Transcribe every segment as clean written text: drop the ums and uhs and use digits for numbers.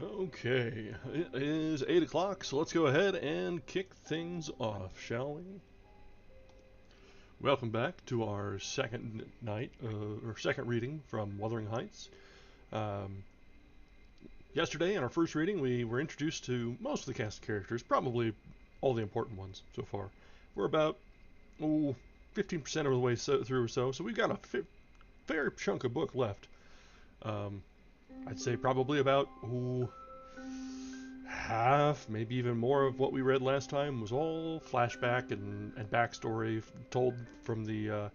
Okay, it is 8 o'clock, so let's go ahead and kick things off, shall we? Welcome back to our second night, or second reading from Wuthering Heights. Um, Yesterday, in our first reading, we were introduced to most of the cast of characters, probably all the important ones so far. We're about, 15% of the way through or so we've got a fair chunk of book left. Um, I'd say probably about, half, maybe even more of what we read last time was all flashback and backstory told from the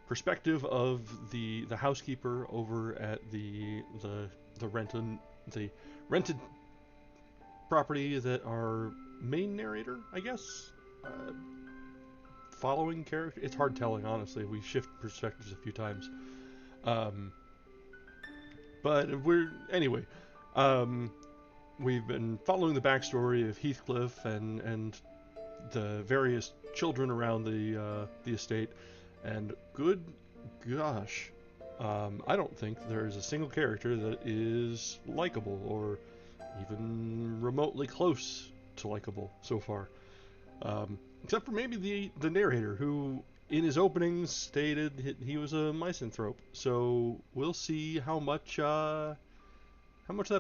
perspective of the housekeeper over at the the rented property that our main narrator, I guess, following character. It's hard telling, honestly. We shift perspectives a few times, um, but we're anyway. Um, we've been following the backstory of Heathcliff and the various children around the estate, and good gosh, I don't think there's a single character that is likable or even remotely close to likable so far, except for maybe the narrator who. In his openings, stated he was a misanthrope. So we'll see how much that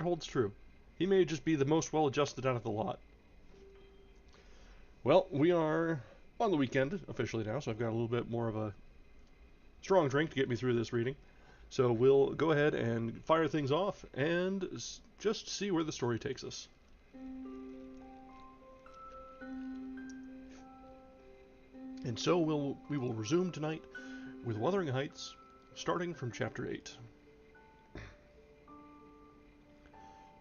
holds true. He may just be the most well-adjusted out of the lot. Well, we are on the weekend officially now, so I've got a little bit more of a strong drink to get me through this reading. So we'll go ahead and fire things off and just see where the story takes us. And so we will resume tonight with Wuthering Heights, starting from chapter 8.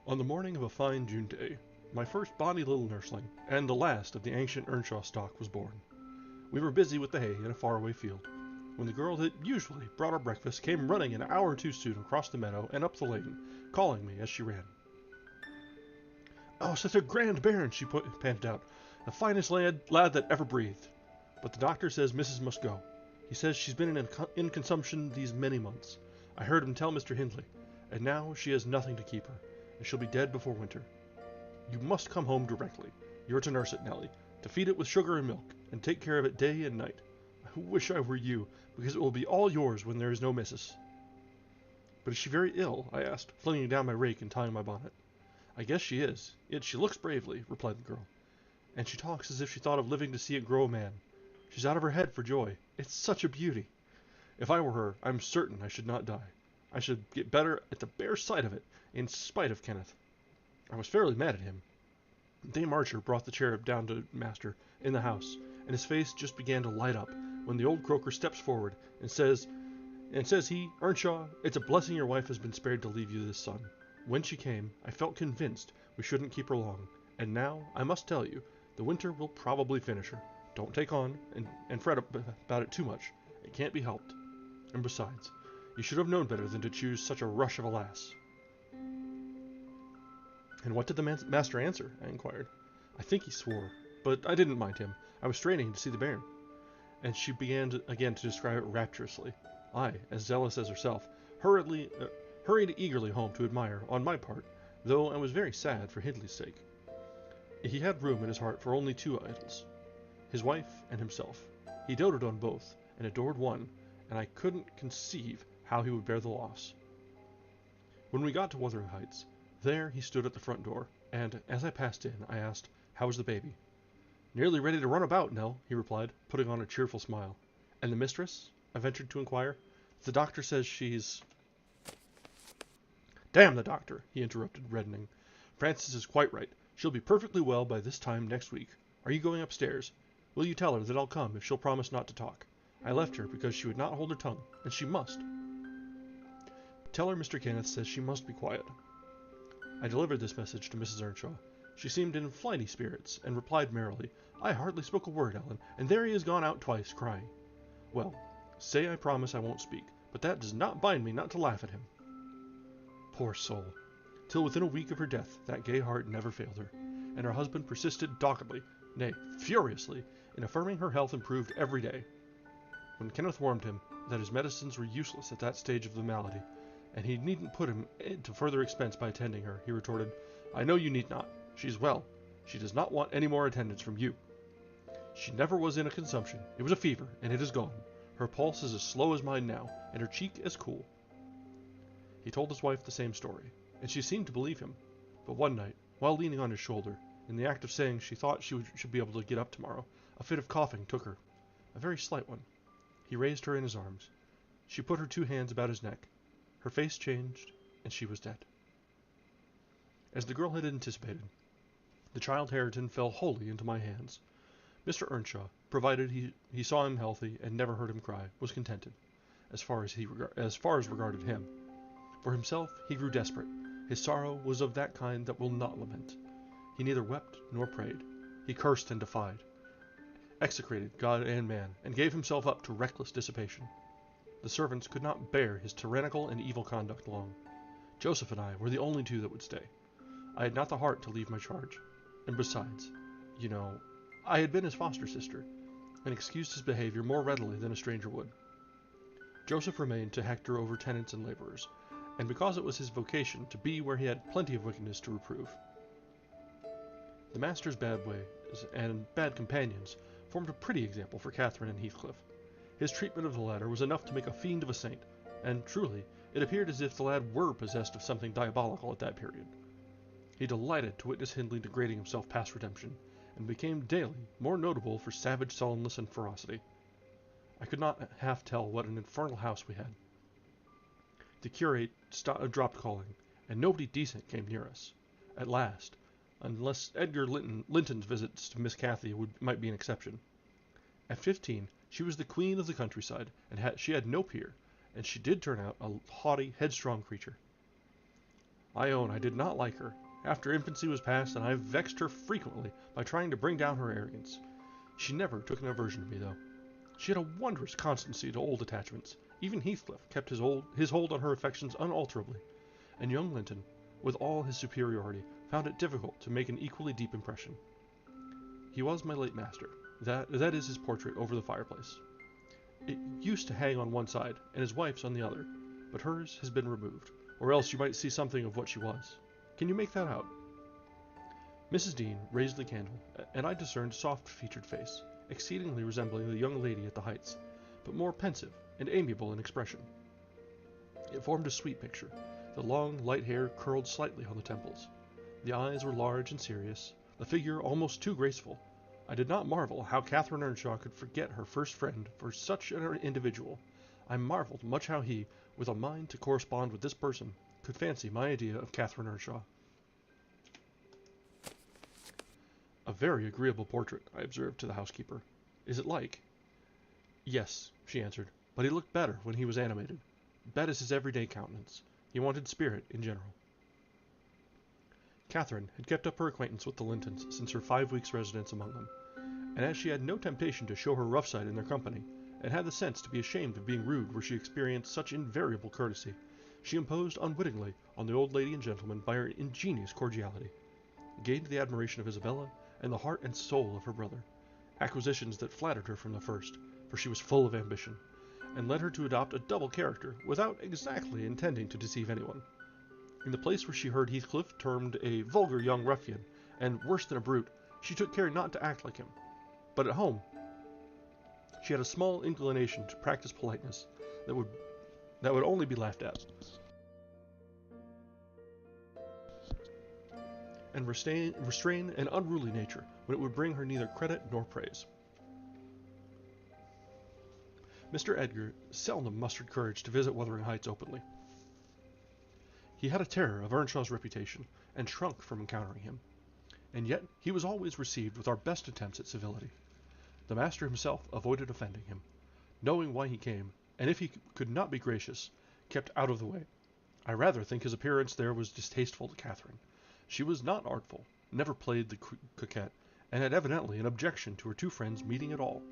On the morning of a fine June day, my first bonny little nursling, and the last of the ancient Earnshaw stock, was born. We were busy with the hay in a faraway field, when the girl that usually brought our breakfast came running an hour or two soon across the meadow and up the lane, calling me as she ran. "Oh, such a grand bairn!" she panted out. "The finest lad that ever breathed. But the doctor says Missus must go. He says she's been in consumption these many months. I heard him tell Mr. Hindley, and now she has nothing to keep her, and she'll be dead before winter. You must come home directly. You're to nurse it, Nellie, to feed it with sugar and milk, and take care of it day and night. I wish I were you, because it will be all yours when there is no missus." "But is she very ill?" I asked, flinging down my rake and tying my bonnet. "I guess she is, yet she looks bravely," replied the girl. "And she talks as if she thought of living to see it grow a man. She's out of her head for joy. It's such a beauty. If I were her, I'm certain I should not die. I should get better at the bare sight of it, in spite of Kenneth." I was fairly mad at him. Dame Archer brought the cherub down to master in the house, and his face just began to light up when the old croaker steps forward and says he, "Earnshaw, it's a blessing your wife has been spared to leave you this son. When she came, I felt convinced we shouldn't keep her long, and now, I must tell you, the winter will probably finish her. Don't take on and fret about it too much. It can't be helped. And besides, you should have known better than to choose such a rush of a lass." "And what did the master answer?" I inquired. "I think he swore, but I didn't mind him. I was straining to see the bairn." And she began again to describe it rapturously. I, as zealous as herself, hurried eagerly home to admire, on my part, though I was very sad for Hindley's sake. He had room in his heart for only two idols, his wife and himself. He doted on both, and adored one, and I couldn't conceive how he would bear the loss. When we got to Wuthering Heights, there he stood at the front door, and, as I passed in, I asked, "How is the baby?" "Nearly ready to run about, Nell," he replied, putting on a cheerful smile. "And the mistress?" I ventured to inquire. "The doctor says she's—" "Damn the doctor!" he interrupted, reddening. "Frances is quite right. She'll be perfectly well by this time next week. Are you going upstairs? Will you tell her that I'll come if she'll promise not to talk? I left her because she would not hold her tongue, and she must. Tell her Mr. Kenneth says she must be quiet." I delivered this message to Mrs. Earnshaw. She seemed in flighty spirits, and replied merrily, "I hardly spoke a word, Ellen, and there he has gone out twice, crying. Well, say I promise I won't speak, but that does not bind me not to laugh at him." Poor soul! Till within a week of her death that gay heart never failed her, and her husband persisted doggedly, nay, furiously, in affirming her health improved every day. When Kenneth warned him that his medicines were useless at that stage of the malady, and he needn't put him to further expense by attending her, he retorted, I know you need not. She is well. She does not want any more attendance from you. She never was in a consumption. It was a fever, and it is gone. Her pulse is as slow as mine now, and her cheek as cool. He told his wife the same story, and she seemed to believe him. But one night, while leaning on his shoulder, in the act of saying she thought she should be able to get up tomorrow, a fit of coughing took her. A very slight one. He raised her in his arms. She put her 2 hands about his neck. Her face changed, and she was dead. As the girl had anticipated, the child Hareton fell wholly into my hands. Mr. Earnshaw, provided he saw him healthy and never heard him cry, was contented, as far as regarded him. For himself, he grew desperate. His sorrow was of that kind that will not lament. He neither wept nor prayed. He cursed and defied, execrated God and man, and gave himself up to reckless dissipation. The servants could not bear his tyrannical and evil conduct long. Joseph and I were the only 2 that would stay. I had not the heart to leave my charge, and besides, I had been his foster sister, and excused his behavior more readily than a stranger would. Joseph remained to hector over tenants and laborers, and because it was his vocation to be where he had plenty of wickedness to reprove. The master's bad ways and bad companions formed a pretty example for Catherine and Heathcliff. His treatment of the latter was enough to make a fiend of a saint, and truly, it appeared as if the lad were possessed of something diabolical at that period. He delighted to witness Hindley degrading himself past redemption, and became daily more notable for savage sullenness and ferocity. I could not half tell what an infernal house we had. The curate dropped calling, and nobody decent came near us. At last, unless Edgar Linton's visits to Miss Cathy might be an exception. At 15, she was the queen of the countryside, and she had no peer, and she did turn out a haughty, headstrong creature. I own I did not like her. After infancy was past, and I vexed her frequently by trying to bring down her arrogance. She never took an aversion to me, though. She had a wondrous constancy to old attachments. Even Heathcliff kept his hold on her affections unalterably, and young Linton, with all his superiority, found it difficult to make an equally deep impression. He was my late master. That is his portrait over the fireplace. It used to hang on one side, and his wife's on the other, but hers has been removed, or else you might see something of what she was. Can you make that out? Mrs. Dean raised the candle, and I discerned a soft-featured face, exceedingly resembling the young lady at the Heights, but more pensive and amiable in expression. It formed a sweet picture. The long, light hair curled slightly on the temples. The eyes were large and serious, the figure almost too graceful. I did not marvel how Catherine Earnshaw could forget her first friend for such an individual. I marveled much how he, with a mind to correspond with this person, could fancy my idea of Catherine Earnshaw. A very agreeable portrait, I observed to the housekeeper. Is it like? Yes, she answered, but he looked better when he was animated. Bet is his everyday countenance. He wanted spirit in general. Catherine had kept up her acquaintance with the Lintons since her 5 weeks' residence among them, and as she had no temptation to show her rough side in their company, and had the sense to be ashamed of being rude where she experienced such invariable courtesy, she imposed unwittingly on the old lady and gentleman by her ingenious cordiality, gained the admiration of Isabella, and the heart and soul of her brother, acquisitions that flattered her from the first, for she was full of ambition, and led her to adopt a double character, without exactly intending to deceive anyone. In the place where she heard Heathcliff termed a vulgar young ruffian, and worse than a brute, she took care not to act like him. But at home, she had a small inclination to practice politeness that would only be laughed at, and restrain an unruly nature when it would bring her neither credit nor praise. Mr. Edgar seldom mustered courage to visit Wuthering Heights openly. He had a terror of Earnshaw's reputation, and shrunk from encountering him, and yet he was always received with our best attempts at civility. The master himself avoided offending him, knowing why he came, and if he could not be gracious, kept out of the way. I rather think his appearance there was distasteful to Catherine. She was not artful, never played the coquette, and had evidently an objection to her 2 friends meeting at all,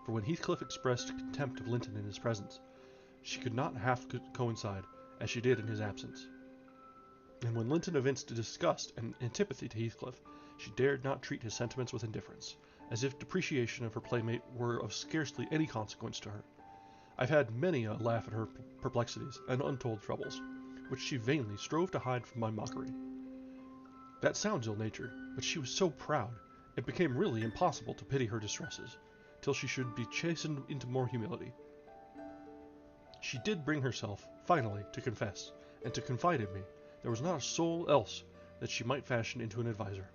for when Heathcliff expressed contempt of Linton in his presence, she could not half coincide, as she did in his absence. And when Linton evinced disgust and antipathy to Heathcliff, she dared not treat his sentiments with indifference, as if depreciation of her playmate were of scarcely any consequence to her. I've had many a laugh at her perplexities and untold troubles, which she vainly strove to hide from my mockery. That sounds ill-natured, but she was so proud, it became really impossible to pity her distresses, till she should be chastened into more humility. She did bring herself, finally, to confess, and to confide in me. There was not a soul else that she might fashion into an adviser.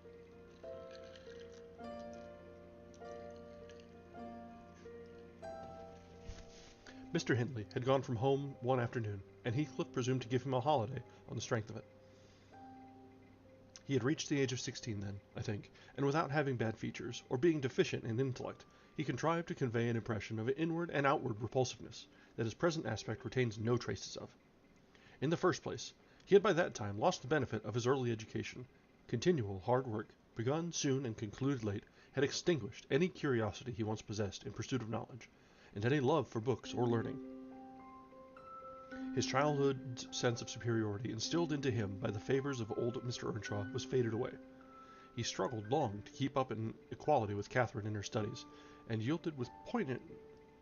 Mr. Hindley had gone from home one afternoon, and Heathcliff presumed to give him a holiday on the strength of it. He had reached the age of 16 then, I think, and without having bad features, or being deficient in intellect, he contrived to convey an impression of inward and outward repulsiveness that his present aspect retains no traces of. In the first place, he had by that time lost the benefit of his early education. Continual hard work, begun soon and concluded late, had extinguished any curiosity he once possessed in pursuit of knowledge, and any love for books or learning. His childhood's sense of superiority instilled into him by the favors of old Mr. Earnshaw was faded away. He struggled long to keep up an equality with Catherine in her studies, and yielded with poignant,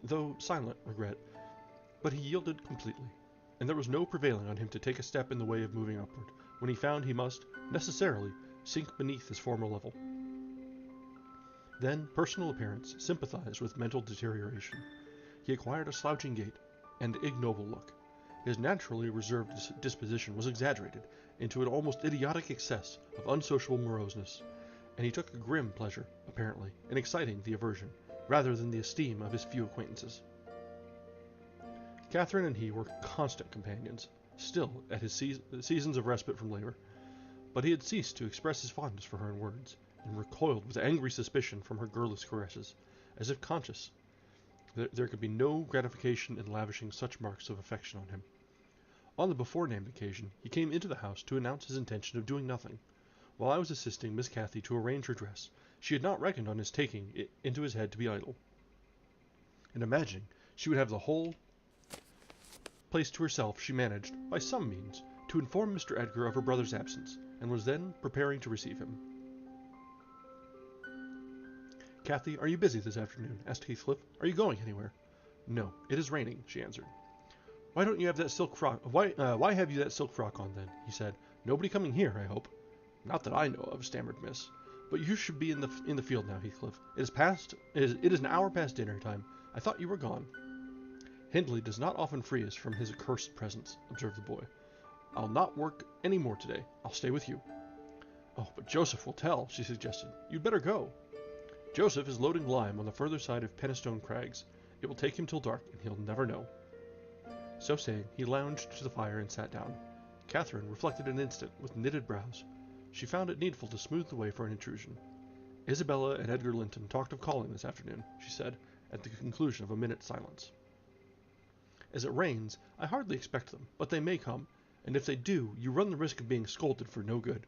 though silent, regret. But he yielded completely, and there was no prevailing on him to take a step in the way of moving upward, when he found he must, necessarily, sink beneath his former level. Then personal appearance sympathized with mental deterioration. He acquired a slouching gait and ignoble look. His naturally reserved disposition was exaggerated into an almost idiotic excess of unsociable moroseness, and he took a grim pleasure, apparently, in exciting the aversion, rather than the esteem of his few acquaintances. Catherine and he were constant companions, still at his seasons of respite from labor, but he had ceased to express his fondness for her in words, and recoiled with angry suspicion from her girlish caresses, as if conscious that there could be no gratification in lavishing such marks of affection on him. On the before-named occasion, he came into the house to announce his intention of doing nothing. While I was assisting Miss Cathy to arrange her dress, she had not reckoned on his taking it into his head to be idle, and imagining she would have the whole place to herself, she managed, by some means, to inform Mr. Edgar of her brother's absence, and was then preparing to receive him. "Cathy, are you busy this afternoon?" asked Heathcliff. "Are you going anywhere?" "No, it is raining," she answered. "Why don't you have that silk frock? Why have you that silk frock on then?" he said. "Nobody coming here, I hope." "Not that I know of," stammered Miss. "But you should be in the field now, Heathcliff. It is an hour past dinner time. I thought you were gone." "Hindley does not often free us from his accursed presence," observed the boy. "I'll not work any more today. I'll stay with you." "Oh, but Joseph will tell," she suggested. "You'd better go." "Joseph is loading lime on the further side of Penistone Crags. It will take him till dark, and he'll never know." So saying, he lounged to the fire and sat down. Catherine reflected an instant with knitted brows. She found it needful to smooth the way for an intrusion. "Isabella and Edgar Linton talked of calling this afternoon," she said, at the conclusion of a minute's silence. "As it rains, I hardly expect them, but they may come, and if they do, you run the risk of being scolded for no good."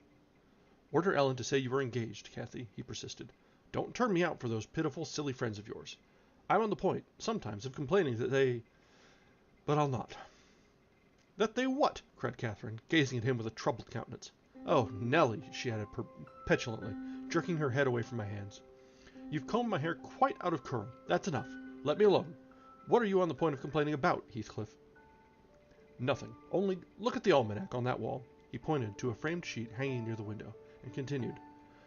"Order Ellen to say you are engaged, Cathy," he persisted. "Don't turn me out for those pitiful, silly friends of yours. I'm on the point, sometimes, of complaining that they... but I'll not." "That they what?" cried Catherine, gazing at him with a troubled countenance. "Oh, Nelly," she added petulantly, jerking her head away from my hands. "You've combed my hair quite out of curl. That's enough. Let me alone. What are you on the point of complaining about, Heathcliff?" "Nothing. Only look at the almanac on that wall." He pointed to a framed sheet hanging near the window, and continued.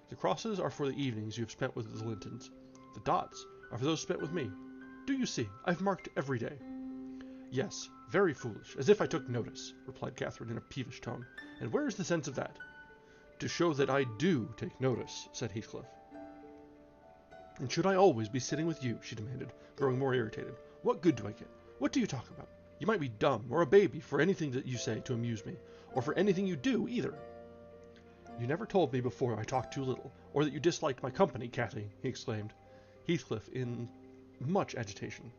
"The crosses are for the evenings you have spent with the Lintons. The dots are for those spent with me. Do you see? I've marked every day." "Yes, very foolish, as if I took notice," replied Catherine in a peevish tone. "And where is the sense of that?" "To show that I do take notice," said Heathcliff. "And should I always be sitting with you?" she demanded, growing more irritated. "What good do I get? What do you talk about? You might be dumb, or a baby, for anything that you say to amuse me, or for anything you do, either." "You never told me before I talked too little, or that you disliked my company, Cathy," he exclaimed. Heathcliff in much agitation.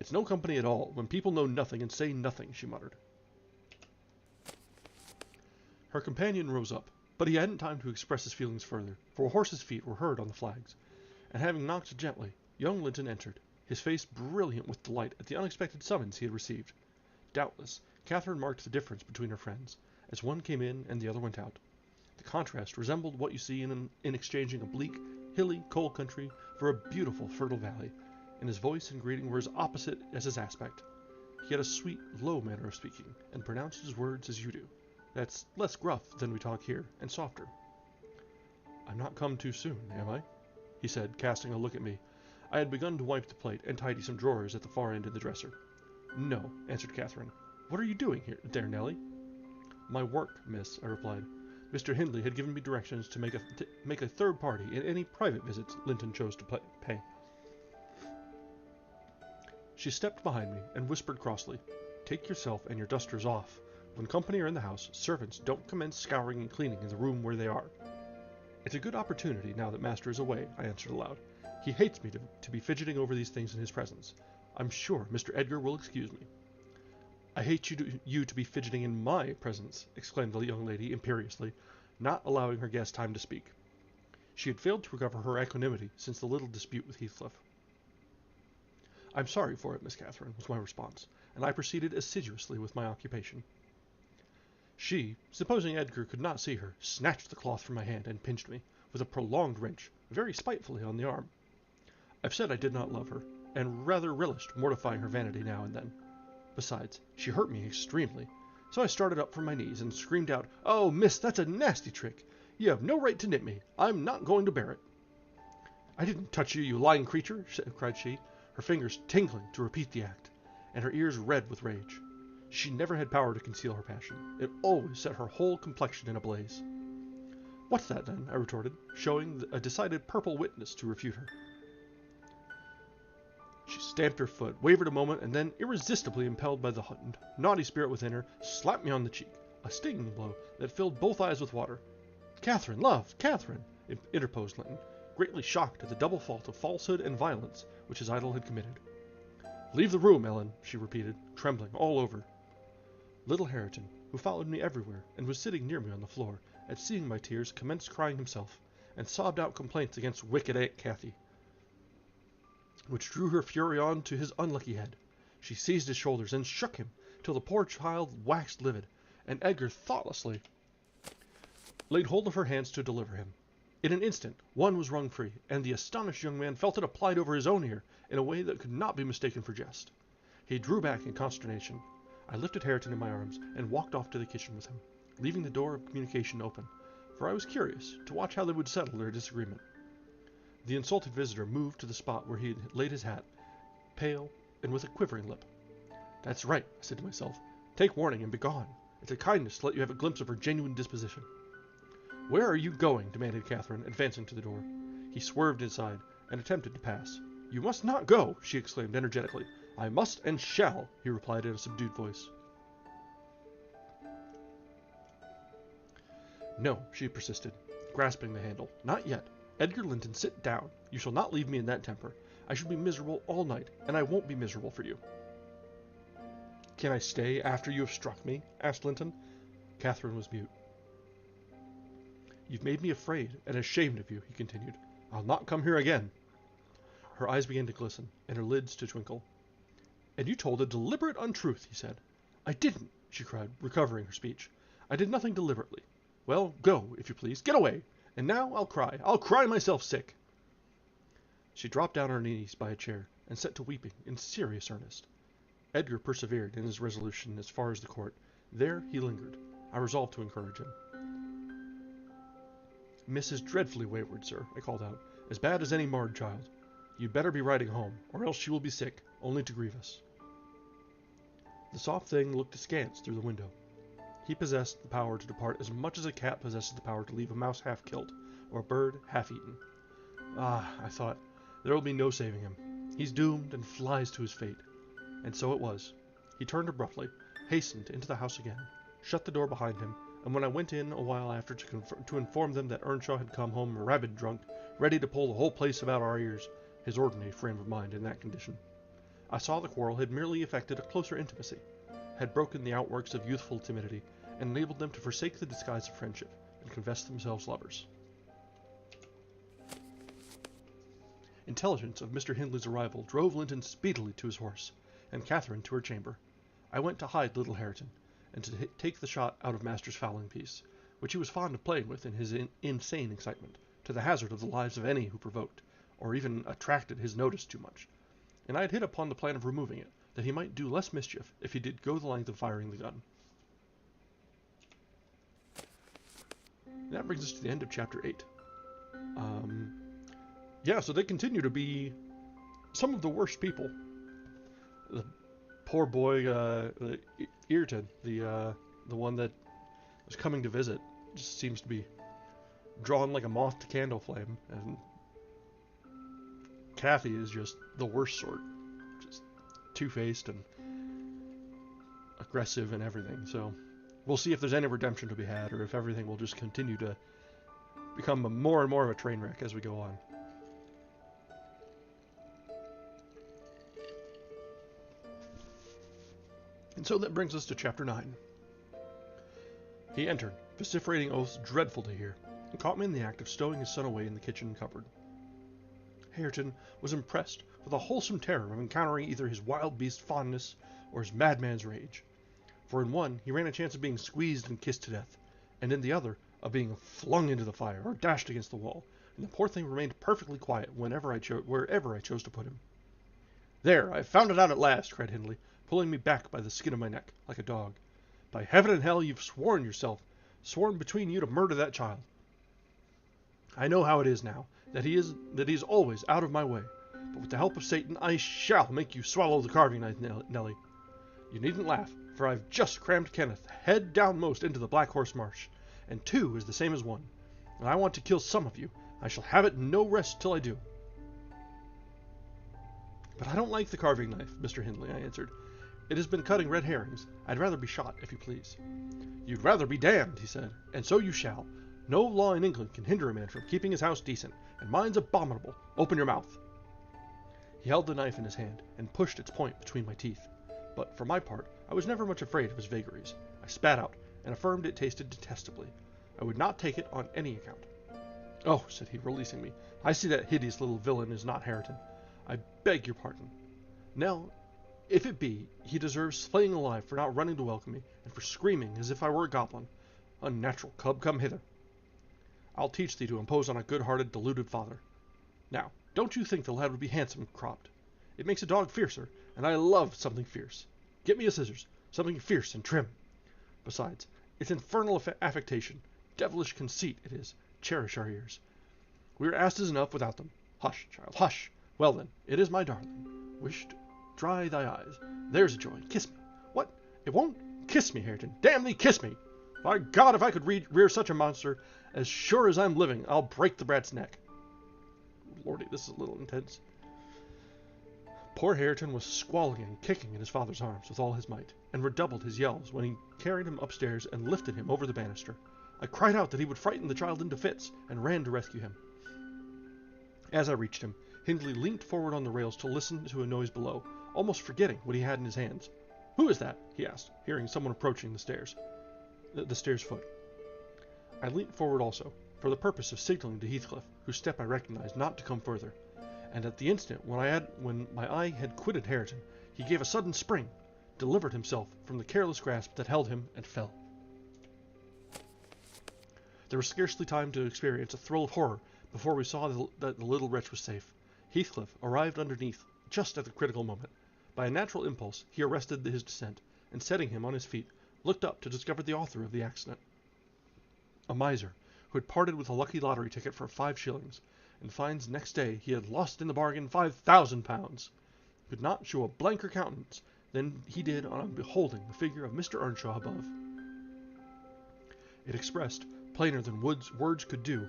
"It's no company at all, when people know nothing and say nothing," she muttered. Her companion rose up, but he hadn't time to express his feelings further, for a horse's feet were heard on the flags, and having knocked gently, young Linton entered, his face brilliant with delight at the unexpected summons he had received. Doubtless, Catherine marked the difference between her friends, as one came in and the other went out. The contrast resembled what you see in exchanging a bleak, hilly, coal country for a beautiful, fertile valley, and his voice and greeting were as opposite as his aspect. He had a sweet, low manner of speaking, and pronounced his words as you do. That's less gruff than we talk here, and softer. I'm not come too soon, am I? He said, casting a look at me. I had begun to wipe the plate and tidy some drawers at the far end of the dresser. No, answered Catherine. What are you doing there, Nellie? My work, miss, I replied. Mr. Hindley had given me directions to make a third party in any private visits Linton chose to pay. She stepped behind me and whispered crossly, Take yourself and your dusters off. When company are in the house, servants don't commence scouring and cleaning in the room where they are. It's a good opportunity now that master is away, I answered aloud. He hates me to be fidgeting over these things in his presence. I'm sure Mr. Edgar will excuse me. I hate you to be fidgeting in my presence, exclaimed the young lady imperiously, not allowing her guest time to speak. She had failed to recover her equanimity since the little dispute with Heathcliff. I'm sorry for it, Miss Catherine, was my response, and I proceeded assiduously with my occupation. She, supposing Edgar could not see her, snatched the cloth from my hand and pinched me, with a prolonged wrench, very spitefully on the arm. I've said I did not love her, and rather relished mortifying her vanity now and then. Besides, she hurt me extremely, so I started up from my knees and screamed out, Oh, miss, that's a nasty trick! You have no right to nip me. I'm not going to bear it. I didn't touch you, you lying creature, cried she, her fingers tingling to repeat the act, and her ears red with rage. She never had power to conceal her passion. It always set her whole complexion in a blaze. What's that, then? I retorted, showing a decided purple witness to refute her. She stamped her foot, wavered a moment, and then, irresistibly impelled by the naughty spirit within her, slapped me on the cheek, a stinging blow that filled both eyes with water. Catherine, love, Catherine, interposed Linton, greatly shocked at the double fault of falsehood and violence which his idol had committed. Leave the room, Ellen, she repeated, trembling all over. Little Hareton, who followed me everywhere and was sitting near me on the floor, at seeing my tears, commenced crying himself, and sobbed out complaints against wicked Aunt Cathy, which drew her fury on to his unlucky head. She seized his shoulders and shook him, till the poor child waxed livid, and Edgar thoughtlessly laid hold of her hands to deliver him. In an instant, one was wrung free, and the astonished young man felt it applied over his own ear in a way that could not be mistaken for jest. He drew back in consternation. I lifted Hareton in my arms and walked off to the kitchen with him, leaving the door of communication open, for I was curious to watch how they would settle their disagreement. The insulted visitor moved to the spot where he had laid his hat, pale and with a quivering lip. That's right, I said to myself. Take warning and begone. It's a kindness to let you have a glimpse of her genuine disposition. Where are you going? Demanded Catherine, advancing to the door. He swerved inside and attempted to pass. You must not go, she exclaimed energetically. I must and shall, he replied in a subdued voice. No, she persisted, grasping the handle. Not yet. Edgar Linton, sit down. You shall not leave me in that temper. I shall be miserable all night, and I won't be miserable for you. Can I stay after you have struck me? Asked Linton. Catherine was mute. You've made me afraid and ashamed of you, he continued. I'll not come here again. Her eyes began to glisten, and her lids to twinkle. And you told a deliberate untruth, he said. I didn't, she cried, recovering her speech. I did nothing deliberately. Well, go, if you please. Get away. And now I'll cry. I'll cry myself sick. She dropped down on her knees by a chair and set to weeping in serious earnest. Edgar persevered in his resolution as far as the court. There he lingered. I resolved to encourage him. Miss is dreadfully wayward, sir, I called out. As bad as any marred child. You'd better be riding home, or else she will be sick, only to grieve us. The soft thing looked askance through the window. He possessed the power to depart as much as a cat possesses the power to leave a mouse half-killed, or a bird half-eaten. Ah, I thought, there will be no saving him. He's doomed and flies to his fate. And so it was. He turned abruptly, hastened into the house again, shut the door behind him, and when I went in a while after to inform them that Earnshaw had come home rabid drunk, ready to pull the whole place about our ears, his ordinary frame of mind in that condition, I saw the quarrel had merely effected a closer intimacy, had broken the outworks of youthful timidity, and enabled them to forsake the disguise of friendship, and confess themselves lovers. Intelligence of Mr. Hindley's arrival drove Linton speedily to his horse, and Catherine to her chamber. I went to hide little Hareton, and to take the shot out of Master's fowling piece, which he was fond of playing with in his insane excitement, to the hazard of the lives of any who provoked, or even attracted his notice too much. And I had hit upon the plan of removing it, that he might do less mischief if he did go the length of firing the gun. And that brings us to the end of Chapter 8. Yeah, so they continue to be some of the worst people. The poor boy, Earton, the one that was coming to visit, just seems to be drawn like a moth to candle flame, and Kathy is just the worst sort, just two-faced and aggressive and everything. So we'll see if there's any redemption to be had, or if everything will just continue to become more and more of a train wreck as we go on. And so that brings us to chapter 9. He entered, vociferating oaths dreadful to hear, and caught me in the act of stowing his son away in the kitchen cupboard. Hareton was impressed with a wholesome terror of encountering either his wild beast fondness or his madman's rage. For in one he ran a chance of being squeezed and kissed to death, and in the other of being flung into the fire or dashed against the wall, and the poor thing remained perfectly quiet wherever I chose to put him. "There, I've found it out at last," cried Hindley, pulling me back by the skin of my neck, like a dog. "By heaven and hell, you've sworn between you to murder that child. I know how it is now, that he is always out of my way, but with the help of Satan, I shall make you swallow the carving knife, Nellie. You needn't laugh, for I've just crammed Kenneth head downmost into the Black Horse Marsh, and 2 is the same as 1, and I want to kill some of you. I shall have it no rest till I do." "But I don't like the carving knife, Mr. Hindley," I answered. "It has been cutting red herrings. I'd rather be shot, if you please." "You'd rather be damned," he said, "and so you shall. No law in England can hinder a man from keeping his house decent, and mine's abominable. Open your mouth." He held the knife in his hand, and pushed its point between my teeth. But, for my part, I was never much afraid of his vagaries. I spat out, and affirmed it tasted detestably. I would not take it on any account. "Oh," said he, releasing me, "I see that hideous little villain is not Hareton. I beg your pardon. Now, if it be, he deserves slaying alive for not running to welcome me, and for screaming as if I were a goblin. Unnatural cub, come hither. I'll teach thee to impose on a good-hearted, deluded father. Now, don't you think the lad would be handsome cropped? It makes a dog fiercer, and I love something fierce. Get me a scissors, something fierce and trim. Besides, it's infernal affectation, devilish conceit it is. Cherish our ears. We are asses enough without them. Hush, child, hush. Well then, it is my darling. Wished, dry thy eyes. There's a joy. Kiss me. What? It won't? Kiss me, Hareton. Damn thee, kiss me. By God, if I could rear such a monster, as sure as I'm living, I'll break the brat's neck. Lordy, this is a little intense. Poor Hareton was squalling and kicking in his father's arms with all his might, and redoubled his yells when he carried him upstairs and lifted him over the banister. I cried out that he would frighten the child into fits, and ran to rescue him. As I reached him, Hindley leant forward on the rails to listen to a noise below, almost forgetting what he had in his hands. "Who is that?" he asked, hearing someone approaching the stairs foot. I leant forward also, for the purpose of signaling to Heathcliff, whose step I recognized, not to come further, and at the instant when my eye had quitted Hareton, he gave a sudden spring, delivered himself from the careless grasp that held him, and fell. There was scarcely time to experience a thrill of horror before we saw that the little wretch was safe. Heathcliff arrived underneath just at the critical moment. By a natural impulse, he arrested his descent, and setting him on his feet, looked up to discover the author of the accident. A miser, who had parted with a lucky lottery ticket for 5 shillings, and finds next day he had lost in the bargain £5,000, could not show a blanker countenance than he did on beholding the figure of Mr. Earnshaw above. It expressed, plainer than words could do,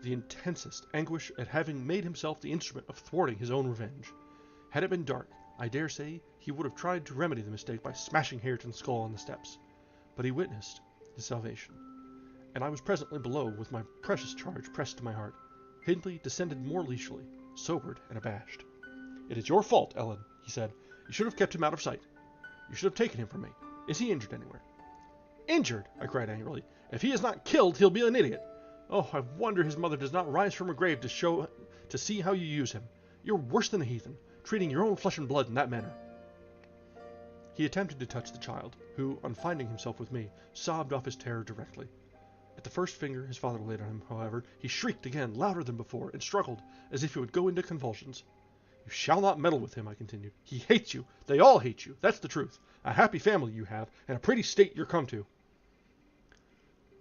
the intensest anguish at having made himself the instrument of thwarting his own revenge. Had it been dark, I dare say he would have tried to remedy the mistake by smashing Hareton's skull on the steps. But he witnessed his salvation, and I was presently below with my precious charge pressed to my heart. Hindley descended more leisurely, sobered and abashed. "It is your fault, Ellen," he said. "You should have kept him out of sight. You should have taken him from me. Is he injured anywhere?" "Injured!" I cried angrily. "If he is not killed, he'll be an idiot. Oh, I wonder his mother does not rise from her grave to see how you use him. You're worse than a heathen, treating your own flesh and blood in that manner." He attempted to touch the child, who, on finding himself with me, sobbed off his terror directly. At the first finger his father laid on him, however, he shrieked again, louder than before, and struggled, as if he would go into convulsions. "You shall not meddle with him," I continued. "He hates you. They all hate you. That's the truth. A happy family you have, and a pretty state you're come to."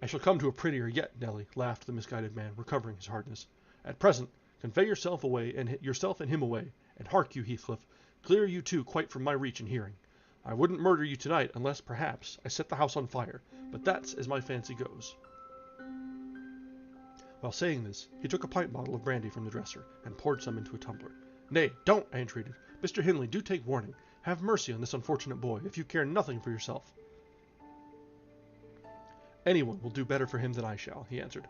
"I shall come to a prettier yet, Nellie," laughed the misguided man, recovering his hardness. At present, convey yourself and him away, and hark you, Heathcliff, clear you two quite from my reach and hearing. I wouldn't murder you tonight unless, perhaps, I set the house on fire, but that's as my fancy goes. While saying this, he took a pint bottle of brandy from the dresser, and poured some into a tumbler. Nay, don't, I entreated. Mr. Hindley, do take warning. Have mercy on this unfortunate boy, if you care nothing for yourself. Anyone will do better for him than I shall, he answered.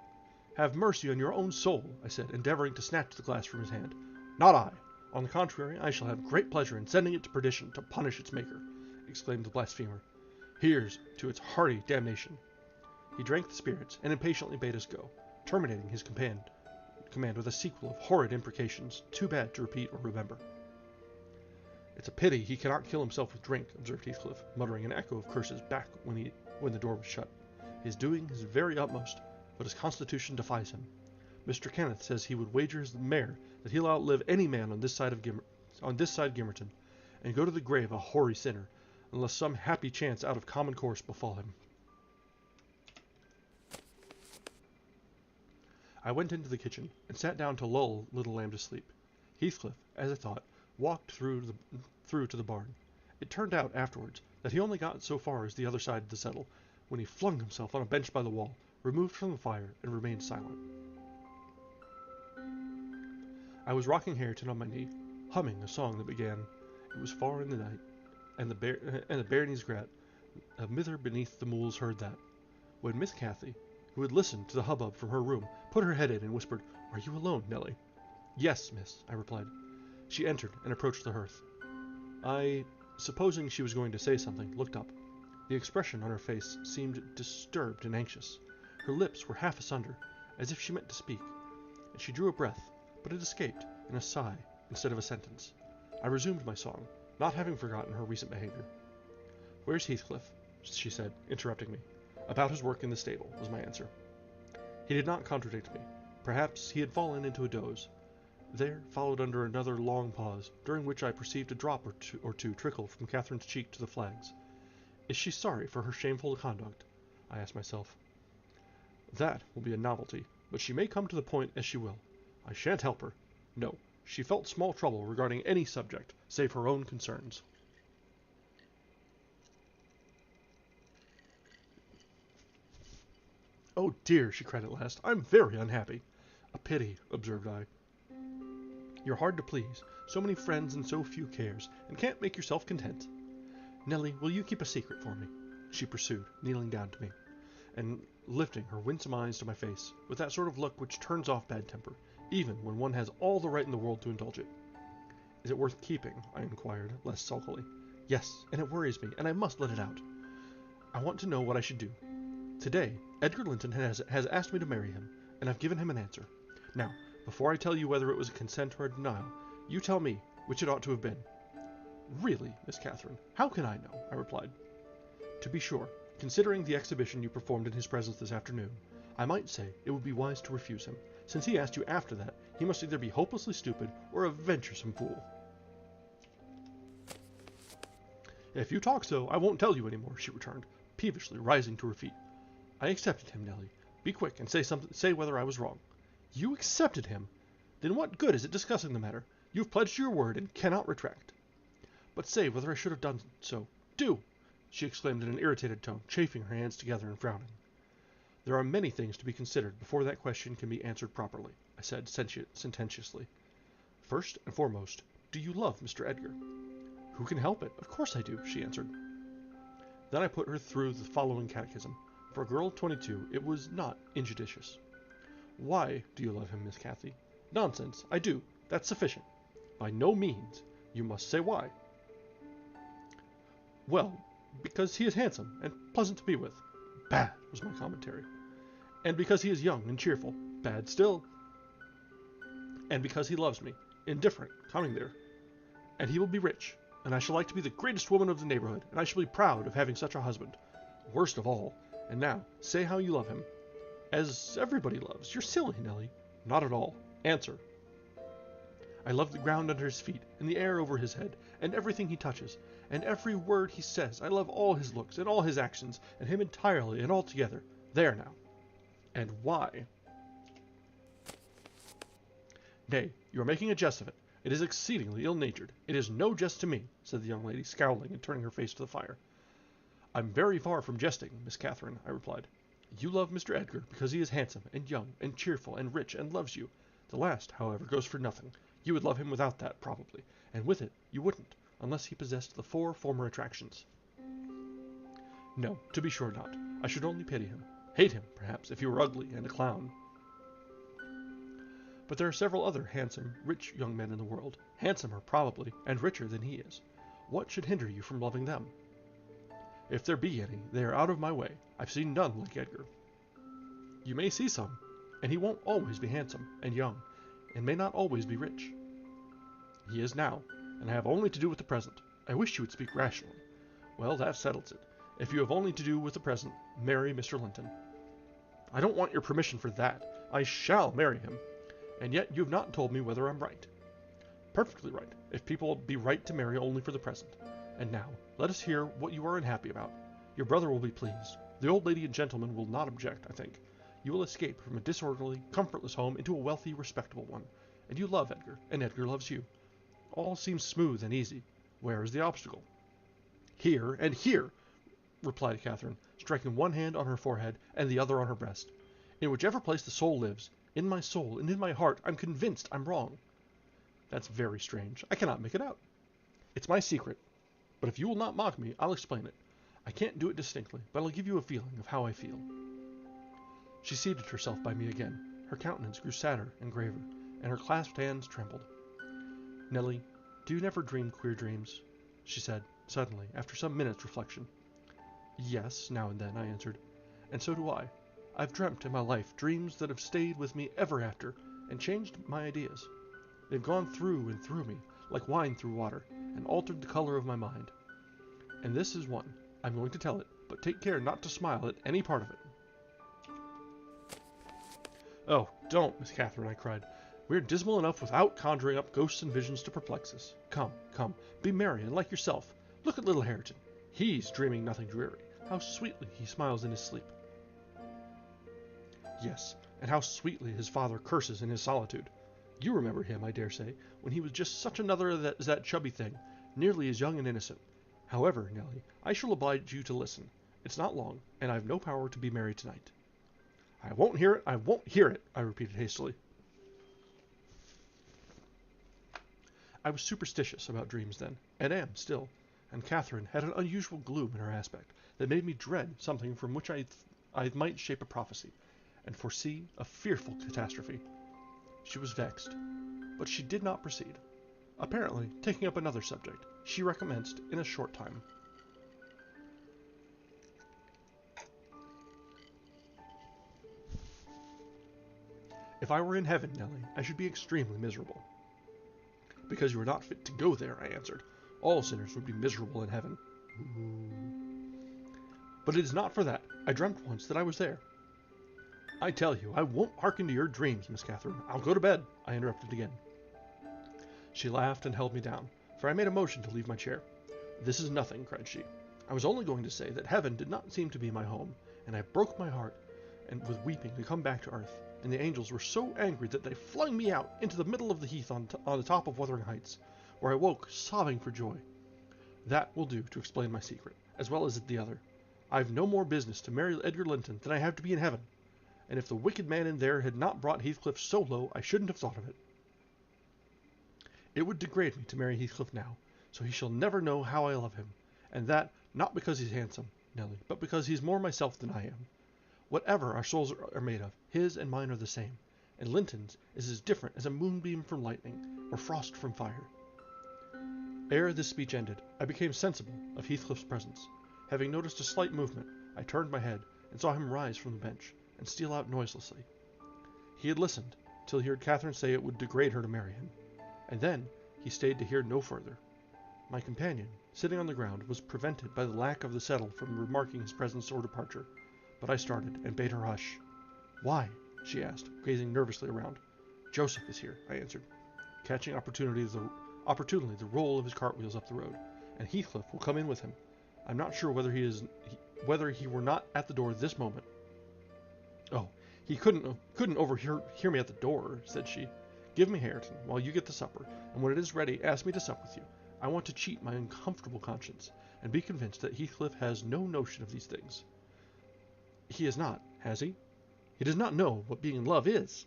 Have mercy on your own soul, I said, endeavoring to snatch the glass from his hand. Not I. On the contrary, I shall have great pleasure in sending it to perdition to punish its maker, exclaimed the blasphemer. Here's to its hearty damnation. He drank the spirits, and impatiently bade us go, terminating his command with a sequel of horrid imprecations, too bad to repeat or remember. It's a pity he cannot kill himself with drink, observed Heathcliff, muttering an echo of curses back when the door was shut. He is doing his very utmost, but his constitution defies him. Mr. Kenneth says he would wager his mare that he'll outlive any man on this side Gimmerton, and go to the grave a hoary sinner, unless some happy chance out of common course befall him. I went into the kitchen, and sat down to lull little lamb to sleep. Heathcliff, as I thought, walked through to the barn. It turned out, afterwards, that he only got so far as the other side of the settle, when he flung himself on a bench by the wall, removed from the fire, and remained silent. I was rocking Hareton on my knee, humming a song that began, "It was far in the night, and the bairnies grat, mither beneath the mools heard that," when Miss Cathy, who had listened to the hubbub from her room, put her head in and whispered, "Are you alone, Nelly?" "Yes, miss," I replied. She entered and approached the hearth. I, supposing she was going to say something, looked up. The expression on her face seemed disturbed and anxious. Her lips were half asunder, as if she meant to speak, and she drew a breath, but it escaped in a sigh instead of a sentence. I resumed my song, not having forgotten her recent behavior. "Where's Heathcliff?" she said, interrupting me. "About his work in the stable," was my answer. He did not contradict me. Perhaps he had fallen into a doze. There followed under another long pause, during which I perceived a drop or two trickle from Catherine's cheek to the flags. Is she sorry for her shameful conduct? I asked myself. That will be a novelty, but she may come to the point as she will. I shan't help her. No, she felt small trouble regarding any subject, save her own concerns. "Oh dear," she cried at last, "I'm very unhappy." "A pity," observed I. "You're hard to please, so many friends and so few cares, and can't make yourself content. Nelly, will you keep a secret for me?" she pursued, kneeling down to me, and lifting her winsome eyes to my face, with that sort of look which turns off bad temper, even when one has all the right in the world to indulge it. "Is it worth keeping?" I inquired, less sulkily. "Yes, and it worries me, and I must let it out. I want to know what I should do. Today, Edgar Linton has asked me to marry him, and I've given him an answer. Now, before I tell you whether it was a consent or a denial, you tell me which it ought to have been." "Really, Miss Catherine, how can I know?" I replied. "To be sure, considering the exhibition you performed in his presence this afternoon, I might say it would be wise to refuse him. Since he asked you after that, he must either be hopelessly stupid or a venturesome fool." "If you talk so, I won't tell you any more," she returned, peevishly rising to her feet. "I accepted him, Nelly. Be quick and say whether I was wrong." "You accepted him? Then what good is it discussing the matter? You've pledged your word and cannot retract." "But say whether I should have done so. Do!" she exclaimed in an irritated tone, chafing her hands together and frowning. "There are many things to be considered before that question can be answered properly," I said sententiously. "First and foremost, do you love Mr. Edgar?" "Who can help it? Of course I do," she answered. Then I put her through the following catechism. For a girl of 22, it was not injudicious. "Why do you love him, Miss Cathy?" "Nonsense, I do. That's sufficient." "By no means. You must say why." "Well, because he is handsome and pleasant to be with." "Bad," was my commentary. "And because he is young and cheerful." "Bad still." "And because he loves me." "Indifferent, coming there." "And he will be rich, and I shall like to be the greatest woman of the neighborhood, and I shall be proud of having such a husband." "Worst of all. And now, say how you love him." "As everybody loves. You're silly, Nelly." "Not at all. Answer." "I love the ground under his feet, and the air over his head, and everything he touches, and every word he says. I love all his looks, and all his actions, and him entirely and altogether. There now." "And why?" Nay, you are making a jest of it. It is exceedingly ill-natured. It is no jest to me, said the young lady, scowling and turning her face to the fire. I'm very far from jesting, Miss Catherine, I replied. You love Mr. Edgar because he is handsome and young and cheerful and rich and loves you. The last, however, goes for nothing. You would love him without that, probably, and with it you wouldn't, unless he possessed the 4 former attractions. No, to be sure not. I should only pity him. Hate him, perhaps, if he were ugly and a clown. But there are several other handsome, rich young men in the world, handsomer, probably, and richer than he is. What should hinder you from loving them? If there be any, they are out of my way. I've seen none like Edgar. You may see some, and he won't always be handsome and young, and may not always be rich. He is now, and I have only to do with the present. I wish you would speak rationally. Well, that settles it. If you have only to do with the present, marry Mr. Linton. I don't want your permission for that. I shall marry him. And yet you have not told me whether I'm right. Perfectly right, if people be right to marry only for the present. And now, let us hear what you are unhappy about. Your brother will be pleased. The old lady and gentleman will not object, I think. You will escape from a disorderly, comfortless home into a wealthy, respectable one. And you love Edgar, and Edgar loves you. All seems smooth and easy. Where is the obstacle? Here and here, replied Catherine, striking one hand on her forehead and the other on her breast. In whichever place the soul lives, in my soul and in my heart, I'm convinced I'm wrong. That's very strange. I cannot make it out. It's my secret. But if you will not mock me, I'll explain it. I can't do it distinctly, but I'll give you a feeling of how I feel. She seated herself by me again. Her countenance grew sadder and graver, and her clasped hands trembled. Nellie, do you never dream queer dreams? She said, suddenly, after some minutes' reflection. Yes, now and then, I answered. And so do I. I've dreamt in my life dreams that have stayed with me ever after, and changed my ideas. They've gone through and through me, like wine through water, and altered the color of my mind. And this is one. I'm going to tell it, but take care not to smile at any part of it. Oh, don't, Miss Catherine, I cried. We're dismal enough without conjuring up ghosts and visions to perplex us. Come, come, be merry and like yourself. Look at little Hareton. He's dreaming nothing dreary. How sweetly he smiles in his sleep. Yes, and how sweetly his father curses in his solitude. You remember him, I dare say, when he was just such another as that chubby thing, nearly as young and innocent. However, Nellie, I shall oblige you to listen. It's not long, and I've no power to be married tonight. I won't hear it, I won't hear it, I repeated hastily. I was superstitious about dreams then, and am still, and Catherine had an unusual gloom in her aspect that made me dread something from which I might shape a prophecy, and foresee a fearful catastrophe. She was vexed, but she did not proceed. Apparently, taking up another subject, she recommenced in a short time. If I were in heaven, Nellie, I should be extremely miserable. Because you are not fit to go there, I answered. All sinners would be miserable in heaven. But it is not for that. I dreamt once that I was there. I tell you, I won't hearken to your dreams, Miss Catherine. I'll go to bed, I interrupted again. She laughed and held me down, for I made a motion to leave my chair. This is nothing, cried she. I was only going to say that heaven did not seem to be my home, and I broke my heart, and with weeping to come back to earth, and the angels were so angry that they flung me out into the middle of the heath on the top of Wuthering Heights, where I woke sobbing for joy. That will do to explain my secret, as well as the other. I've no more business to marry Edgar Linton than I have to be in heaven, and if the wicked man in there had not brought Heathcliff so low, I shouldn't have thought of it. It would degrade me to marry Heathcliff now, so he shall never know how I love him, and that, not because he's handsome, Nellie, but because he's more myself than I am. Whatever our souls are made of, his and mine are the same, and Linton's is as different as a moonbeam from lightning, or frost from fire. Ere this speech ended, I became sensible of Heathcliff's presence. Having noticed a slight movement, I turned my head, and saw him rise from the bench, and steal out noiselessly. He had listened, till he heard Catherine say it would degrade her to marry him, and then he stayed to hear no further. My companion, sitting on the ground, was prevented by the lack of the settle from remarking his presence or departure, but I started, and bade her hush. Why? She asked, gazing nervously around. Joseph is here, I answered, catching opportunely the roll of his cartwheels up the road, and Heathcliff will come in with him. I'm not sure whether he were not at the door this moment. Oh, he couldn't overhear me at the door, said she, Give me Hareton while you get the supper, and when it is ready, ask me to sup with you. I want to cheat my uncomfortable conscience, and be convinced that Heathcliff has no notion of these things. He has not, has he? He does not know what being in love is.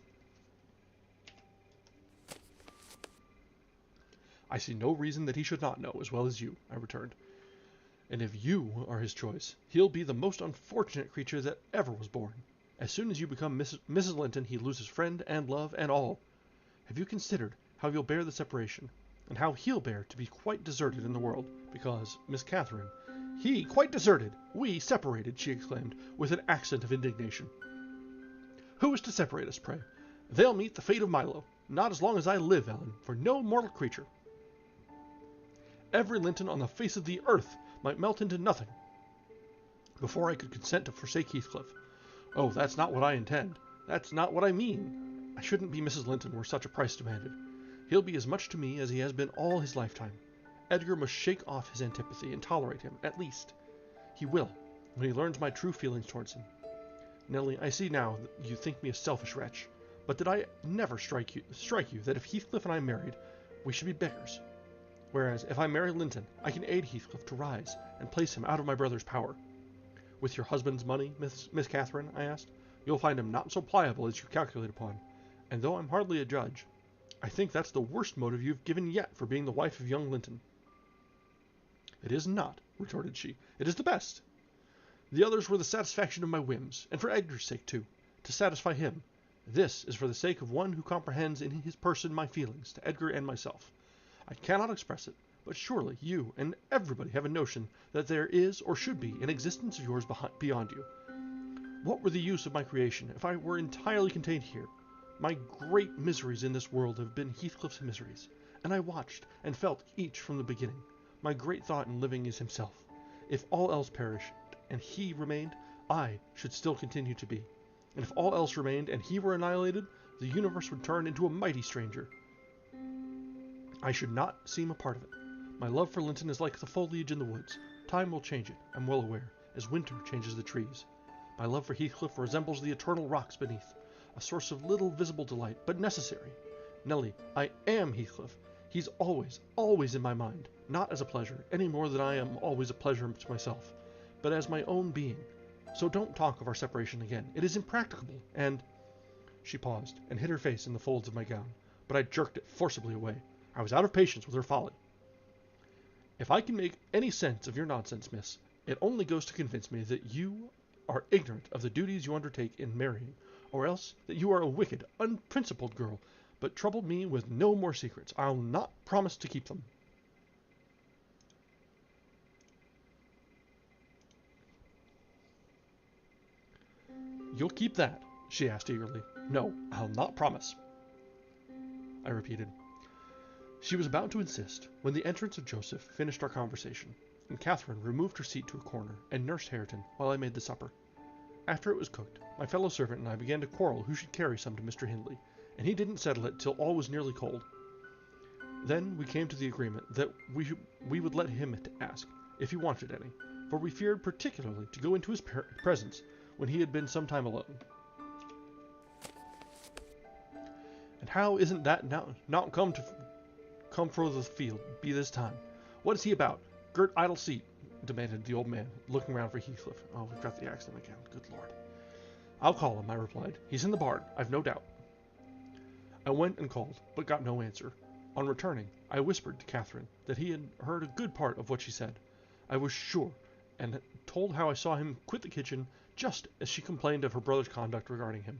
I see no reason that he should not know as well as you, I returned. And if you are his choice, he'll be the most unfortunate creature that ever was born. As soon as you become Mrs. Linton, he loses friend and love and all. Have you considered how you'll bear the separation, and how he'll bear to be quite deserted in the world, because, Miss Catherine, he quite deserted, we separated, she exclaimed, with an accent of indignation. Who is to separate us, pray? They'll meet the fate of Milo. Not as long as I live, Ellen, for no mortal creature. Every Linton on the face of the earth might melt into nothing before I could consent to forsake Heathcliff. Oh, that's not what I intend. That's not what I mean. I shouldn't be Mrs. Linton were such a price demanded. He'll be as much to me as he has been all his lifetime. Edgar must shake off his antipathy and tolerate him, at least. He will, when he learns my true feelings towards him. Nellie, I see now that you think me a selfish wretch, but did I never strike you that if Heathcliff and I married, we should be beggars? Whereas, if I marry Linton, I can aid Heathcliff to rise and place him out of my brother's power. With your husband's money, Miss Catherine, I asked, you'll find him not so pliable as you calculate upon, and though I'm hardly a judge, I think that's the worst motive you've given yet for being the wife of young Linton. It is not, retorted she. It is the best. The others were the satisfaction of my whims, and for Edgar's sake, too, to satisfy him. This is for the sake of one who comprehends in his person my feelings to Edgar and myself. I cannot express it, but surely you and everybody have a notion that there is or should be an existence of yours beyond you. What were the use of my creation if I were entirely contained here? My great miseries in this world have been Heathcliff's miseries, and I watched and felt each from the beginning. My great thought in living is himself. If all else perished and he remained, I should still continue to be. And if all else remained and he were annihilated, the universe would turn into a mighty stranger. I should not seem a part of it. My love for Linton is like the foliage in the woods. Time will change it, I'm well aware, as winter changes the trees. My love for Heathcliff resembles the eternal rocks beneath, a source of little visible delight, but necessary. Nellie, I am Heathcliff. He's always, always in my mind, not as a pleasure, any more than I am always a pleasure to myself, but as my own being. So don't talk of our separation again. It is impracticable, and... She paused, and hid her face in the folds of my gown, but I jerked it forcibly away. I was out of patience with her folly. If I can make any sense of your nonsense, miss, it only goes to convince me that you are ignorant of the duties you undertake in marrying, or else that you are a wicked, unprincipled girl. But trouble me with no more secrets. I'll not promise to keep them. You'll keep that? She asked eagerly. No, I'll not promise, I repeated. She was about to insist when the entrance of Joseph finished our conversation, and Catherine removed her seat to a corner and nursed Hareton while I made the supper. After it was cooked, my fellow servant and I began to quarrel who should carry some to Mr. Hindley, and he didn't settle it till all was nearly cold. Then we came to the agreement that we would let him ask, if he wanted any, for we feared particularly to go into his presence when he had been some time alone. And how isn't that not come for the field be this time? What is he about? Girt idle seat, demanded the old man, looking round for Heathcliff. Oh, we've got the accent again. Good Lord. I'll call him, I replied. He's in the barn, I've no doubt. I went and called, but got no answer. On returning, I whispered to Catherine that he had heard a good part of what she said. I was sure, and told how I saw him quit the kitchen just as she complained of her brother's conduct regarding him.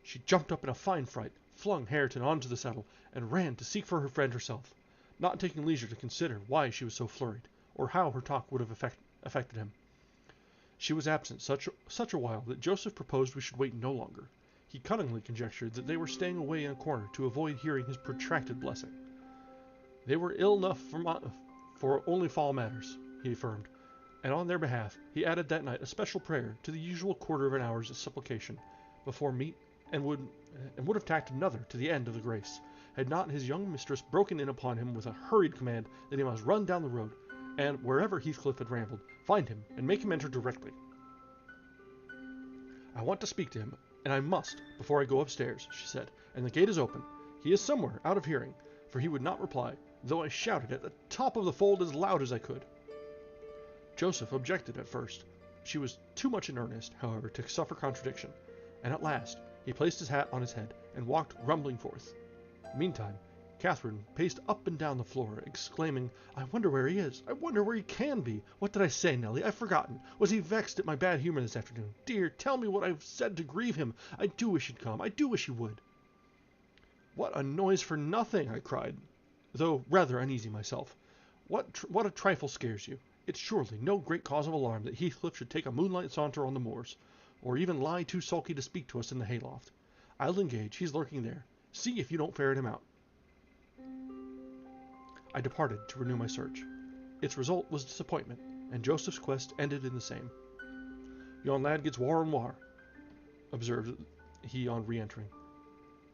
She jumped up in a fine fright, flung Hareton onto the saddle, and ran to seek for her friend herself, not taking leisure to consider why she was so flurried, or how her talk would have affected him. She was absent such a while that Joseph proposed we should wait no longer. He cunningly conjectured that they were staying away in a corner to avoid hearing his protracted blessing. They were ill enough for only foul matters, he affirmed, and on their behalf he added that night a special prayer to the usual quarter of an hour's supplication before meat, and would have tacked another to the end of the grace, had not his young mistress broken in upon him with a hurried command that he must run down the road, and, wherever Heathcliff had rambled, find him and make him enter directly. I want to speak to him, and I must, before I go upstairs, she said, and the gate is open. He is somewhere, out of hearing, for he would not reply, though I shouted at the top of the fold as loud as I could. Joseph objected at first. She was too much in earnest, however, to suffer contradiction, and at last he placed his hat on his head and walked grumbling forth. Meantime, Catherine paced up and down the floor, exclaiming, "I wonder where he is. I wonder where he can be. What did I say, Nellie? I've forgotten. Was he vexed at my bad humor this afternoon? Dear, tell me what I've said to grieve him. I do wish he'd come. I do wish he would." "What a noise for nothing!" I cried, though rather uneasy myself. What a trifle scares you? It's surely no great cause of alarm that Heathcliff should take a moonlight saunter on the moors, or even lie too sulky to speak to us in the hayloft. I'll engage he's lurking there. See if you don't ferret him out." I departed to renew my search. Its result was disappointment, and Joseph's quest ended in the same. "Yon lad gets waur and waur," observed he on re-entering.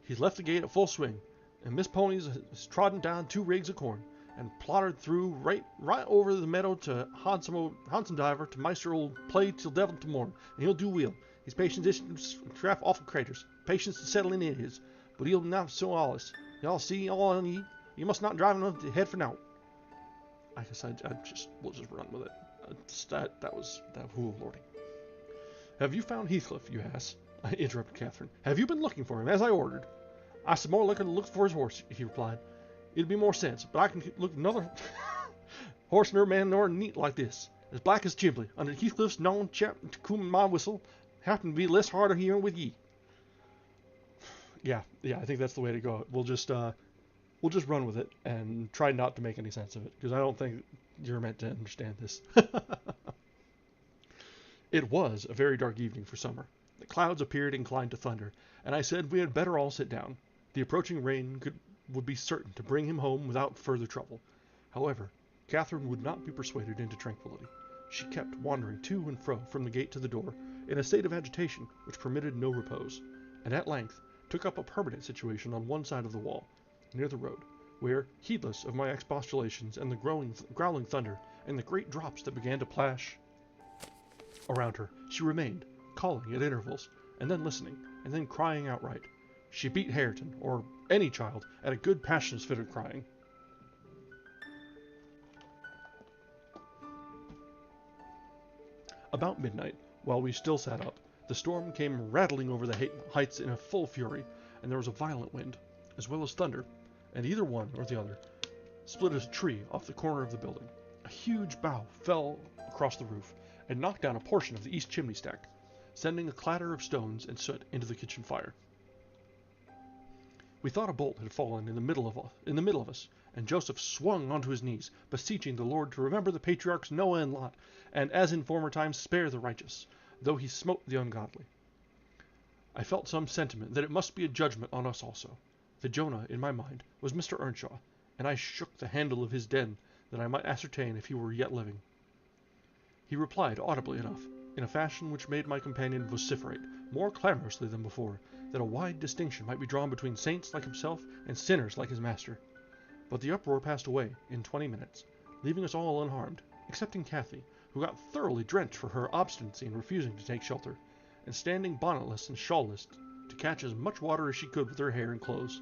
"He's left the gate at full swing, and Miss Ponies has trodden down 2 rigs of corn, and plottered through right over the meadow to Handsome Diver to Meister will play till devil to morn, and he'll do weel. His patience is traff awful craters. Patience to settle in it is, but he'll not so allus. Y'all see, all on ye. You must not drive him to head for now." I guess we'll just run with it. Lordy. "Have you found Heathcliff, you ass?" I interrupted Catherine. "Have you been looking for him, as I ordered?" "I said more looking to look for his horse," he replied. "It'd be more sense, but I can look another horse nor man nor neat like this, as black as Chimbley, under Heathcliff's known chap to coom my whistle, happen to be less hard of hearing with ye." Yeah, I think that's the way to go. We'll just run with it and try not to make any sense of it, because I don't think you're meant to understand this. It was a very dark evening for summer. The clouds appeared inclined to thunder, and I said we had better all sit down. The approaching rain would be certain to bring him home without further trouble. However, Catherine would not be persuaded into tranquillity. She kept wandering to and fro from the gate to the door, in a state of agitation which permitted no repose, and at length took up a permanent situation on one side of the wall, near the road, where, heedless of my expostulations and the growling thunder and the great drops that began to plash around her, she remained, calling at intervals, and then listening, and then crying outright. She beat Hareton, or any child, at a good passionate fit of crying. About midnight, while we still sat up, the storm came rattling over the heights in a full fury, and there was a violent wind, as well as thunder, and either one or the other split a tree off the corner of the building. A huge bough fell across the roof, and knocked down a portion of the east chimney stack, sending a clatter of stones and soot into the kitchen fire. We thought a bolt had fallen in the middle of us, and Joseph swung onto his knees, beseeching the Lord to remember the patriarchs Noah and Lot, and as in former times spare the righteous, though he smote the ungodly. I felt some sentiment that it must be a judgment on us also. The Jonah, in my mind, was Mr. Earnshaw, and I shook the handle of his den that I might ascertain if he were yet living. He replied audibly enough, in a fashion which made my companion vociferate, more clamorously than before, that a wide distinction might be drawn between saints like himself and sinners like his master. But the uproar passed away in 20 minutes, leaving us all unharmed, excepting Cathy, who got thoroughly drenched for her obstinacy in refusing to take shelter, and standing bonnetless and shawlless to catch as much water as she could with her hair and clothes.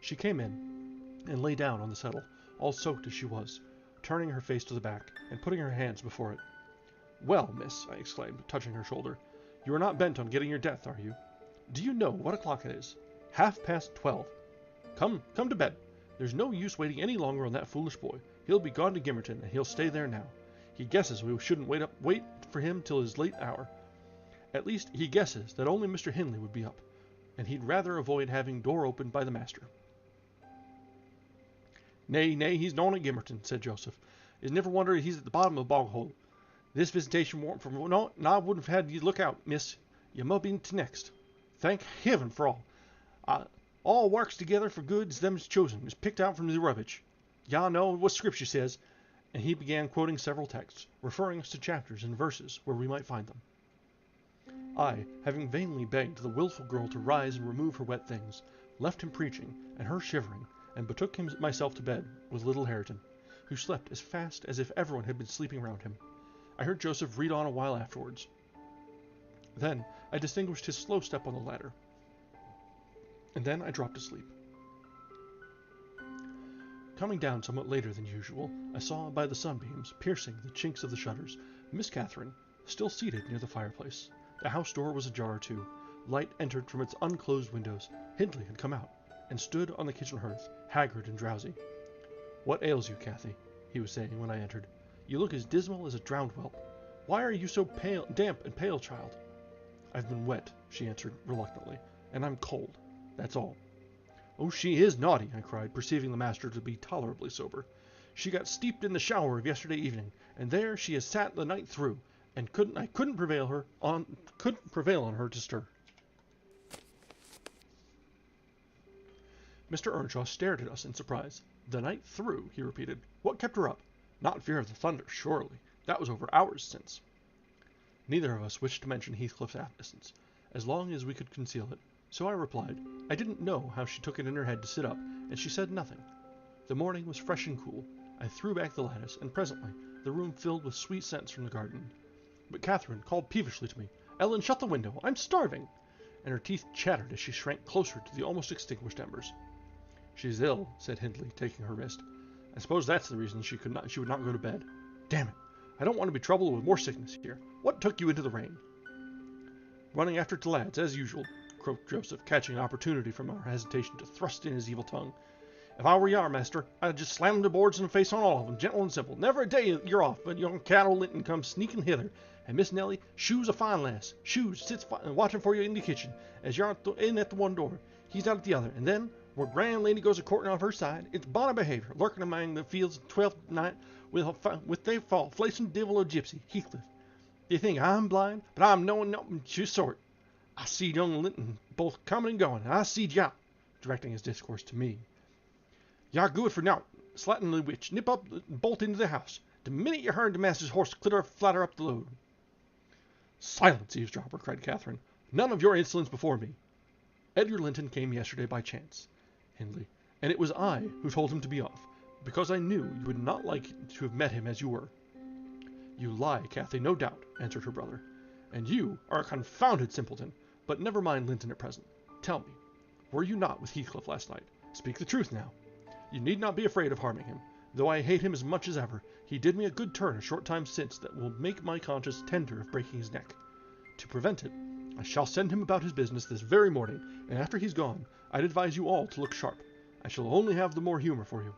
She came in and lay down on the settle, all soaked as she was, turning her face to the back and putting her hands before it. "Well, miss," I exclaimed, touching her shoulder, "you are not bent on getting your death, are you? Do you know what o'clock it is? 12:30. Come to bed. There's no use waiting any longer on that foolish boy. He'll be gone to Gimmerton, and he'll stay there now. He guesses we shouldn't wait for him till his late hour. At least, he guesses that only Mr. Hindley would be up, and he'd rather avoid having door opened by the master." Nay, he's known at Gimmerton," said Joseph. "It's never wonder he's at the bottom of the bog hole. This visitation warn't for no, and I wouldn't have had you look out, miss. You must be to next. Thank heaven for all works together for good as them's chosen, is picked out from the rubbish. Y'all know what Scripture says," and he began quoting several texts, referring us to chapters and verses where we might find them. I, having vainly begged the wilful girl to rise and remove her wet things, left him preaching, and her shivering, and betook myself to bed with little Hareton, who slept as fast as if everyone had been sleeping round him. I heard Joseph read on a while afterwards. Then I distinguished his slow step on the ladder. and then I dropped asleep. Coming down somewhat later than usual, I saw by the sunbeams piercing the chinks of the shutters Miss Catherine, still seated near the fireplace. The house door was ajar too. Light entered from its unclosed windows. Hindley had come out, and stood on the kitchen hearth, haggard and drowsy. "What ails you, Cathy?" he was saying when I entered. "You look as dismal as a drowned whelp. Why are you so pale, damp and pale, child?" "I've been wet," she answered reluctantly, "and I'm cold. That's all." "Oh, she is naughty," I cried, perceiving the master to be tolerably sober. "She got steeped in the shower of yesterday evening, and there she has sat the night through, and I couldn't prevail on her to stir." Mr. Earnshaw stared at us in surprise. "The night through," he repeated. "What kept her up? Not fear of the thunder, surely. That was over hours since." Neither of us wished to mention Heathcliff's absence, as long as we could conceal it, so I replied, I didn't know how she took it in her head to sit up, and she said nothing. The morning was fresh and cool. I threw back the lattice, and presently the room filled with sweet scents from the garden. But Catherine called peevishly to me, "Ellen, shut the window! I'm starving!" and her teeth chattered as she shrank closer to the almost extinguished embers. "She's ill," said Hindley, taking her wrist. "I suppose that's the reason she would not go to bed. Damn it! I don't want to be troubled with more sickness here. What took you into the rain?" "Running after the lads, as usual," croaked Joseph, catching an opportunity from our hesitation to thrust in his evil tongue. "If I were yar, master, I'd just slam the boards in the face on all of them, gentle and simple. Never a day you're off, but young Cattle Linton comes sneaking hither, and Miss Nellie, Shoe's a fine lass. Shoe sits watching for you in the kitchen, as you're in at the one door. He's out at the other, and then, where grand lady goes a-courting off her side, it's bonny behaviour, lurking among the fields at 12th night, with they fall, flacing divil o' gypsy, Heathcliff. They think I'm blind, but I'm knowing nothing of the sort. I seed young Linton both coming and going, and I seed ya," directing his discourse to me. "You're good for nowt, slatternly witch. Nip up and bolt into the house, the minute you heard the master's horse flatter up the load." "Silence, eavesdropper!" cried Catherine. "None of your insolence before me. Edgar Linton came yesterday by chance, Hindley, and it was I who told him to be off, because I knew you would not like to have met him as you were." "You lie, Cathy, no doubt," answered her brother, "and you are a confounded simpleton. But never mind Linton at present. Tell me, were you not with Heathcliff last night? Speak the truth now. You need not be afraid of harming him. Though I hate him as much as ever, he did me a good turn a short time since that will make my conscience tender of breaking his neck. To prevent it, I shall send him about his business this very morning, and after he's gone, I'd advise you all to look sharp. I shall only have the more humour for you."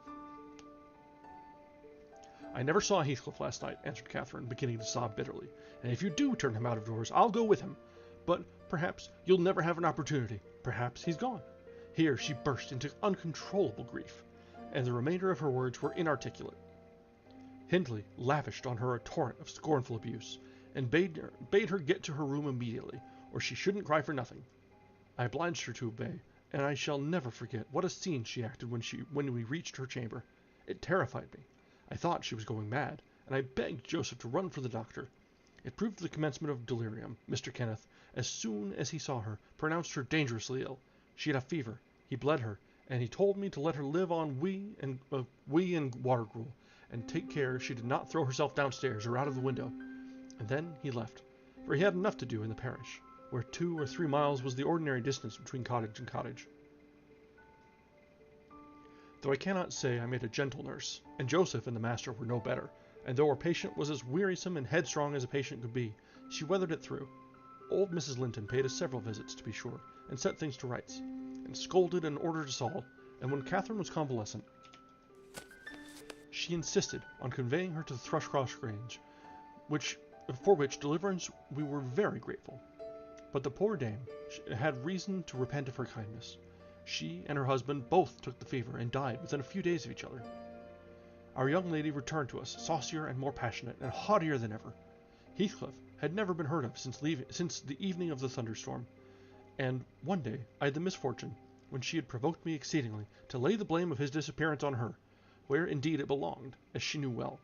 "I never saw Heathcliff last night," answered Catherine, beginning to sob bitterly, "and if you do turn him out of doors, I'll go with him. But perhaps you'll never have an opportunity. Perhaps he's gone." Here she burst into uncontrollable grief, and the remainder of her words were inarticulate. Hindley lavished on her a torrent of scornful abuse, and bade her get to her room immediately, or she shouldn't cry for nothing. I obliged her to obey, and I shall never forget what a scene she acted when we reached her chamber. It terrified me. I thought she was going mad, and I begged Joseph to run for the doctor. It proved the commencement of delirium. Mr. Kenneth, as soon as he saw her, pronounced her dangerously ill. She had a fever. He bled her, and he told me to let her live on whey and water gruel, and take care she did not throw herself downstairs or out of the window. And then he left, for he had enough to do in the parish, where 2 or 3 miles was the ordinary distance between cottage and cottage. Though I cannot say I made a gentle nurse, and Joseph and the master were no better, and though our patient was as wearisome and headstrong as a patient could be, she weathered it through. Old Mrs. Linton paid us several visits, to be sure, and set things to rights, and scolded and ordered us all, and when Catherine was convalescent, she insisted on conveying her to Thrushcross Grange, for which deliverance we were very grateful. But the poor dame had reason to repent of her kindness. She and her husband both took the fever and died within a few days of each other. Our young lady returned to us, saucier and more passionate, and haughtier than ever. Heathcliff had never been heard of since the evening of the thunderstorm, and one day I had the misfortune, when she had provoked me exceedingly, to lay the blame of his disappearance on her, where indeed it belonged, as she knew well.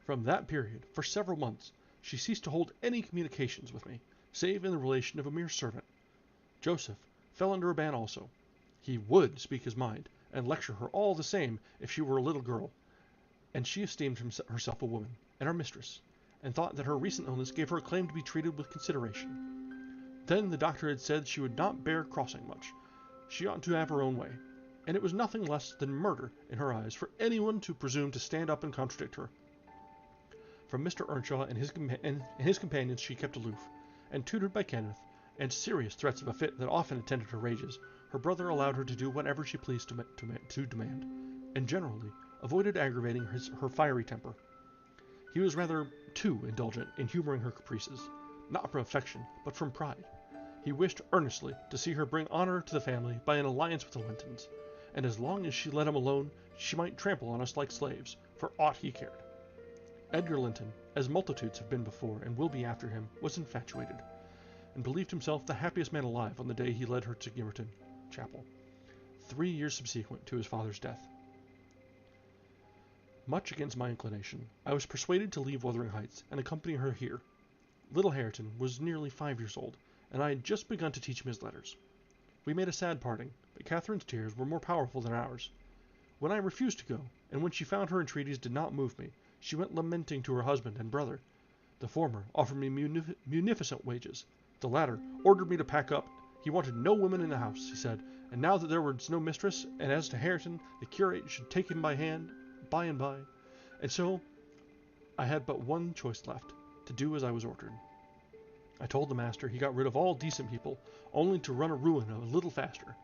From that period, for several months, she ceased to hold any communications with me, save in the relation of a mere servant. Joseph fell under a ban also. He would speak his mind, and lecture her all the same if she were a little girl, and she esteemed herself a woman, and our mistress, and thought that her recent illness gave her a claim to be treated with consideration. Then the doctor had said she would not bear crossing much, She ought to have her own way, and it was nothing less than murder in her eyes for anyone to presume to stand up and contradict her. From Mr. Earnshaw and his companions she kept aloof, and tutored by Kenneth, and serious threats of a fit that often attended her rages, her brother allowed her to do whatever she pleased to demand, and generally avoided aggravating her fiery temper. He was rather too indulgent in humoring her caprices, not from affection, but from pride. He wished earnestly to see her bring honor to the family by an alliance with the Lintons, and as long as she let him alone, she might trample on us like slaves, for aught he cared. Edgar Linton, as multitudes have been before and will be after him, was infatuated, and believed himself the happiest man alive on the day he led her to Gimmerton Chapel, 3 years subsequent to his father's death. Much against my inclination, I was persuaded to leave Wuthering Heights and accompany her here. Little Hareton was nearly 5 years old, and I had just begun to teach him his letters. We made a sad parting, but Catherine's tears were more powerful than ours. When I refused to go, and when she found her entreaties did not move me, she went lamenting to her husband and brother. The former offered me munificent wages. The latter ordered me to pack up. He wanted no women in the house, he said, and now that there was no mistress, and as to Hareton, the curate should take him by hand by and by. And so I had but one choice left, to do as I was ordered. I told the master he got rid of all decent people, only to run a ruin a little faster.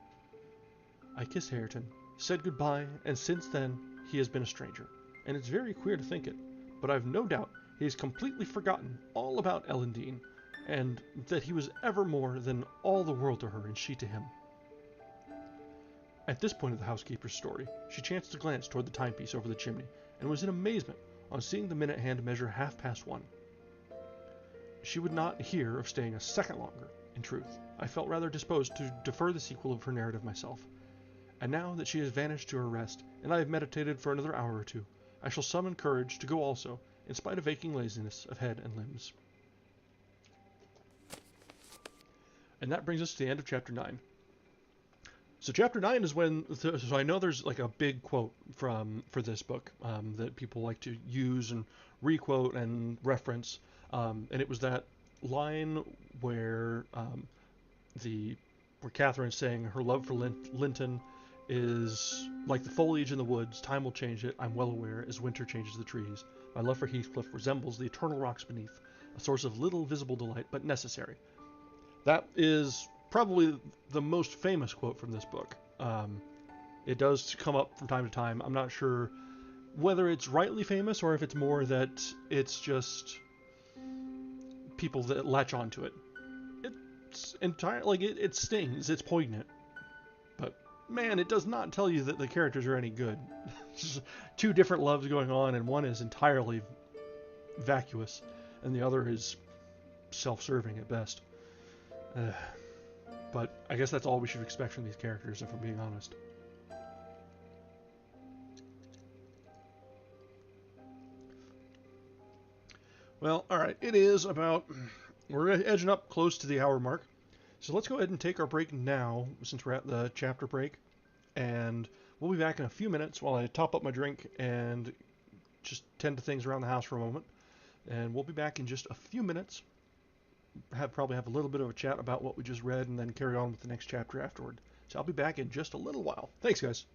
I kissed Hareton, said goodbye, and since then he has been a stranger, and it's very queer to think it, but I've no doubt he has completely forgotten all about Ellen Dean, and that he was ever more than all the world to her and she to him. At this point of the housekeeper's story, she chanced to glance toward the timepiece over the chimney, and was in amazement on seeing the minute hand measure 1:30. She would not hear of staying a second longer. In truth, I felt rather disposed to defer the sequel of her narrative myself. And now that she has vanished to her rest, and I have meditated for another hour or two, I shall summon courage to go also, in spite of aching laziness of head and limbs. And that brings us to the end of Chapter 9. So Chapter 9 is when, so I know there's like a big quote for this book that people like to use and requote and reference, and it was that line where where Catherine's saying her love for Linton is like the foliage in the woods. Time will change it, I'm well aware, as winter changes the trees. My love for Heathcliff resembles the eternal rocks beneath, a source of little visible delight, but necessary. That is probably the most famous quote from this book. It does come up from time to time. I'm not sure whether it's rightly famous or if it's more that it's just people that latch onto it. It's entirely, like, it stings, it's poignant. But man, it does not tell you that the characters are any good. It's two different loves going on, and one is entirely vacuous, and the other is self-serving at best. But I guess that's all we should expect from these characters, if I'm being honest. Well, alright, it is about... We're edging up close to the hour mark. So let's go ahead and take our break now, since we're at the chapter break. And we'll be back in a few minutes while I top up my drink and just tend to things around the house for a moment. And we'll be back in just a few minutes. Probably have a little bit of a chat about what we just read and then carry on with the next chapter afterward. So I'll be back in just a little while. Thanks, guys.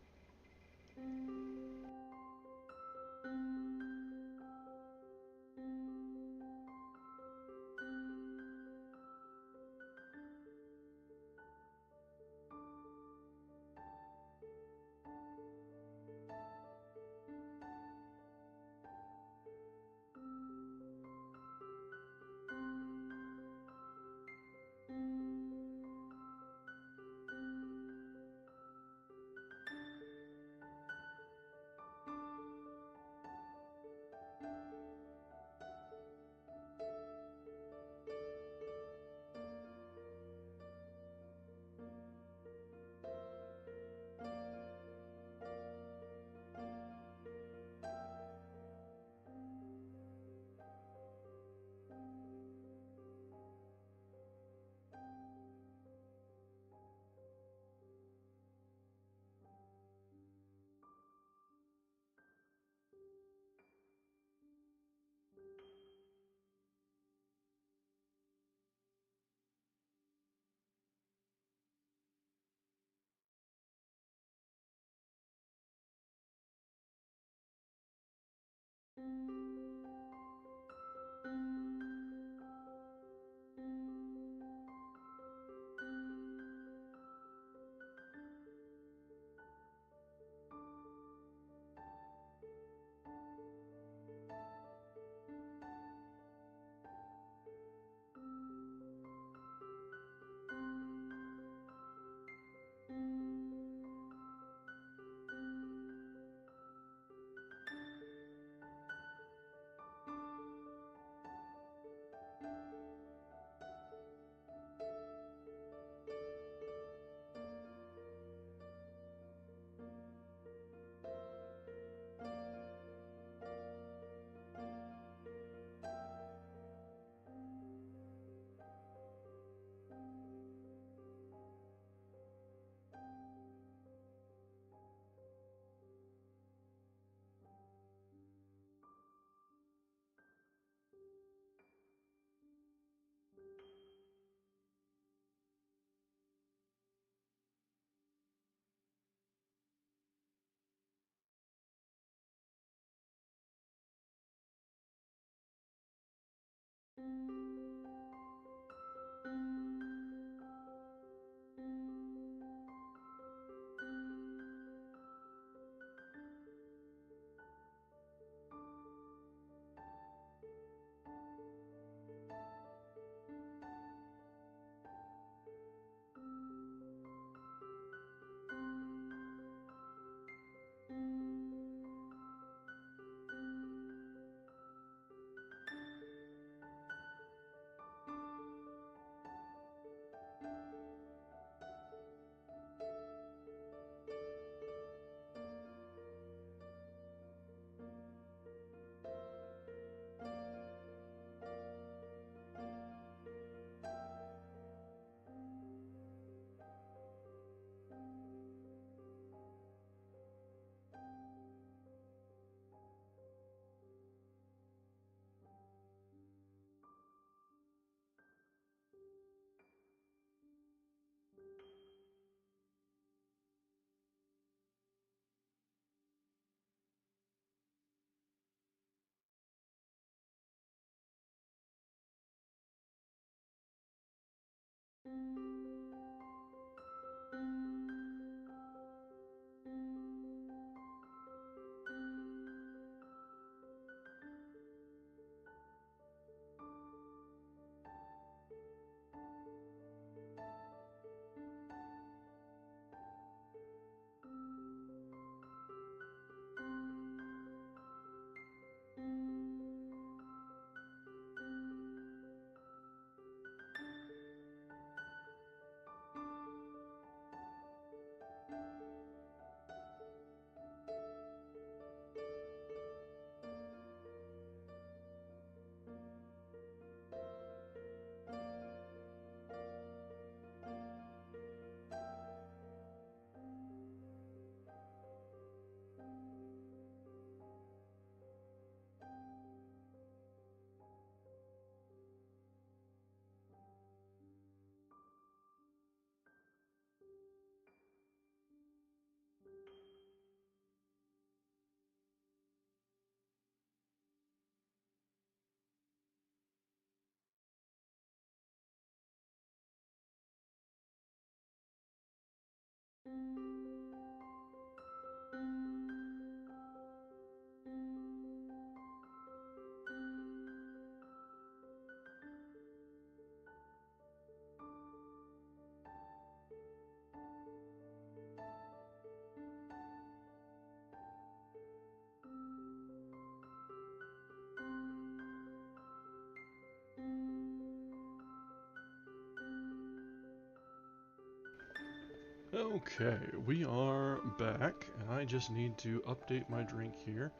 Okay, we are back, and I just need to update my drink here,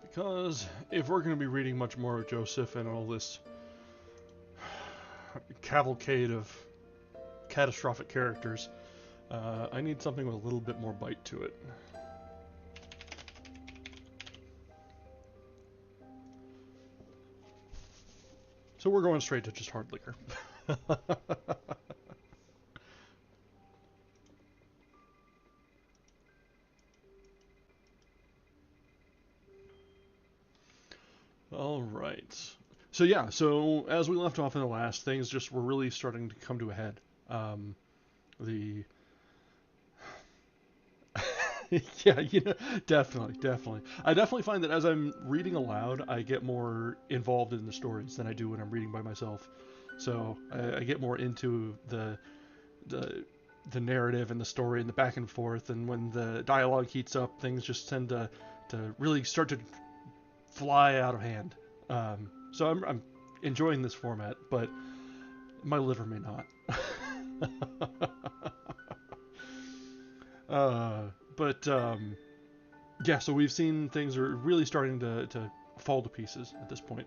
because if we're going to be reading much more of Joseph and all this cavalcade of catastrophic characters, I need something with a little bit more bite to it. So we're going straight to just hard liquor. So yeah, so as we left off in the last, things just were really starting to come to a head. The yeah, definitely. I definitely find that as I'm reading aloud, I get more involved in the stories than I do when I'm reading by myself. So I get more into the the narrative and the story and the back and forth. And when the dialogue heats up, things just tend to really start to fly out of hand. So I'm enjoying this format, but my liver may not. uh, but yeah, so we've seen things are really starting to fall to pieces at this point.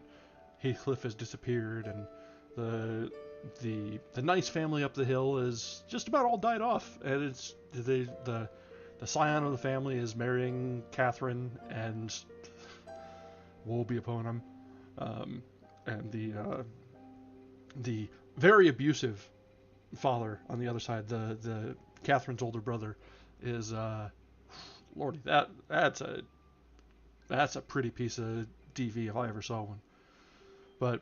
Heathcliff has disappeared, and the nice family up the hill is just about all died off, and it's the scion of the family is marrying Catherine, and woe be upon him. And the very abusive father on the other side, the Catherine's older brother, is lordy, that's a pretty piece of DV if I ever saw one. But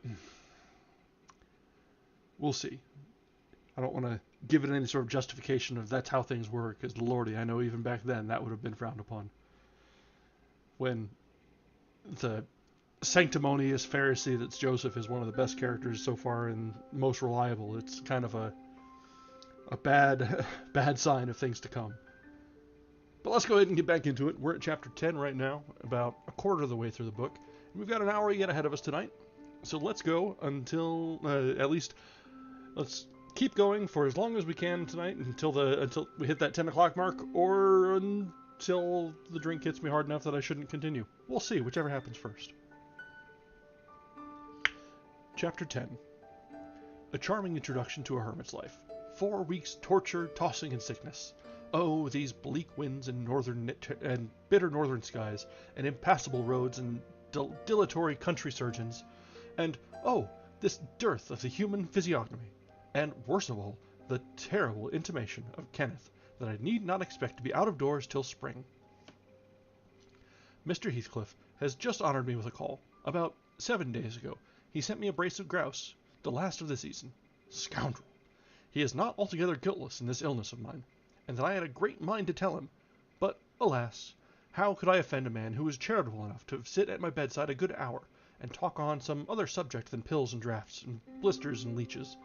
we'll see. I don't want to give it any sort of justification of that's how things work, because lordy, I know even back then that would have been frowned upon. When the sanctimonious Pharisee that's Joseph is one of the best characters so far and most reliable, it's kind of a bad bad sign of things to come. But let's go ahead and get back into it. We're at chapter 10 right now, about a quarter of the way through the book. And we've got an hour yet ahead of us tonight. So let's go until at least let's keep going for as long as we can tonight until we hit that 10 o'clock mark, or until the drink hits me hard enough that I shouldn't continue. We'll see, whichever happens first. Chapter 10. A charming introduction to a hermit's life. 4 weeks torture, tossing, and sickness. Oh, these bleak winds and bitter northern skies, and impassable roads and dilatory country surgeons, and oh, this dearth of the human physiognomy, and worst of all, the terrible intimation of Kenneth that I need not expect to be out of doors till spring. Mr. Heathcliff has just honoured me with a call. About 7 days ago, he sent me a brace of grouse, the last of the season. Scoundrel! He is not altogether guiltless in this illness of mine, and that I had a great mind to tell him. But, alas, how could I offend a man who was charitable enough to sit at my bedside a good hour, and talk on some other subject than pills and draughts, and blisters and leeches?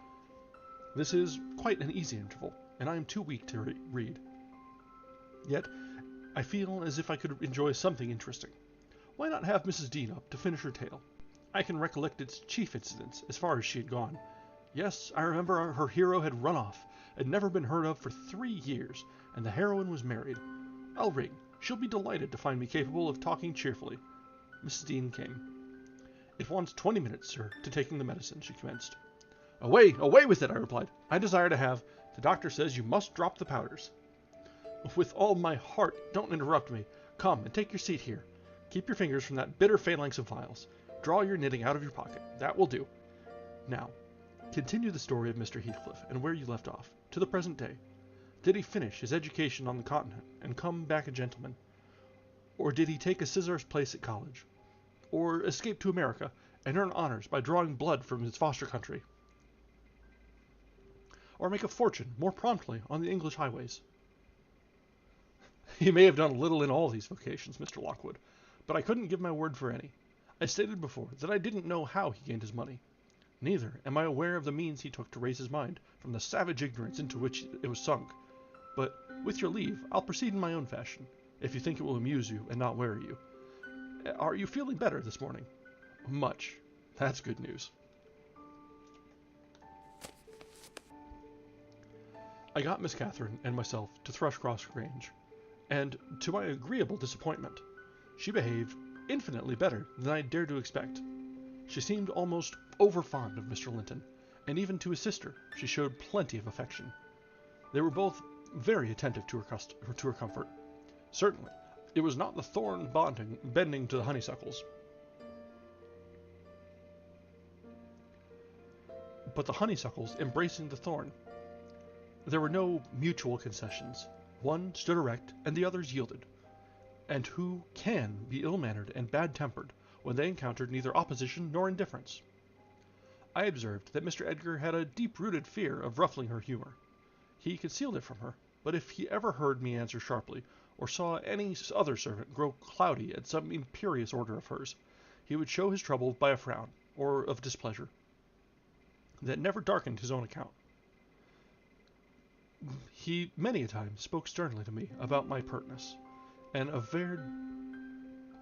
This is quite an easy interval, and I am too weak to read. Yet, I feel as if I could enjoy something interesting. Why not have Mrs. Dean up to finish her tale? I can recollect its chief incidents, as far as she had gone. Yes, I remember her hero had run off, and never been heard of for 3 years, and the heroine was married. I'll ring. She'll be delighted to find me capable of talking cheerfully. Mrs. Dean came. It wants 20 minutes, sir, to taking the medicine, she commenced. Away, away with it, I replied. I desire to have. The doctor says you must drop the powders. With all my heart, don't interrupt me. Come and take your seat here. Keep your fingers from that bitter phalanx of vials. Draw your knitting out of your pocket. That will do. Now, continue the story of Mr. Heathcliff, and where you left off, to the present day. Did he finish his education on the continent, and come back a gentleman? Or did he take a Caesar's place at college? Or escape to America, and earn honors by drawing blood from his foster country? Or make a fortune more promptly on the English highways? He may have done a little in all these vocations, Mr. Lockwood, but I couldn't give my word for any. I stated before that I didn't know how he gained his money. Neither am I aware of the means he took to raise his mind from the savage ignorance into which it was sunk. But, with your leave, I'll proceed in my own fashion, if you think it will amuse you and not weary you. Are you feeling better this morning? Much. That's good news. I got Miss Catherine and myself to Thrushcross Grange, and, to my agreeable disappointment, she behaved infinitely better than I dared to expect. She seemed almost over-fond of Mr. Linton, and even to his sister she showed plenty of affection. They were both very attentive to her comfort. Certainly, it was not the thorn bending to the honeysuckles, but the honeysuckles embracing the thorn. There were no mutual concessions. One stood erect, and the others yielded. And who can be ill-mannered and bad-tempered when they encountered neither opposition nor indifference? I observed that Mr. Edgar had a deep-rooted fear of ruffling her humor. He concealed it from her, but if he ever heard me answer sharply, or saw any other servant grow cloudy at some imperious order of hers, he would show his trouble by a frown, or of displeasure, that never darkened his own account. He many a time spoke sternly to me about my pertness, and averred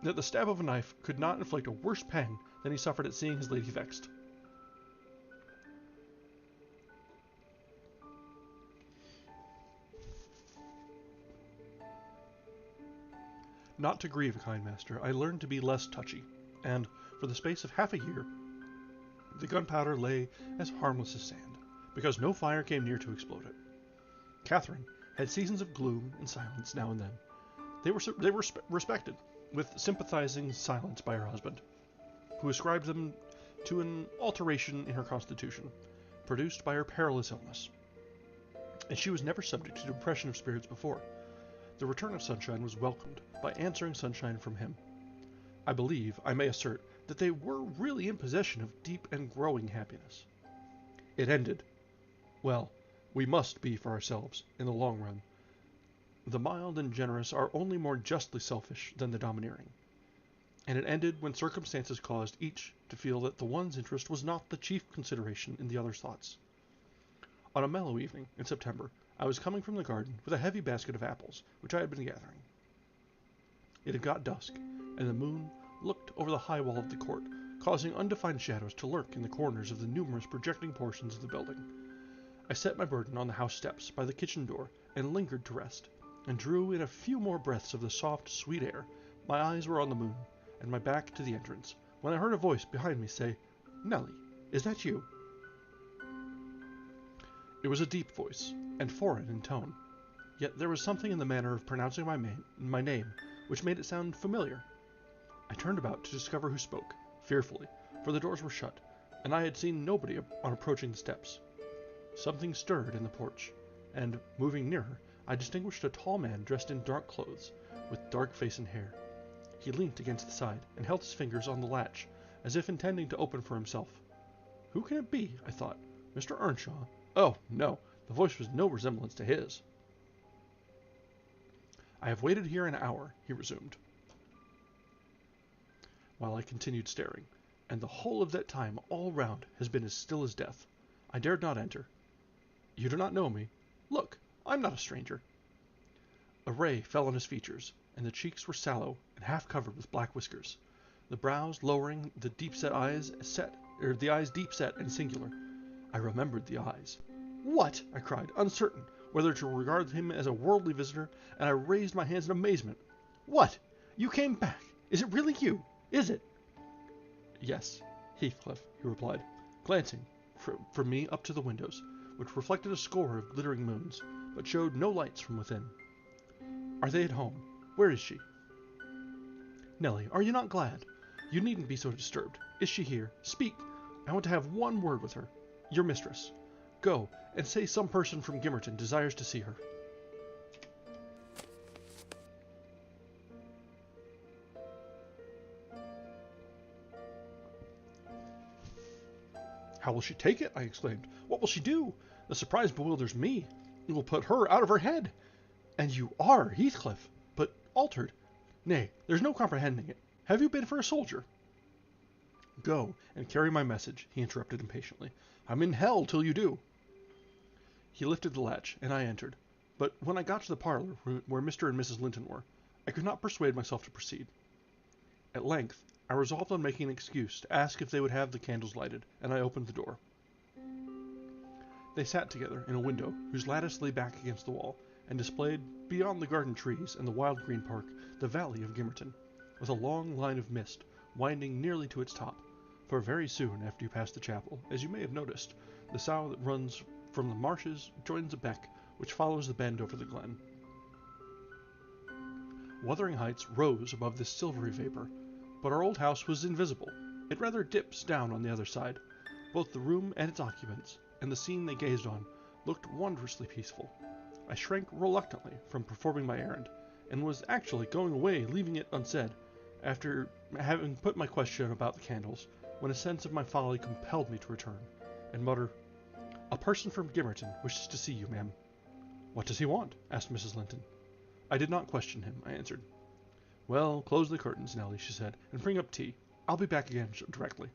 that the stab of a knife could not inflict a worse pang than he suffered at seeing his lady vexed. Not to grieve a kind master, I learned to be less touchy, and, for the space of half a year, the gunpowder lay as harmless as sand, because no fire came near to explode it. Catherine had seasons of gloom and silence now and then. They were respected, with sympathizing silence by her husband, who ascribed them to an alteration in her constitution, produced by her perilous illness. And she was never subject to depression of spirits before. The return of sunshine was welcomed by answering sunshine from him. I believe I may assert that they were really in possession of deep and growing happiness. It ended. Well, we must be for ourselves, in the long run. The mild and generous are only more justly selfish than the domineering. And it ended when circumstances caused each to feel that the one's interest was not the chief consideration in the other's thoughts. On a mellow evening in September, I was coming from the garden with a heavy basket of apples, which I had been gathering. It had got dusk, and the moon looked over the high wall of the court, causing undefined shadows to lurk in the corners of the numerous projecting portions of the building. I set my burden on the house steps by the kitchen door and lingered to rest, and drew in a few more breaths of the soft, sweet air. My eyes were on the moon, and my back to the entrance, when I heard a voice behind me say, "Nellie, is that you?" It was a deep voice, and foreign in tone, yet there was something in the manner of pronouncing my name which made it sound familiar. I turned about to discover who spoke, fearfully, for the doors were shut, and I had seen nobody on approaching the steps. Something stirred in the porch, and, moving nearer, I distinguished a tall man dressed in dark clothes, with dark face and hair. He leant against the side, and held his fingers on the latch, as if intending to open for himself. Who can it be? I thought. Mr. Earnshaw? Oh, no, the voice was no resemblance to his. "I have waited here an hour," he resumed, while I continued staring, "and the whole of that time all round has been as still as death. I dared not enter. You do not know me? Look, I'm not a stranger." A ray fell on his features, and the cheeks were sallow and half covered with black whiskers, the brows lowering, the eyes deep set and singular. I remembered the eyes. "What?" I cried, uncertain whether to regard him as a worldly visitor, and I raised my hands in amazement. "What? You came back? Is it really you? Is it?" "Yes, Heathcliff," he replied, glancing from me up to the windows, which reflected a score of glittering moons, but showed no lights from within. "Are they at home? Where is she?" "Nellie, are you not glad? You needn't be so disturbed. Is she here? Speak! I want to have one word with her. Your mistress. Go, and say some person from Gimmerton desires to see her." "How will she take it?" I exclaimed. "What will she do? The surprise bewilders me. It will put her out of her head. And you are Heathcliff, but altered. Nay, there's no comprehending it. Have you been for a soldier?" "Go, and carry my message," he interrupted impatiently. "I'm in hell till you do." He lifted the latch, and I entered, but when I got to the parlor where Mr. and Mrs. Linton were, I could not persuade myself to proceed. At length, I resolved on making an excuse to ask if they would have the candles lighted, and I opened the door. They sat together in a window whose lattice lay back against the wall, and displayed, beyond the garden trees and the wild green park, the valley of Gimmerton, with a long line of mist winding nearly to its top, for very soon after you pass the chapel, as you may have noticed, the sow that runs from the marshes joins a beck which follows the bend over the glen. Wuthering Heights rose above this silvery vapor, but our old house was invisible. It rather dips down on the other side. Both the room and its occupants, and the scene they gazed on, looked wondrously peaceful. I shrank reluctantly from performing my errand, and was actually going away, leaving it unsaid, after having put my question about the candles, when a sense of my folly compelled me to return, and mutter, "A person from Gimmerton wishes to see you, ma'am." "What does he want?" asked Mrs. Linton. I did not question him, I answered. "Well, close the curtains, Nellie," she said, "and bring up tea. I'll be back again directly."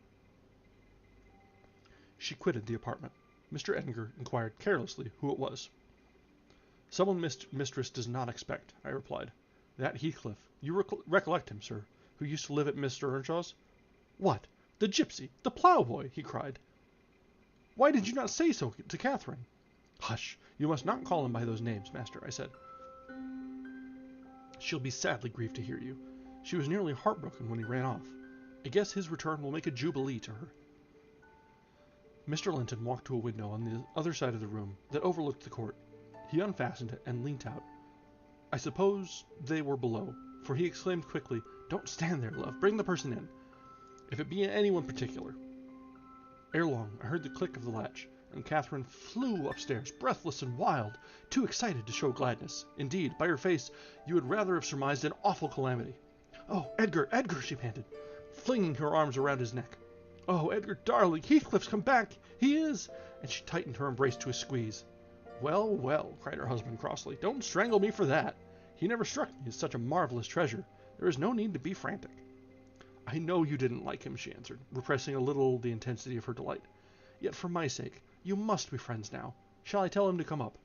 She quitted the apartment. Mr. Edgar inquired carelessly who it was. "Someone mistress does not expect," I replied. "That Heathcliff. You recollect him, sir, who used to live at Mr. Earnshaw's?" "What, the gypsy, the ploughboy!" he cried. "Why did you not say so to Catherine?" "Hush! You must not call him by those names, master," I said. "She'll be sadly grieved to hear you. She was nearly heartbroken when he ran off. I guess his return will make a jubilee to her." Mr. Linton walked to a window on the other side of the room that overlooked the court. He unfastened it and leant out. I suppose they were below, for he exclaimed quickly, "Don't stand there, love. Bring the person in, if it be anyone particular." Ere long I heard the click of the latch, and Catherine flew upstairs, breathless and wild, too excited to show gladness. Indeed, by her face, you would rather have surmised an awful calamity. "Oh, Edgar, Edgar!" she panted, flinging her arms around his neck. "Oh, Edgar, darling, Heathcliff's come back! He is—" and she tightened her embrace to a squeeze. "Well, well," cried her husband crossly, "don't strangle me for that. He never struck me as such a marvelous treasure. There is no need to be frantic." "I know you didn't like him," she answered, repressing a little the intensity of her delight. "Yet for my sake, you must be friends now. Shall I tell him to come up?"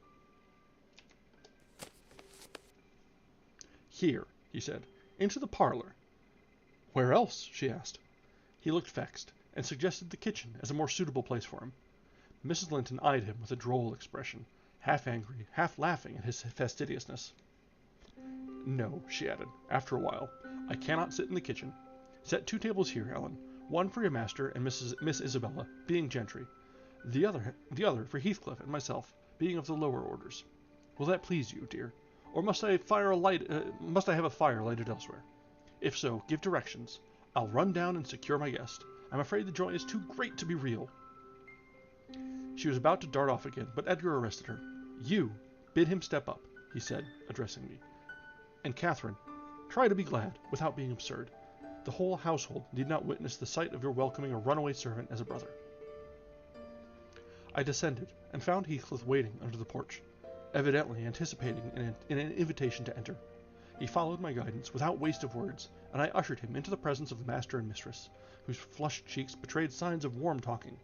"Here," he said, "into the parlor." "Where else?" she asked. He looked vexed, and suggested the kitchen as a more suitable place for him. Mrs. Linton eyed him with a droll expression, half angry, half laughing at his fastidiousness. "No," she added, after a while, "I cannot sit in the kitchen. Set 2 tables here, Ellen, one for your master and Miss Isabella, being gentry, the other for Heathcliff and myself, being of the lower orders. Will that please you, dear? Or must I have a fire lighted elsewhere? If so, give directions. I'll run down and secure my guest. I'm afraid the joy is too great to be real." She was about to dart off again, but Edgar arrested her. "You, bid him step up," he said, addressing me. "And Catherine, try to be glad, without being absurd. The whole household need not witness the sight of your welcoming a runaway servant as a brother." I descended, and found Heathcliff waiting under the porch, evidently anticipating an invitation to enter. He followed my guidance without waste of words, and I ushered him into the presence of the master and mistress, whose flushed cheeks betrayed signs of warm talking.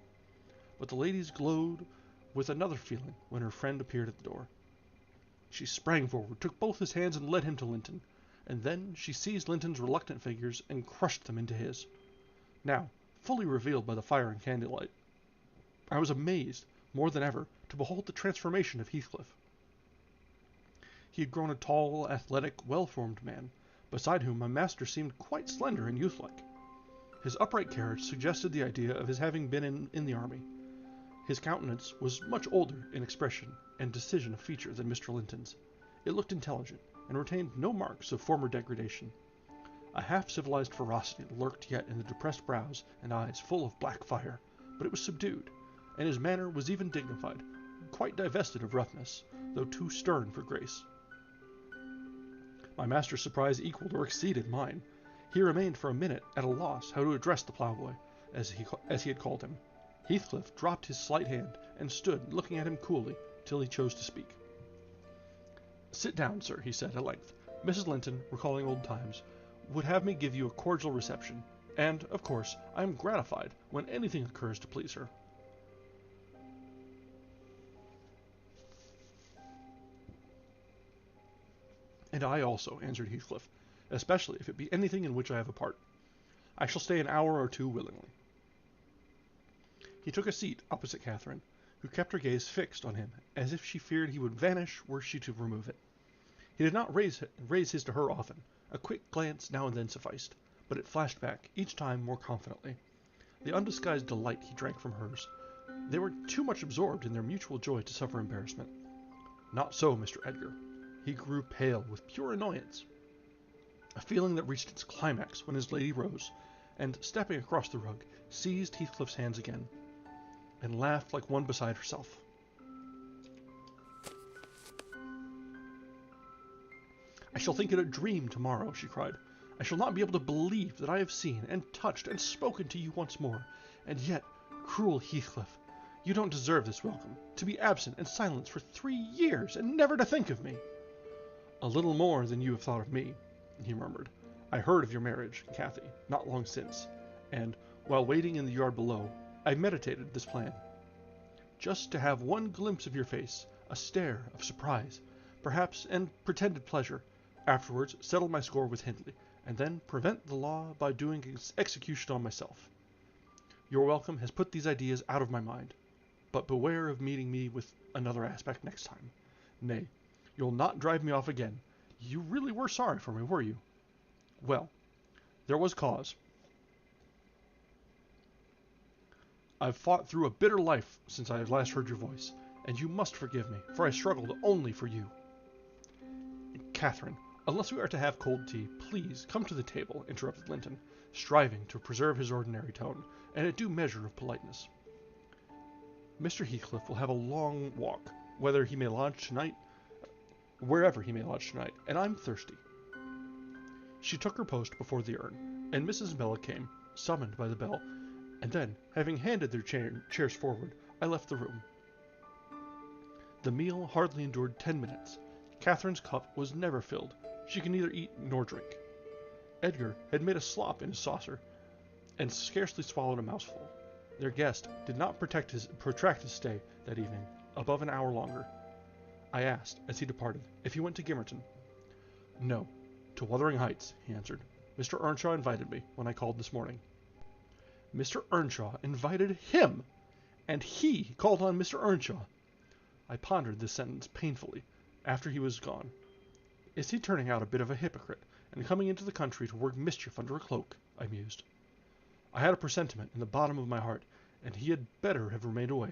But the ladies glowed with another feeling when her friend appeared at the door. She sprang forward, took both his hands, and led him to Linton, and then she seized Linton's reluctant fingers and crushed them into his. Now, fully revealed by the fire and candlelight, I was amazed, more than ever, to behold the transformation of Heathcliff. He had grown a tall, athletic, well-formed man, beside whom my master seemed quite slender and youthlike. His upright carriage suggested the idea of his having been in the army. His countenance was much older in expression and decision of feature than Mr. Linton's. It looked intelligent, and retained no marks of former degradation. A half-civilized ferocity lurked yet in the depressed brows and eyes full of black fire, but it was subdued, and his manner was even dignified, quite divested of roughness, though too stern for grace. My master's surprise equaled or exceeded mine. He remained for a minute at a loss how to address the ploughboy, as he had called him. Heathcliff dropped his slight hand, and stood looking at him coolly till he chose to speak. "Sit down, sir," he said at length. "Mrs. Linton, recalling old times, would have me give you a cordial reception, and, of course, I am gratified when anything occurs to please her." "And I also," answered Heathcliff, "especially if it be anything in which I have a part. I shall stay an hour or two willingly." He took a seat opposite Catherine, who kept her gaze fixed on him, as if she feared he would vanish were she to remove it. He did not raise his to her often. A quick glance now and then sufficed, but it flashed back, each time more confidently. The undisguised delight he drank from hers. They were too much absorbed in their mutual joy to suffer embarrassment. Not so Mr. Edgar. He grew pale with pure annoyance, a feeling that reached its climax when his lady rose, and, stepping across the rug, seized Heathcliff's hands again, and laughed like one beside herself. "I shall think it a dream tomorrow," she cried. I shall not be able to believe that I have seen and touched and spoken to you once more. And yet, cruel Heathcliff, you don't deserve this welcome, to be absent and silent for 3 years and never to think of me. A little more than you have thought of me, he murmured. I heard of your marriage, Cathy, not long since, and, while waiting in the yard below, I meditated this plan. Just to have one glimpse of your face, a stare of surprise, perhaps, and pretended pleasure, afterwards settle my score with Hindley, and then prevent the law by doing execution on myself. Your welcome has put these ideas out of my mind, but beware of meeting me with another aspect next time. Nay, you'll not drive me off again. You really were sorry for me, were you? Well, there was cause. I've fought through a bitter life since I last heard your voice, and you must forgive me, for I struggled only for you. Catherine, unless we are to have cold tea, please come to the table, interrupted Linton, striving to preserve his ordinary tone, and a due measure of politeness. Mr. Heathcliff will have a long walk, wherever he may lodge tonight, and I'm thirsty. She took her post before the urn, and Mrs. Bella came, summoned by the bell, and then, having handed their chairs forward, I left the room. The meal hardly endured 10 minutes. Catherine's cup was never filled. She could neither eat nor drink. Edgar had made a slop in his saucer, and scarcely swallowed a mouthful. Their guest did not protract his stay that evening above an hour longer. I asked, as he departed, if he went to Gimmerton. No, to Wuthering Heights, he answered. Mr. Earnshaw invited me when I called this morning. Mr. Earnshaw invited him, and he called on Mr. Earnshaw. I pondered this sentence painfully after he was gone. Is he turning out a bit of a hypocrite, and coming into the country to work mischief under a cloak? I mused. I had a presentiment in the bottom of my heart, and he had better have remained away.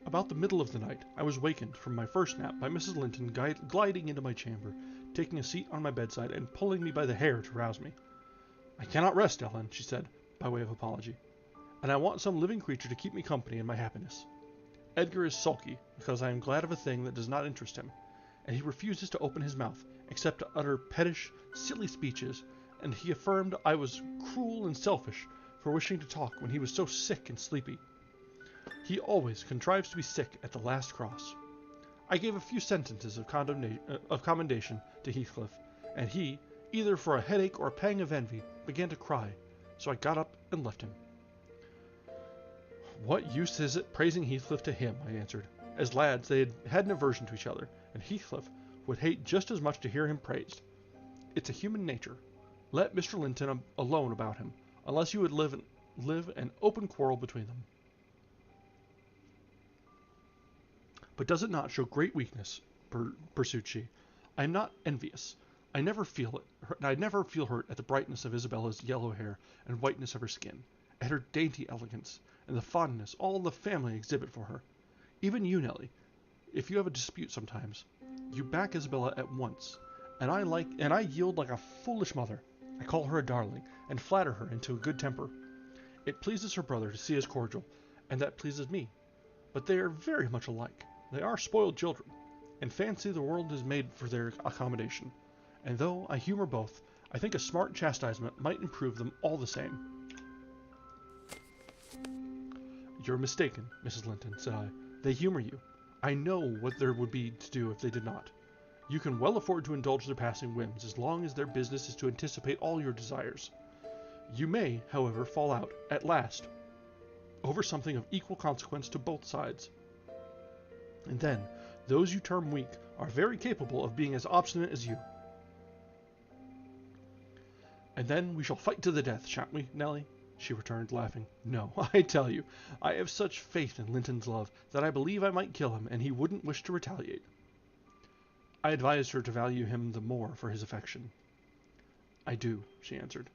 About the middle of the night, I was wakened from my first nap by Mrs. Linton gliding into my chamber, taking a seat on my bedside, and pulling me by the hair to rouse me. I cannot rest, Ellen, she said, by way of apology, and I want some living creature to keep me company in my happiness. Edgar is sulky, because I am glad of a thing that does not interest him, and he refuses to open his mouth, except to utter pettish, silly speeches, and he affirmed I was cruel and selfish for wishing to talk when he was so sick and sleepy. He always contrives to be sick at the last cross. I gave a few sentences of commendation to Heathcliff, and he, either for a headache or a pang of envy, began to cry, so I got up and left him. What use is it praising Heathcliff to him, I answered. As lads, they had an aversion to each other, and Heathcliff would hate just as much to hear him praised. It's a human nature. Let Mr. Linton alone about him, unless you would live an open quarrel between them. But does it not show great weakness, pursued she. I am not envious. I never feel hurt at the brightness of Isabella's yellow hair and whiteness of her skin, at her dainty elegance, and the fondness all the family exhibit for her. Even you, Nelly, if you have a dispute sometimes, you back Isabella at once, and I yield like a foolish mother. I call her a darling, and flatter her into a good temper. It pleases her brother to see us cordial, and that pleases me. But they are very much alike. They are spoiled children, and fancy the world is made for their accommodation. And though I humor both, I think a smart chastisement might improve them all the same. You're mistaken, Mrs. Linton, said I. They humor you. I know what there would be to do if they did not. You can well afford to indulge their passing whims as long as their business is to anticipate all your desires. You may, however, fall out, at last, over something of equal consequence to both sides. And then, those you term weak are very capable of being as obstinate as you. And then we shall fight to the death, shan't we, Nelly? She returned, laughing. No, I tell you, I have such faith in Linton's love that I believe I might kill him, and he wouldn't wish to retaliate. I advised her to value him the more for his affection. I do, she answered,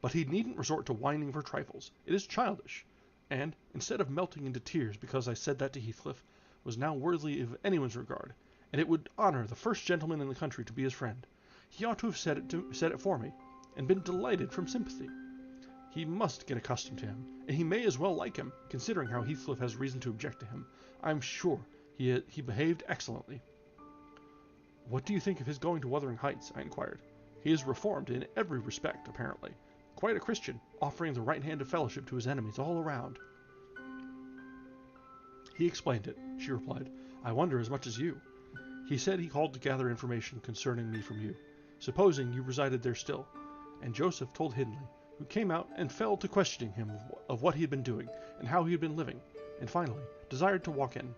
but he needn't resort to whining for trifles. It is childish, and, instead of melting into tears because I said that to Heathcliff, was now worthy of anyone's regard, and it would honor the first gentleman in the country to be his friend. He ought to have said it for me, and been delighted from sympathy. He must get accustomed to him, and he may as well like him, considering how Heathcliff has reason to object to him. I am sure he behaved excellently. "What do you think of his going to Wuthering Heights?" I inquired. "He is reformed in every respect, apparently. Quite a Christian, offering the right hand of fellowship to his enemies all around." "He explained it," she replied. "I wonder as much as you. He said he called to gather information concerning me from you, supposing you resided there still, and Joseph told Hindley, who came out and fell to questioning him of what he had been doing and how he had been living, and finally desired to walk in.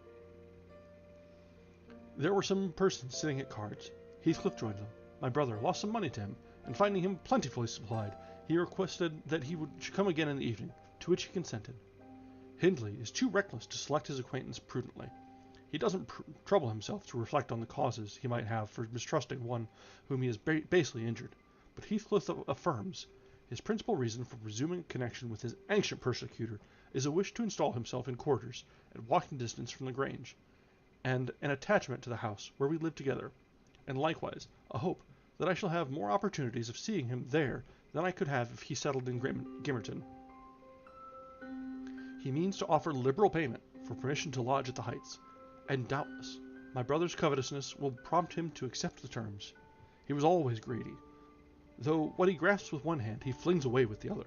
There were some persons sitting at cards. Heathcliff joined them. My brother lost some money to him, and finding him plentifully supplied, he requested that he should come again in the evening, to which he consented. Hindley is too reckless to select his acquaintance prudently. He doesn't trouble himself to reflect on the causes he might have for mistrusting one whom he has basely injured, but Heathcliff affirms his principal reason for resuming connection with his ancient persecutor is a wish to install himself in quarters at walking distance from the Grange, and an attachment to the house where we live together, and likewise a hope that I shall have more opportunities of seeing him there than I could have if he settled in Gimmerton. He means to offer liberal payment for permission to lodge at the Heights, and doubtless my brother's covetousness will prompt him to accept the terms. He was always greedy, though what he grasps with one hand he flings away with the other."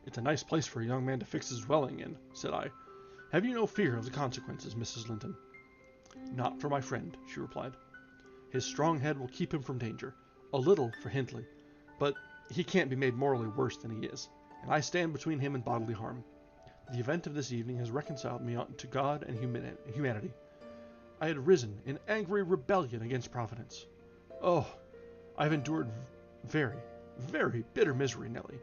"It's a nice place for a young man to fix his dwelling in," said I. "Have you no fear of the consequences, Mrs. Linton?" "Not for my friend," she replied. "His strong head will keep him from danger. A little for Hindley, but he can't be made morally worse than he is, and I stand between him and bodily harm. The event of this evening has reconciled me to God and humanity. I had risen in angry rebellion against Providence. Oh, I have endured very, very bitter misery, Nellie.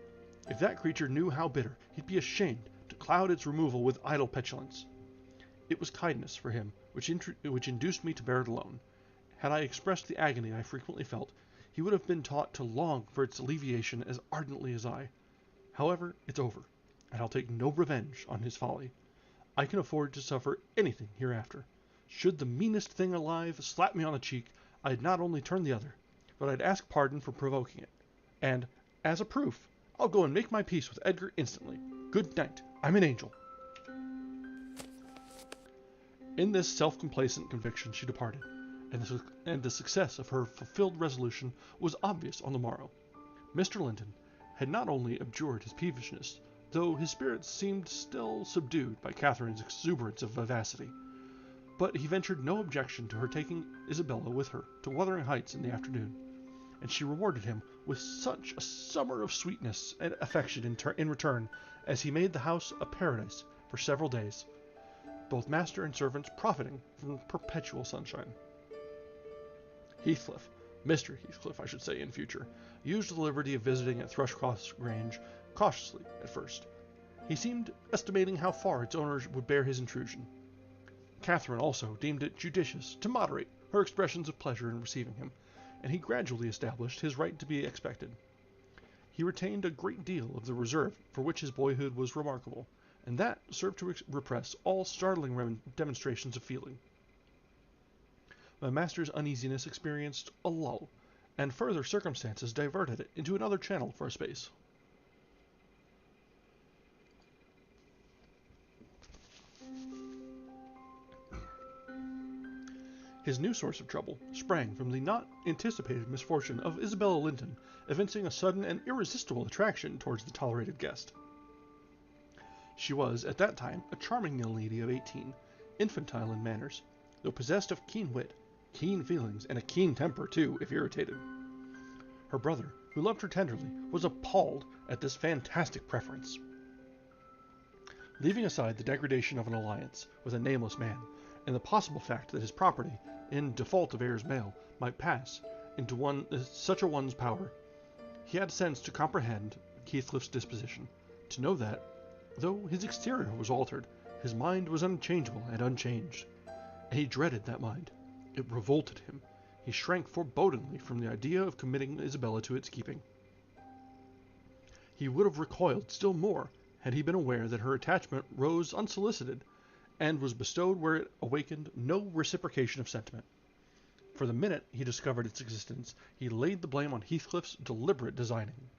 If that creature knew how bitter, he'd be ashamed to cloud its removal with idle petulance. It was kindness for him which induced me to bear it alone. Had I expressed the agony I frequently felt, he would have been taught to long for its alleviation as ardently as I. However, it's over, and I'll take no revenge on his folly. I can afford to suffer anything hereafter. Should the meanest thing alive slap me on the cheek, I'd not only turn the other, but I'd ask pardon for provoking it. And, as a proof, I'll go and make my peace with Edgar instantly. Good night. I'm an angel." In this self-complacent conviction she departed, and the success of her fulfilled resolution was obvious on the morrow. Mr. Linton had not only abjured his peevishness, though his spirits seemed still subdued by Catherine's exuberance of vivacity, but he ventured no objection to her taking Isabella with her to Wuthering Heights in the afternoon, and she rewarded him with such a summer of sweetness and affection in return as he made the house a paradise for several days, both master and servants profiting from perpetual sunshine. Heathcliff, Mr. Heathcliff, I should say in future, used the liberty of visiting at Thrushcross Grange cautiously at first. He seemed estimating how far its owners would bear his intrusion. Catherine also deemed it judicious to moderate her expressions of pleasure in receiving him, and he gradually established his right to be expected. He retained a great deal of the reserve for which his boyhood was remarkable, and that served to repress all startling demonstrations of feeling. My master's uneasiness experienced a lull, and further circumstances diverted it into another channel for a space. His new source of trouble sprang from the not anticipated misfortune of Isabella Linton evincing a sudden and irresistible attraction towards the tolerated guest. She was, at that time, a charming young lady of 18, infantile in manners, though possessed of keen wit, keen feelings, and a keen temper, too, if irritated. Her brother, who loved her tenderly, was appalled at this fantastic preference. Leaving aside the degradation of an alliance with a nameless man, and the possible fact that his property, in default of heirs male, might pass into such a one's power, he had sense to comprehend Heathcliff's disposition, to know that, though his exterior was altered, his mind was unchangeable and unchanged, and he dreaded that mind. It revolted him. He shrank forebodingly from the idea of committing Isabella to its keeping. He would have recoiled still more had he been aware that her attachment rose unsolicited, and was bestowed where it awakened no reciprocation of sentiment. For the minute he discovered its existence, he laid the blame on Heathcliff's deliberate designing.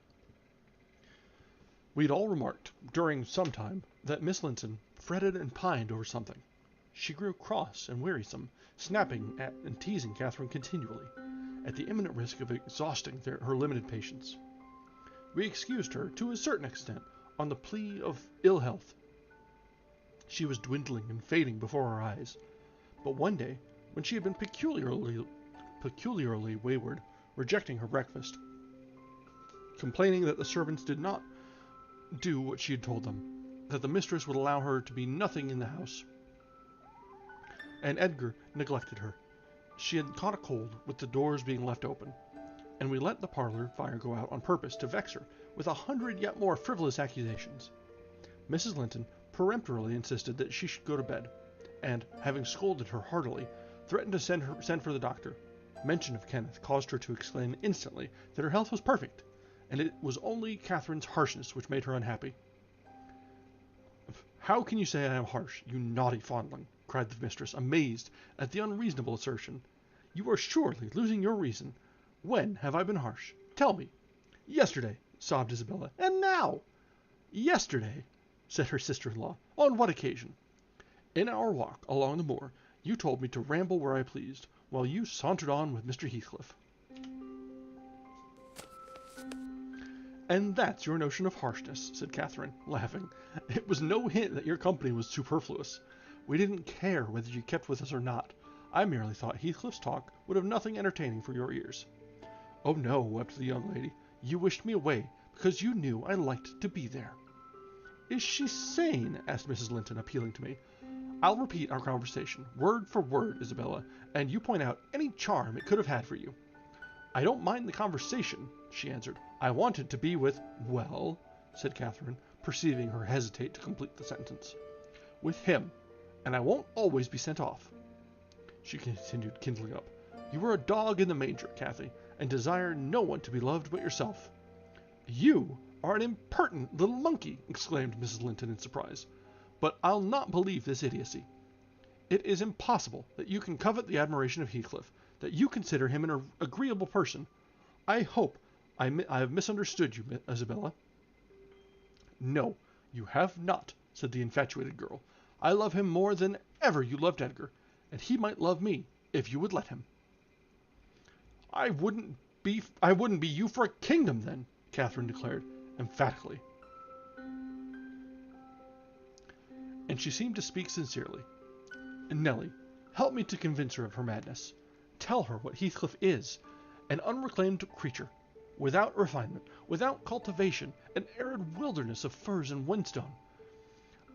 We had all remarked, during some time, that Miss Linton fretted and pined over something. She grew cross and wearisome, snapping at and teasing Catherine continually, at the imminent risk of exhausting her limited patience. We excused her, to a certain extent, on the plea of ill health. She was dwindling and fading before our eyes, but one day, when she had been peculiarly wayward, rejecting her breakfast, complaining that the servants did not do what she had told them, that the mistress would allow her to be nothing in the house, and Edgar neglected her. She had caught a cold with the doors being left open, and we let the parlor fire go out on purpose to vex her with 100 yet more frivolous accusations. Mrs. Linton peremptorily insisted that she should go to bed, and, having scolded her heartily, threatened to send for the doctor. Mention of Kenneth caused her to exclaim instantly that her health was perfect, and it was only Catherine's harshness which made her unhappy. "How can you say I am harsh, you naughty fondling?" cried the mistress, amazed at the unreasonable assertion. "You are surely losing your reason. When have I been harsh? Tell me." "Yesterday," sobbed Isabella. "And now?" "Yesterday," said her sister-in-law. "On what occasion?" "In our walk along the moor, you told me to ramble where I pleased, while you sauntered on with Mr. Heathcliff." "And that's your notion of harshness," said Catherine, laughing. "It was no hint that your company was superfluous. We didn't care whether you kept with us or not. I merely thought Heathcliff's talk would have nothing entertaining for your ears." "Oh no," wept the young lady. "You wished me away because you knew I liked to be there." "Is she sane?" asked Mrs. Linton, appealing to me. "I'll repeat our conversation, word for word, Isabella, and you point out any charm it could have had for you." "I don't mind the conversation," she answered. "I wanted to be with—" "Well," said Catherine, perceiving her hesitate to complete the sentence. "With him, and I won't always be sent off." She continued, kindling up. "You are a dog in the manger, Cathy, and desire no one to be loved but yourself." "You are an impertinent little monkey!" exclaimed Mrs. Linton in surprise. "But I'll not believe this idiocy. It is impossible that you can covet the admiration of Heathcliff, that you consider him an agreeable person. I hope I have misunderstood you, Isabella." "No, you have not," said the infatuated girl. "I love him more than ever you loved Edgar, and he might love me, if you would let him." I wouldn't be you for a kingdom, then," Catherine declared, emphatically. And she seemed to speak sincerely. "Nellie, help me to convince her of her madness. Tell her what Heathcliff is, an unreclaimed creature, without refinement, without cultivation, an arid wilderness of firs and whinstone.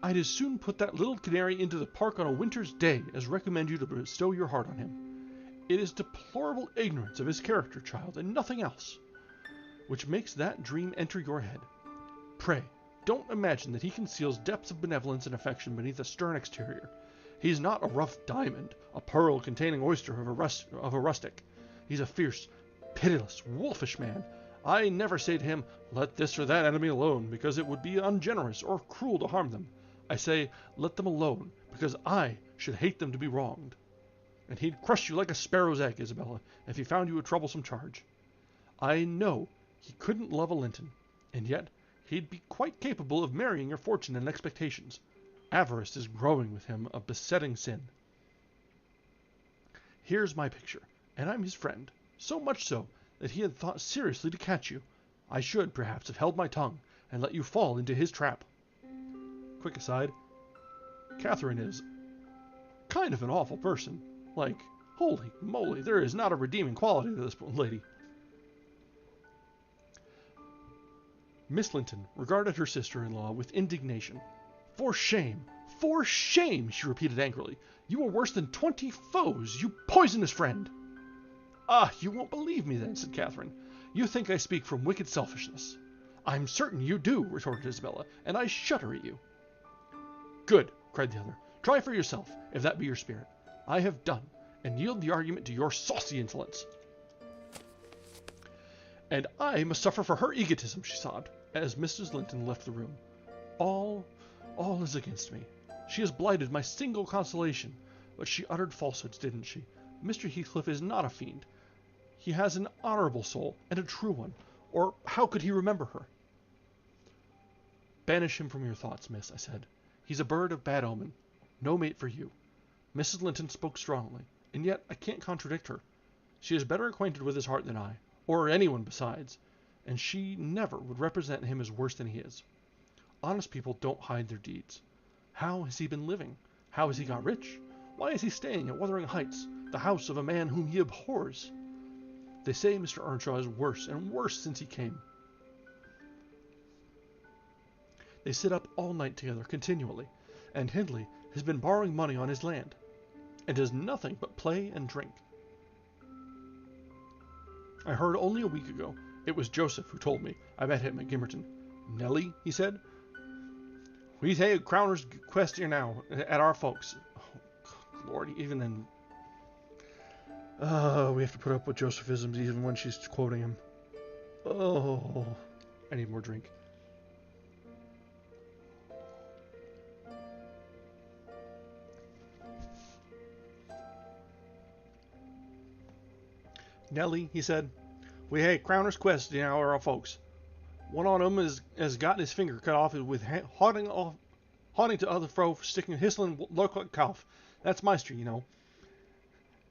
I'd as soon put that little canary into the park on a winter's day as recommend you to bestow your heart on him. It is deplorable ignorance of his character, child, and nothing else, which makes that dream enter your head. Pray, don't imagine that he conceals depths of benevolence and affection beneath a stern exterior. He is not a rough diamond, a pearl-containing oyster of a rustic. He's a fierce, pitiless, wolfish man. I never say to him, 'Let this or that enemy alone,' because it would be ungenerous or cruel to harm them. I say, 'Let them alone,' because I should hate them to be wronged. And he'd crush you like a sparrow's egg, Isabella, if he found you a troublesome charge. I know he couldn't love a Linton, and yet he'd be quite capable of marrying your fortune and expectations. Avarice is growing with him a besetting sin. Here's my picture, and I'm his friend, so much so that he had thought seriously to catch you. I should, perhaps, have held my tongue and let you fall into his trap." Quick aside, Catherine is kind of an awful person. Like, holy moly, there is not a redeeming quality to this lady. Miss Linton regarded her sister-in-law with indignation. For shame! For shame!" she repeated angrily. "You are worse than 20 foes, you poisonous friend!" "Ah, you won't believe me then," said Catherine. "You think I speak from wicked selfishness." "I'm certain you do," retorted Isabella, "and I shudder at you." "Good," cried the other. "Try for yourself, if that be your spirit. I have done, and yield the argument to your saucy insolence." "And I must suffer for her egotism," she sobbed, as Mrs. Linton left the room. All is against me. She has blighted my single consolation, but she uttered falsehoods, didn't she? Mr. Heathcliff is not a fiend. He has an honourable soul, and a true one, or how could he remember her?" "Banish him from your thoughts, miss," I said. "He's a bird of bad omen, no mate for you. Mrs. Linton spoke strongly, and yet I can't contradict her. She is better acquainted with his heart than I, or anyone besides, and she never would represent him as worse than he is. Honest people don't hide their deeds. How has he been living? How has he got rich? Why is he staying at Wuthering Heights, the house of a man whom he abhors? They say Mr. Earnshaw is worse and worse since he came. They sit up all night together continually, and Hindley has been borrowing money on his land, and does nothing but play and drink. I heard only a week ago. It was Joseph who told me. I met him at Gimmerton. Nellie, he said, we take Crowner's quest here now, at our folks. Oh, Lord, even then, we have to put up with Josephisms even when she's quoting him. Oh, I need more drink. Nellie, he said, we had Crowner's quest now, our folks. One on 'em has gotten his finger cut off with haunting to other fro for sticking hissling local cough. That's my street, you know.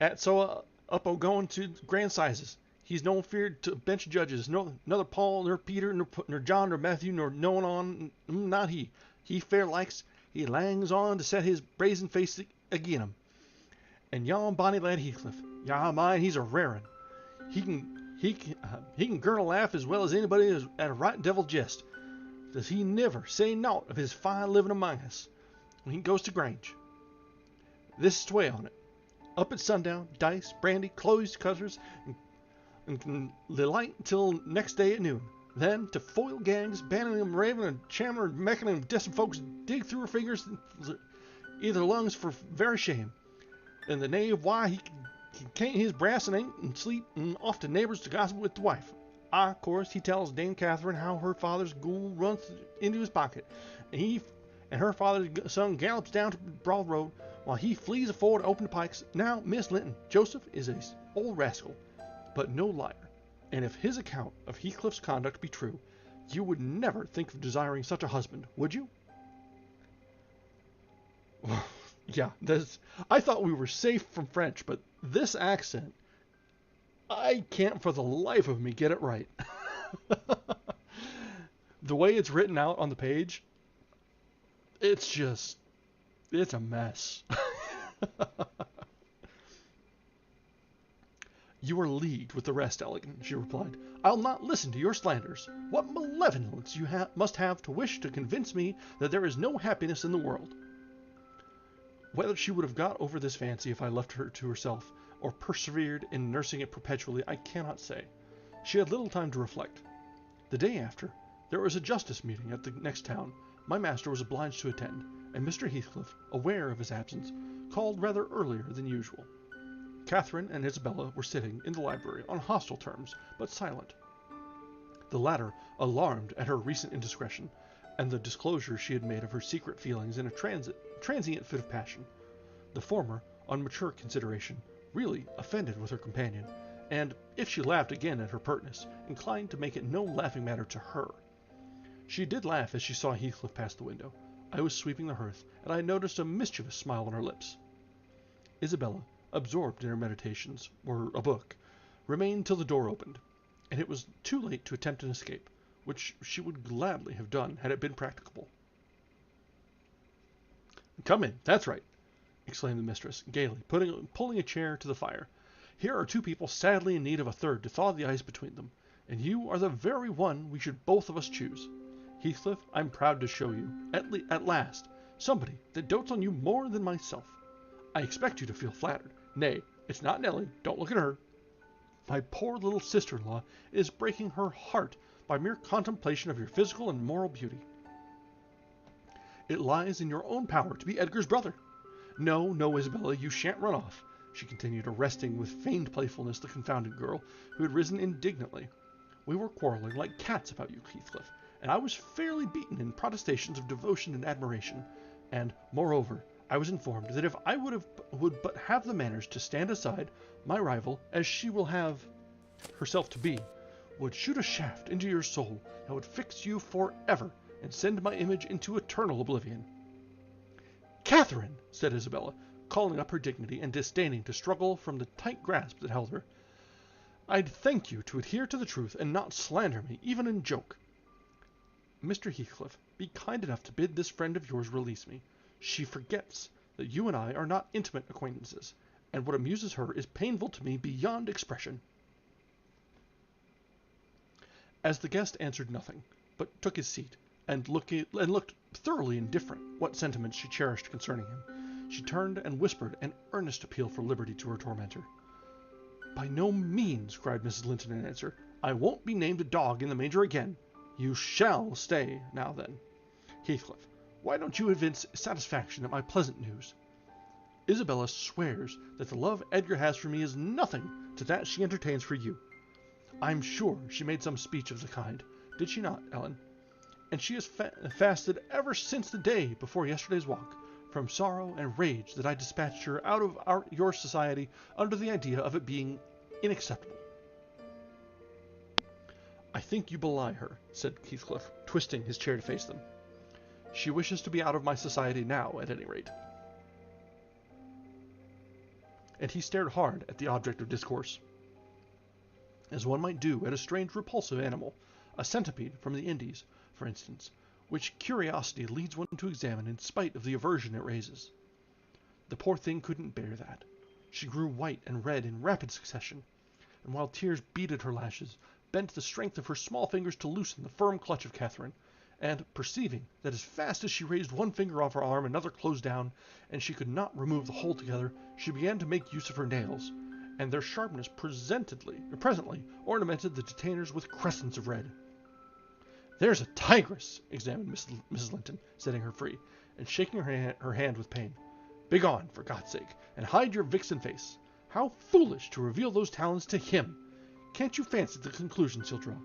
At so up o going to grand sizes. He's no feared to bench judges. No, neither Paul nor Peter nor John nor Matthew nor no one on. Not he. He fair likes. He langs on to set his brazen face agin him. And yon bonny lad Heathcliff, yah mind, he's a rare un. He can gurn a laugh as well as anybody at a right devil jest. Does he never say naught of his fine living among us when he goes to Grange? This is the way on it. Up at sundown, dice, brandy, clothes cutters, and the light till next day at noon. Then to foil gangs, banning them raving and chammering and making them decent folks dig through her fingers, either lungs for very shame. And the knave, why, he can't his brass and ain't and sleep and off to neighbors to gossip with the wife. Of course, he tells Dame Catherine how her father's ghoul runs into his pocket, and her father's son gallops down to Broad Road while he flees afore to open the pikes. Now, Miss Linton, Joseph is a old rascal, but no liar, and if his account of Heathcliff's conduct be true, you would never think of desiring such a husband, would you? Yeah, I thought we were safe from French, but this accent, I can't for the life of me get it right. The way it's written out on the page, it's a mess. You are leagued with the rest, Elegant, she replied. I'll not listen to your slanders. What malevolence you must have to wish to convince me that there is no happiness in the world. Whether she would have got over this fancy if I left her to herself, or persevered in nursing it perpetually, I cannot say. She had little time to reflect. The day after, there was a justice meeting at the next town. My master was obliged to attend, and Mr. Heathcliff, aware of his absence, called rather earlier than usual. Catherine and Isabella were sitting in the library on hostile terms, but silent. The latter, alarmed at her recent indiscretion, and the disclosure she had made of her secret feelings in a transient fit of passion. The former, on mature consideration, really offended with her companion, and, if she laughed again at her pertness, inclined to make it no laughing matter to her. She did laugh as she saw Heathcliff pass the window. I was sweeping the hearth, and I noticed a mischievous smile on her lips. Isabella, absorbed in her meditations, or a book, remained till the door opened, and it was too late to attempt an escape, which she would gladly have done had it been practicable. Come in, that's right, exclaimed the mistress, gaily, pulling a chair to the fire. Here are two people sadly in need of a third to thaw the ice between them, and you are the very one we should both of us choose. Heathcliff, I'm proud to show you, at last, somebody that dotes on you more than myself. I expect you to feel flattered. Nay, it's not Nellie, don't look at her. My poor little sister-in-law is breaking her heart by mere contemplation of your physical and moral beauty. It lies in your own power to be Edgar's brother. No, no, Isabella, you shan't run off, she continued, arresting with feigned playfulness the confounded girl, who had risen indignantly. We were quarreling like cats about you, Heathcliff, and I was fairly beaten in protestations of devotion and admiration, and, moreover, I was informed that if I would but have the manners to stand aside, my rival, as she will have herself to be, would shoot a shaft into your soul that would fix you forever and send my image into eternal oblivion. Catherine, said Isabella, calling up her dignity and disdaining to struggle from the tight grasp that held her. "I'd thank you to adhere to the truth and not slander me, even in joke." "Mr. Heathcliff, be kind enough to bid this friend of yours release me. She forgets that you and I are not intimate acquaintances, and what amuses her is painful to me beyond expression." As the guest answered nothing, but took his seat, and looked thoroughly indifferent what sentiments she cherished concerning him, she turned and whispered an earnest appeal for liberty to her tormentor. "By no means," cried Mrs. Linton in answer. "I won't be named a dog in the manger again. You shall stay now then. Heathcliff, why don't you evince satisfaction at my pleasant news? Isabella swears that the love Edgar has for me is nothing to that she entertains for you. I'm sure she made some speech of the kind, did she not, Ellen? And she has fasted ever since the day before yesterday's walk, from sorrow and rage that I dispatched her out of your society under the idea of it being unacceptable." "I think you belie her," said Heathcliff, twisting his chair to face them. "She wishes to be out of my society now, at any rate." And he stared hard at the object of discourse, as one might do at a strange repulsive animal, a centipede from the Indies, for instance, which curiosity leads one to examine in spite of the aversion it raises. The poor thing couldn't bear that. She grew white and red in rapid succession, and while tears beaded her lashes, bent the strength of her small fingers to loosen the firm clutch of Catherine, and, perceiving that as fast as she raised one finger off her arm another closed down, and she could not remove the whole together, she began to make use of her nails, and their sharpness presently ornamented the detainers with crescents of red. "There's a tigress!" examined Mrs. Linton, setting her free, and shaking her hand with pain. "Begone, for God's sake, and hide your vixen face. How foolish to reveal those talons to him! Can't you fancy the conclusions he'll draw?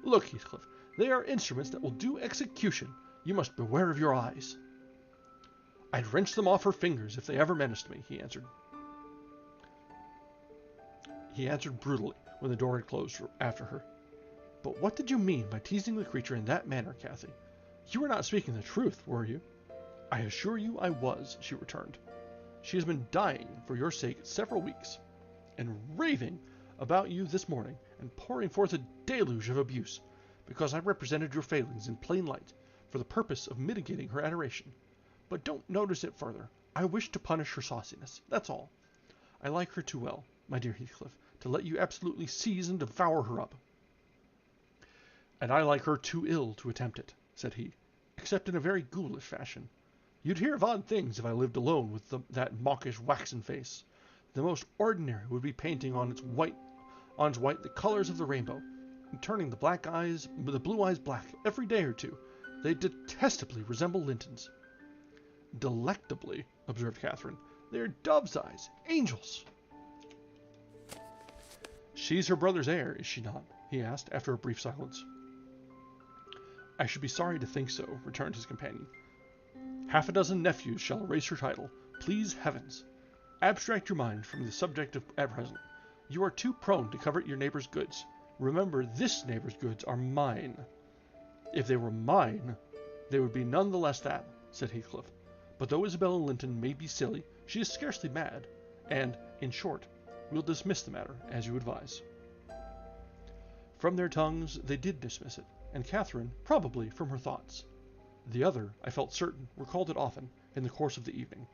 Look, Heathcliff, they are instruments that will do execution. You must beware of your eyes." "I'd wrench them off her fingers if they ever menaced me," he answered. He answered brutally when the door had closed after her. "But what did you mean by teasing the creature in that manner, Cathy? You were not speaking the truth, were you?" "I assure you I was," she returned. "She has been dying for your sake several weeks, and raving about you this morning, and pouring forth a deluge of abuse, because I represented your failings in plain light, for the purpose of mitigating her adoration. But don't notice it further. I wish to punish her sauciness, that's all. I like her too well, my dear Heathcliff, to let you absolutely seize and devour her up." "And I like her too ill to attempt it," said he, "except in a very ghoulish fashion. You'd hear of odd things if I lived alone with that mawkish waxen face. The most ordinary would be painting on its white the colors of the rainbow, and turning the blue eyes black every day or two. They detestably resemble Linton's." "Delectably," observed Catherine. "They are dove's eyes, angels." "She's her brother's heir, is she not?" he asked, after a brief silence. "I should be sorry to think so," returned his companion. "Half a dozen nephews shall erase her title. Please heavens! Abstract your mind from the subject at present. You are too prone to covet your neighbor's goods. Remember, this neighbor's goods are mine." "If they were mine, they would be none the less that," said Heathcliff. "But though Isabella Linton may be silly, she is scarcely mad, and, in short, we'll dismiss the matter, as you advise." From their tongues they did dismiss it, and Catherine, probably, from her thoughts. The other, I felt certain, recalled it often, in the course of the evening.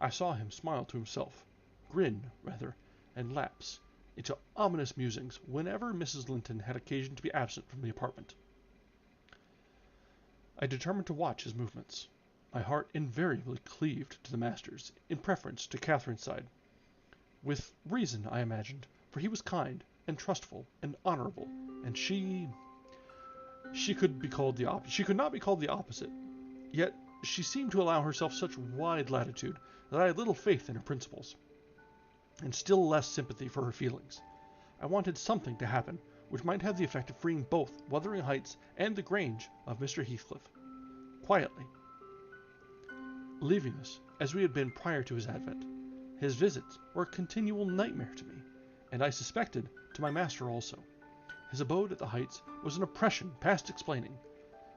I saw him smile to himself, grin, rather, and lapse into ominous musings whenever Mrs. Linton had occasion to be absent from the apartment. I determined to watch his movements. My heart invariably cleaved to the master's, in preference to Catherine's side. With reason, I imagined, for he was kind, and trustful, and honourable, and she could not be called the opposite. Yet she seemed to allow herself such wide latitude that I had little faith in her principles, and still less sympathy for her feelings. I wanted something to happen which might have the effect of freeing both Wuthering Heights and the Grange of Mr. Heathcliff. Quietly, leaving us as we had been prior to his advent, his visits were a continual nightmare to me, and I suspected to my master also. His abode at the Heights was an oppression past explaining.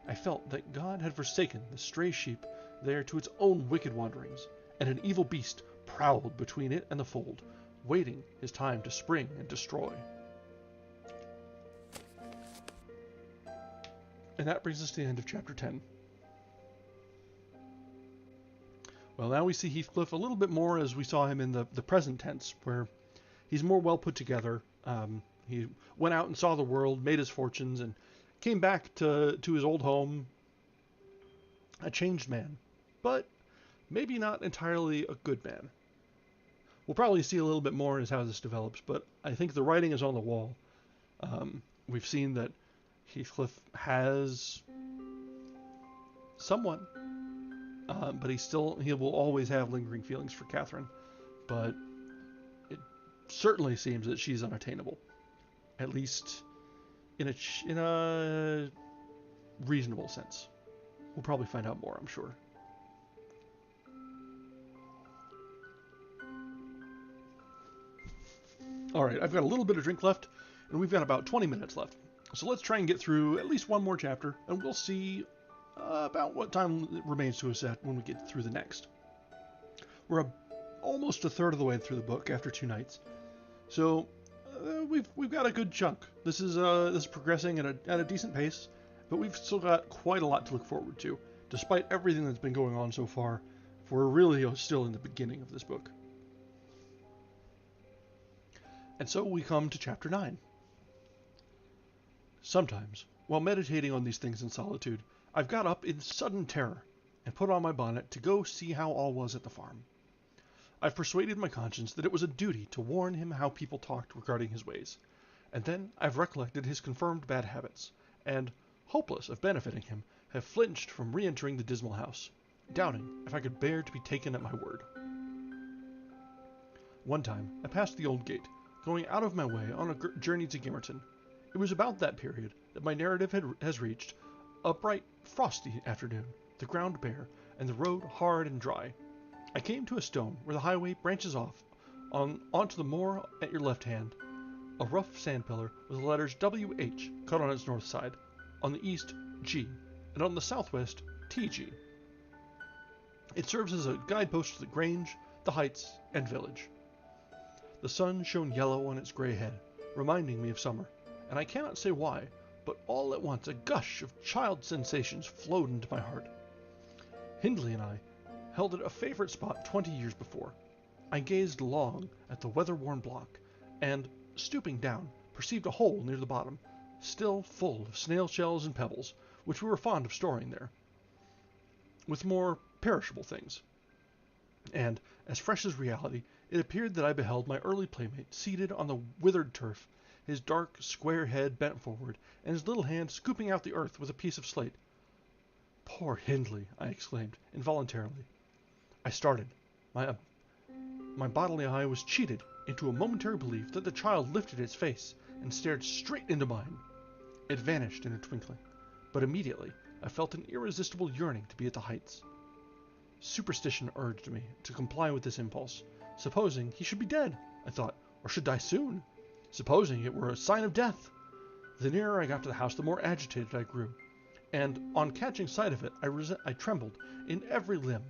I felt that God had forsaken the stray sheep there to its own wicked wanderings, and an evil beast prowled between it and the fold, waiting his time to spring and destroy. And that brings us to the end of chapter 10. Well, now we see Heathcliff a little bit more as we saw him in the present tense, where he's more well put together. He went out and saw the world, made his fortunes, and came back to his old home a changed man, but maybe not entirely a good man. We'll probably see a little bit more as how this develops, but I think the writing is on the wall. We've seen that Heathcliff has someone, but he will always have lingering feelings for Catherine, but it certainly seems that she's unattainable, at least in a reasonable sense. We'll probably find out more, I'm sure. Alright, I've got a little bit of drink left, and we've got about 20 minutes left. So let's try and get through at least one more chapter, and we'll see about what time remains to us when we get through the next. We're almost a third of the way through the book after 2 nights, so we've got a good chunk. This is progressing at a decent pace, but we've still got quite a lot to look forward to, despite everything that's been going on so far. We're really still in the beginning of this book. And so we come to chapter 9. Sometimes, while meditating on these things in solitude, I've got up in sudden terror and put on my bonnet to go see how all was at the farm. I've persuaded my conscience that it was a duty to warn him how people talked regarding his ways, and then I've recollected his confirmed bad habits, and, hopeless of benefiting him, have flinched from re-entering the dismal house, doubting if I could bear to be taken at my word. One time I passed the old gate, going out of my way on a journey to Gimmerton. It was about that period that my narrative has reached a bright, frosty afternoon, the ground bare, and the road hard and dry. I came to a stone where the highway branches off onto the moor at your left hand, a rough sand pillar with the letters W-H cut on its north side, on the east G, and on the southwest TG. It serves as a guidepost to the Grange, the Heights, and village. The sun shone yellow on its grey head, reminding me of summer, and I cannot say why, but all at once a gush of child sensations flowed into my heart. Hindley and I held at a favourite spot 20 years before. I gazed long at the weather-worn block, and, stooping down, perceived a hole near the bottom, still full of snail shells and pebbles, which we were fond of storing there, with more perishable things. And, as fresh as reality, it appeared that I beheld my early playmate seated on the withered turf, his dark, square head bent forward, and his little hand scooping out the earth with a piece of slate. "Poor Hindley!" I exclaimed, involuntarily. I started. My bodily eye was cheated into a momentary belief that the child lifted its face and stared straight into mine. It vanished in a twinkling, but immediately I felt an irresistible yearning to be at the Heights. Superstition urged me to comply with this impulse. Supposing he should be dead, I thought, or should die soon. Supposing it were a sign of death. The nearer I got to the house, the more agitated I grew, and on catching sight of it, I trembled in every limb.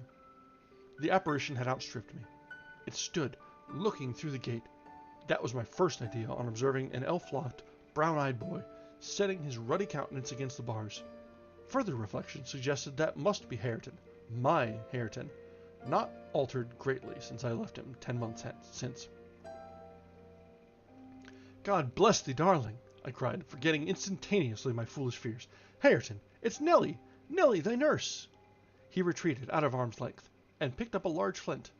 The apparition had outstripped me. It stood, looking through the gate. That was my first idea on observing an elf-locked, brown-eyed boy, setting his ruddy countenance against the bars. Further reflection suggested that must be Hareton, my Hareton, not altered greatly since I left him 10 months since. "God bless thee, darling!" I cried, forgetting instantaneously my foolish fears. "Hareton, it's Nelly! Nelly, thy nurse!" He retreated out of arm's length, and picked up a large flint.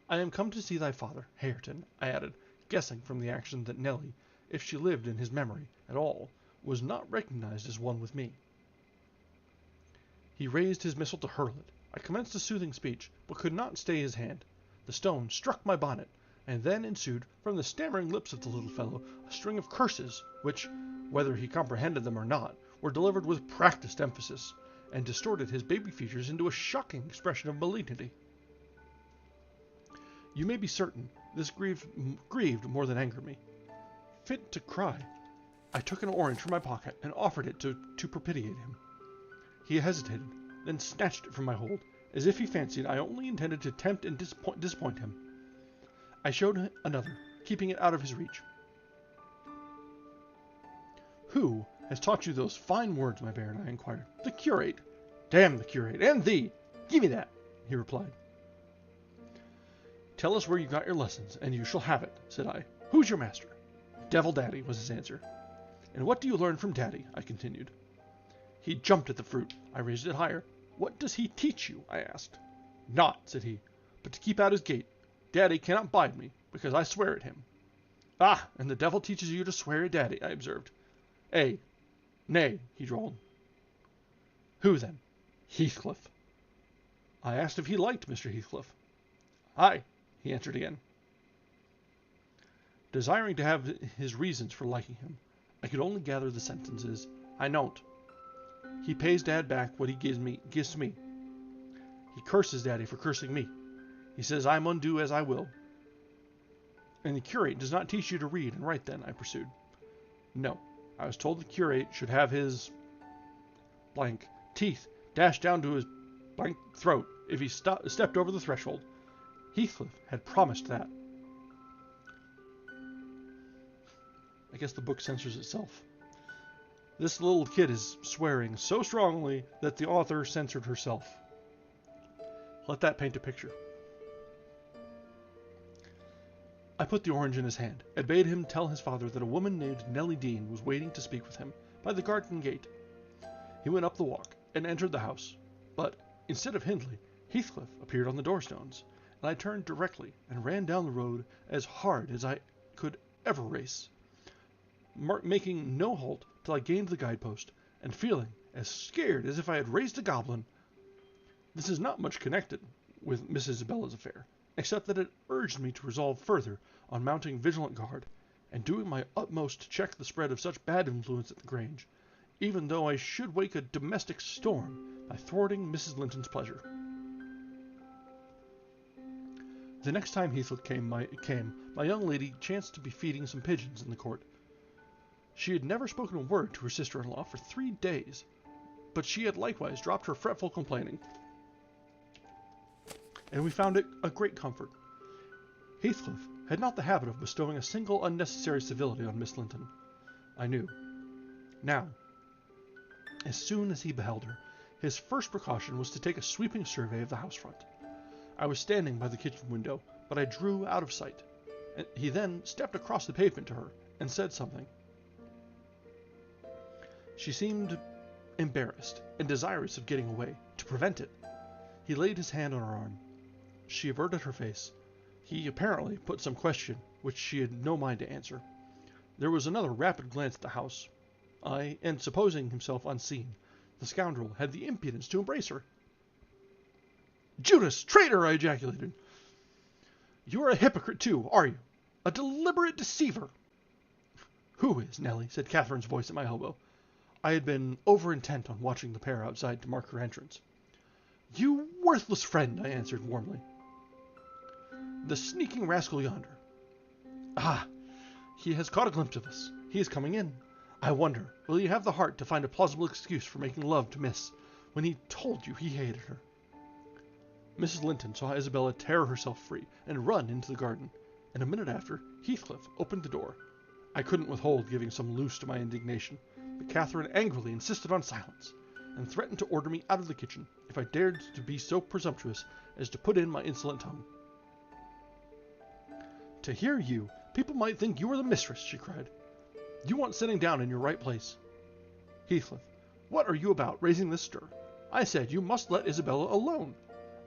"I am come to see thy father, Hareton," I added, guessing from the action that Nelly, if she lived in his memory at all, was not recognized as one with me. He raised his missile to hurl it. I commenced a soothing speech, but could not stay his hand. The stone struck my bonnet, and then ensued, from the stammering lips of the little fellow, a string of curses, which, whether he comprehended them or not, were delivered with practised emphasis, and distorted his baby features into a shocking expression of malignity. You may be certain this grieved more than angered me. Fit to cry, I took an orange from my pocket and offered it to propitiate him. He hesitated, then snatched it from my hold, as if he fancied I only intended to tempt and disappoint him. I showed another, keeping it out of his reach. Who has taught you those fine words, my baron? I inquired. The curate. Damn the curate, and thee! Give me that, he replied. Tell us where you got your lessons, and you shall have it, said I. Who's your master? Devil Daddy, was his answer. And what do you learn from Daddy? I continued. He jumped at the fruit. I raised it higher. What does he teach you? I asked. Naught, said he, but to keep out his gate. Daddy cannot bide me, because I swear at him. Ah, and the devil teaches you to swear at Daddy, I observed. Nay, he drawled. Who then? Heathcliff. I asked if he liked Mr. Heathcliff. Aye, he answered again. Desiring to have his reasons for liking him, I could only gather the sentences, I know't. He pays Dad back what he gives me. He curses Daddy for cursing me. He says I mun do as I will. And the curate does not teach you to read and write then, I pursued. No, I was told the curate should have his blank teeth dashed down to his blank throat if he stepped over the threshold. Heathcliff had promised that. I guess the book censors itself. This little kid is swearing so strongly that the author censored herself. Let that paint a picture. I put the orange in his hand and bade him tell his father that a woman named Nellie Dean was waiting to speak with him by the garden gate. He went up the walk and entered the house, but instead of Hindley, Heathcliff appeared on the doorstones, and I turned directly and ran down the road as hard as I could ever race, making no halt till I gained the guidepost, and feeling as scared as if I had raised a goblin. This is not much connected with Miss Isabella's affair, except that it urged me to resolve further on mounting vigilant guard, and doing my utmost to check the spread of such bad influence at the Grange, even though I should wake a domestic storm by thwarting Mrs. Linton's pleasure. The next time Heathcliff came, my young lady chanced to be feeding some pigeons in the court. She had never spoken a word to her sister-in-law for 3 days, but she had likewise dropped her fretful complaining, and we found it a great comfort. Heathcliff had not the habit of bestowing a single unnecessary civility on Miss Linton, I knew. Now, as soon as he beheld her, his first precaution was to take a sweeping survey of the house front. I was standing by the kitchen window, but I drew out of sight, and he then stepped across the pavement to her and said something. She seemed embarrassed and desirous of getting away, to prevent it. He laid his hand on her arm. She averted her face. He apparently put some question which she had no mind to answer. There was another rapid glance at the house. And supposing himself unseen, the scoundrel had the impudence to embrace her. Judas, traitor! I ejaculated. You are a hypocrite too, are you? A deliberate deceiver. Who is, Nellie? Said Catherine's voice at my elbow. I had been over-intent on watching the pair outside to mark her entrance. You worthless friend, I answered warmly. The sneaking rascal yonder. Ah, he has caught a glimpse of us. He is coming in. I wonder, will he have the heart to find a plausible excuse for making love to Miss, when he told you he hated her? Mrs. Linton saw Isabella tear herself free and run into the garden, and a minute after, Heathcliff opened the door. I couldn't withhold giving some loose to my indignation, but Catherine angrily insisted on silence, and threatened to order me out of the kitchen if I dared to be so presumptuous as to put in my insolent tongue. To hear you, people might think you were the mistress, she cried. You want sitting down in your right place. Heathcliff, what are you about, raising this stir? I said you must let Isabella alone.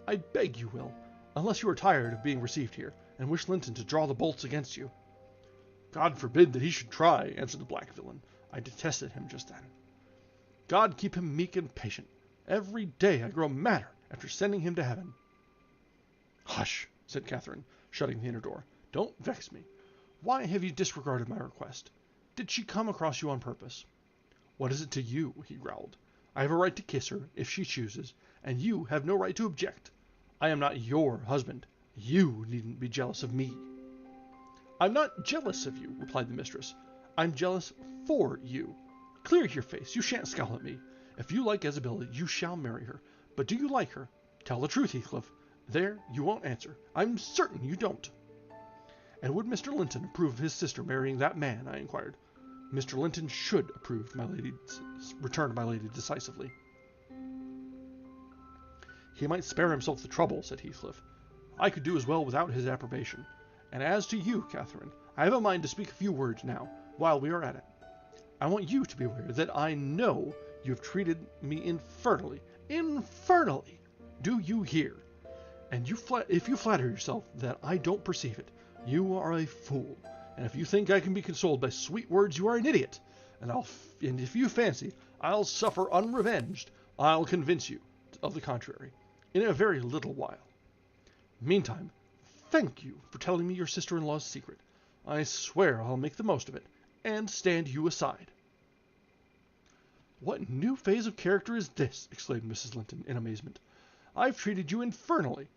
I beg you will, unless you are tired of being received here, and wish Linton to draw the bolts against you. God forbid that he should try, answered the black villain. I detested him just then. God keep him meek and patient. Every day I grow madder after sending him to heaven. Hush, said Catherine, shutting the inner door. Don't vex me. Why have you disregarded my request? Did she come across you on purpose? What is it to you? He growled. I have a right to kiss her, if she chooses, and you have no right to object. I am not your husband. You needn't be jealous of me. I'm not jealous of you, replied the mistress. I'm jealous for you. Clear your face. You shan't scowl at me. If you like Isabella, you shall marry her. But do you like her? Tell the truth, Heathcliff. There, you won't answer. I'm certain you don't. And would Mr. Linton approve of his sister marrying that man? I inquired. Mr. Linton should approve, my lady, returned my lady decisively. He might spare himself the trouble, said Heathcliff. I could do as well without his approbation. And as to you, Catherine, I have a mind to speak a few words now, while we are at it. I want you to be aware that I know you have treated me infernally. Infernally! Do you hear? And if you flatter yourself that I don't perceive it, you are a fool. And if you think I can be consoled by sweet words, you are an idiot. And if you fancy I'll suffer unrevenged, I'll convince you of the contrary in a very little while. Meantime, thank you for telling me your sister-in-law's secret. I swear I'll make the most of it, and stand you aside. What new phase of character is this? Exclaimed Mrs. Linton in amazement. I've treated you infernally,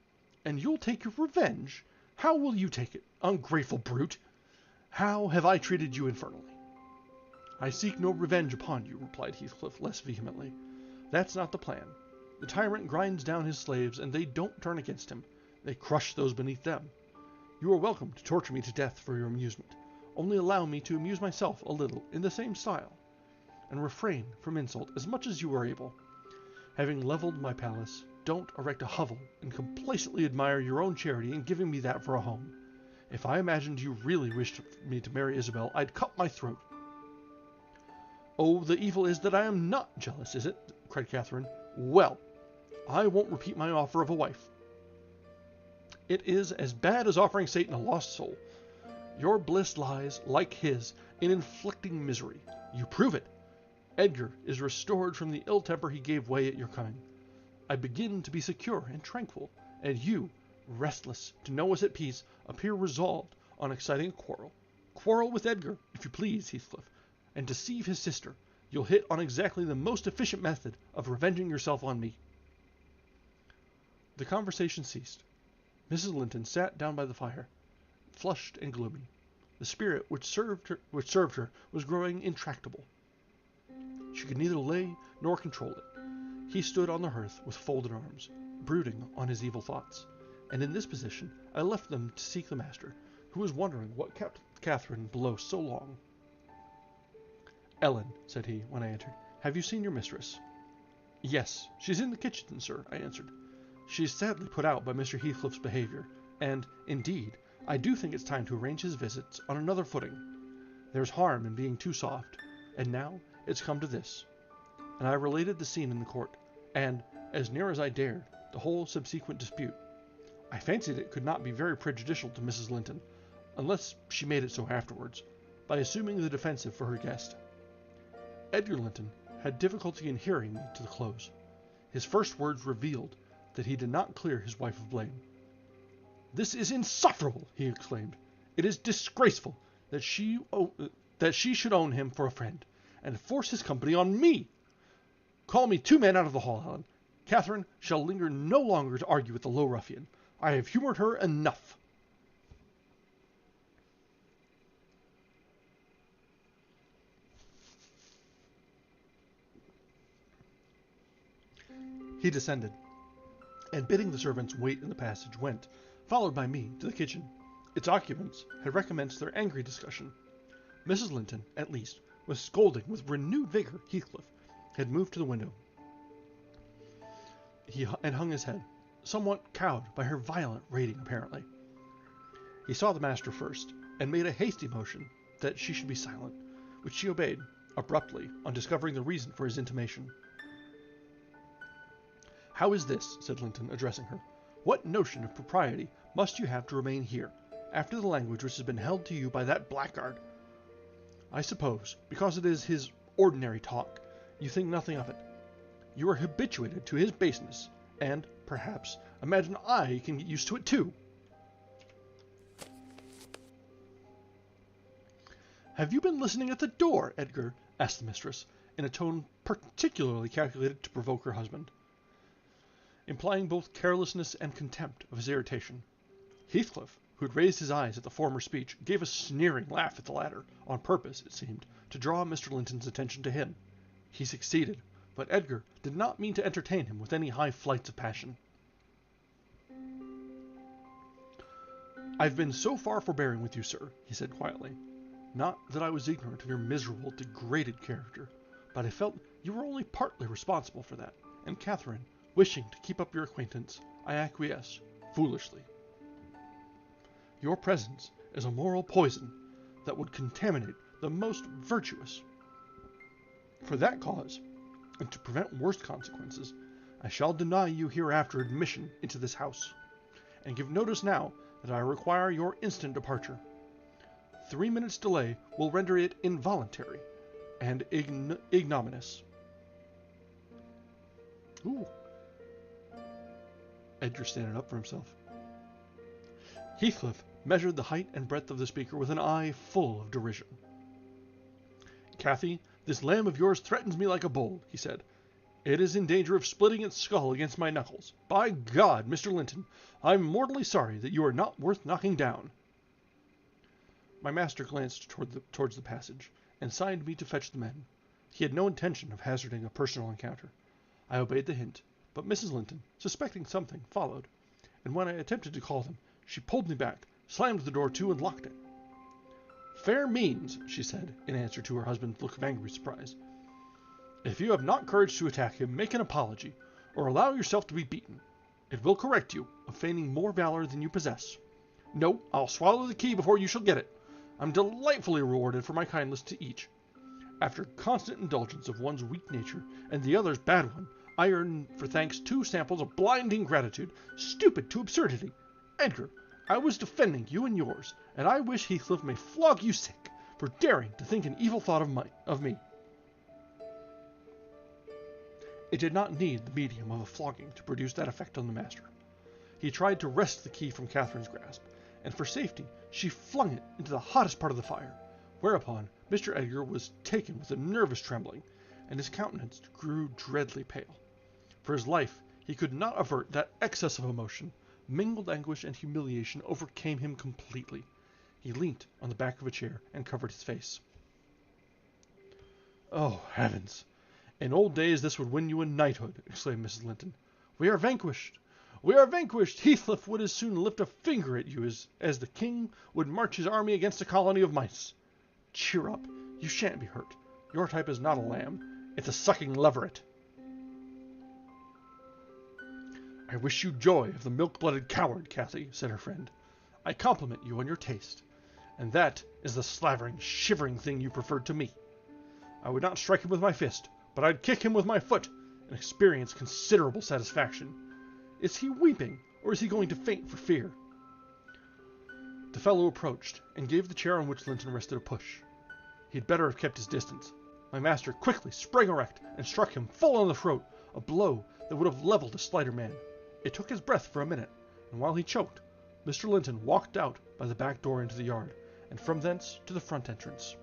and you'll take your revenge. How will you take it, ungrateful brute? How have I treated you infernally? I seek no revenge upon you, replied Heathcliff less vehemently. That's not the plan. The tyrant grinds down his slaves, and they don't turn against him. They crush those beneath them. You are welcome to torture me to death for your amusement. Only allow me to amuse myself a little in the same style, and refrain from insult as much as you are able. Having leveled my palace, don't erect a hovel and complacently admire your own charity in giving me that for a home. If I imagined you really wished me to marry Isabel, I'd cut my throat. Oh, the evil is that I am not jealous, is it? Cried Catherine. Well, I won't repeat my offer of a wife. It is as bad as offering Satan a lost soul. Your bliss lies, like his, in inflicting misery. You prove it. Edgar is restored from the ill temper he gave way at your coming. I begin to be secure and tranquil, and you, restless to know us at peace, appear resolved on exciting a quarrel. Quarrel with Edgar, if you please, Heathcliff, and deceive his sister. You'll hit on exactly the most efficient method of revenging yourself on me. The conversation ceased. Mrs. Linton sat down by the fire, flushed and gloomy. The spirit which served her was growing intractable. She could neither lay nor control it. He stood on the hearth with folded arms, brooding on his evil thoughts, and in this position I left them to seek the master, who was wondering what kept Catherine below so long. Ellen, said he, when I entered, have you seen your mistress? Yes, she's in the kitchen, sir, I answered. She is sadly put out by Mr. Heathcliff's behaviour, and, indeed, I do think it's time to arrange his visits on another footing. There's harm in being too soft, and now it's come to this. And I related the scene in the court, and, as near as I dared, the whole subsequent dispute. I fancied it could not be very prejudicial to Mrs. Linton, unless she made it so afterwards, by assuming the defensive for her guest. Edgar Linton had difficulty in hearing me to the close. His first words revealed that he did not clear his wife of blame. This is insufferable, he exclaimed. It is disgraceful that she should own him for a friend, and force his company on me. Call me 2 men out of the hall, Helen. Catherine shall linger no longer to argue with the low ruffian. I have humoured her enough. He descended, and bidding the servants wait in the passage, went, followed by me, to the kitchen. Its occupants had recommenced their angry discussion. Mrs. Linton, at least, was scolding with renewed vigor. Heathcliff had moved to the window and hung his head, somewhat cowed by her violent rating, apparently. He saw the master first, and made a hasty motion that she should be silent, which she obeyed, abruptly, on discovering the reason for his intimation. How is this? Said Linton, addressing her. What notion of propriety must you have to remain here, after the language which has been held to you by that blackguard? I suppose, because it is his ordinary talk, you think nothing of it. You are habituated to his baseness, and, perhaps, imagine I can get used to it too. Have you been listening at the door, Edgar? Asked the mistress, in a tone particularly calculated to provoke her husband, implying both carelessness and contempt of his irritation. Heathcliff, who had raised his eyes at the former speech, gave a sneering laugh at the latter, on purpose, it seemed, to draw Mr. Linton's attention to him. He succeeded, but Edgar did not mean to entertain him with any high flights of passion. I've been so far forbearing with you, sir, he said quietly. Not that I was ignorant of your miserable, degraded character, but I felt you were only partly responsible for that, and Catherine, wishing to keep up your acquaintance, I acquiesced, foolishly. Your presence is a moral poison that would contaminate the most virtuous. For that cause, and to prevent worse consequences, I shall deny you hereafter admission into this house, and give notice now that I require your instant departure. 3 minutes' delay will render it involuntary and ignominious. Ooh. Edgar standing up for himself. Heathcliff measured the height and breadth of the speaker with an eye full of derision. Cathy, this lamb of yours threatens me like a bull, he said. It is in danger of splitting its skull against my knuckles. By God, Mr. Linton, I'm mortally sorry that you are not worth knocking down. My master glanced towards the passage, and signed me to fetch the men. He had no intention of hazarding a personal encounter. I obeyed the hint, but Mrs. Linton, suspecting something, followed, and when I attempted to call them, she pulled me back, slammed the door to, and locked it. Fair means, she said, in answer to her husband's look of angry surprise. If you have not courage to attack him, make an apology, or allow yourself to be beaten. It will correct you of feigning more valor than you possess. No, I'll swallow the key before you shall get it. I'm delightfully rewarded for my kindness to each. After constant indulgence of one's weak nature and the other's bad one, I earn for thanks 2 samples of blinding gratitude, stupid to absurdity. Edgar, I was defending you and yours, and I wish Heathcliff may flog you sick for daring to think an evil thought of me. It did not need the medium of a flogging to produce that effect on the master. He tried to wrest the key from Catherine's grasp, and for safety she flung it into the hottest part of the fire, whereupon Mr. Edgar was taken with a nervous trembling, and his countenance grew dreadly pale. For his life he could not avert that excess of emotion. Mingled anguish and humiliation overcame him completely. He leant on the back of a chair and covered his face. Oh, heavens! In old days this would win you a knighthood, exclaimed Mrs. Linton. We are vanquished! We are vanquished! Heathcliff would as soon lift a finger at you as the king would march his army against a colony of mice. Cheer up. You shan't be hurt. Your type is not a lamb. It's a sucking leveret. I wish you joy of the milk-blooded coward, Cathy, said her friend. I compliment you on your taste, and that is the slavering, shivering thing you preferred to me. I would not strike him with my fist, but I'd kick him with my foot, and experience considerable satisfaction. Is he weeping, or is he going to faint for fear? The fellow approached, and gave the chair on which Linton rested a push. He had better have kept his distance. My master quickly sprang erect, and struck him full on the throat, a blow that would have leveled a slighter man. It took his breath for a minute, and while he choked, Mr. Linton walked out by the back door into the yard, and from thence to the front entrance.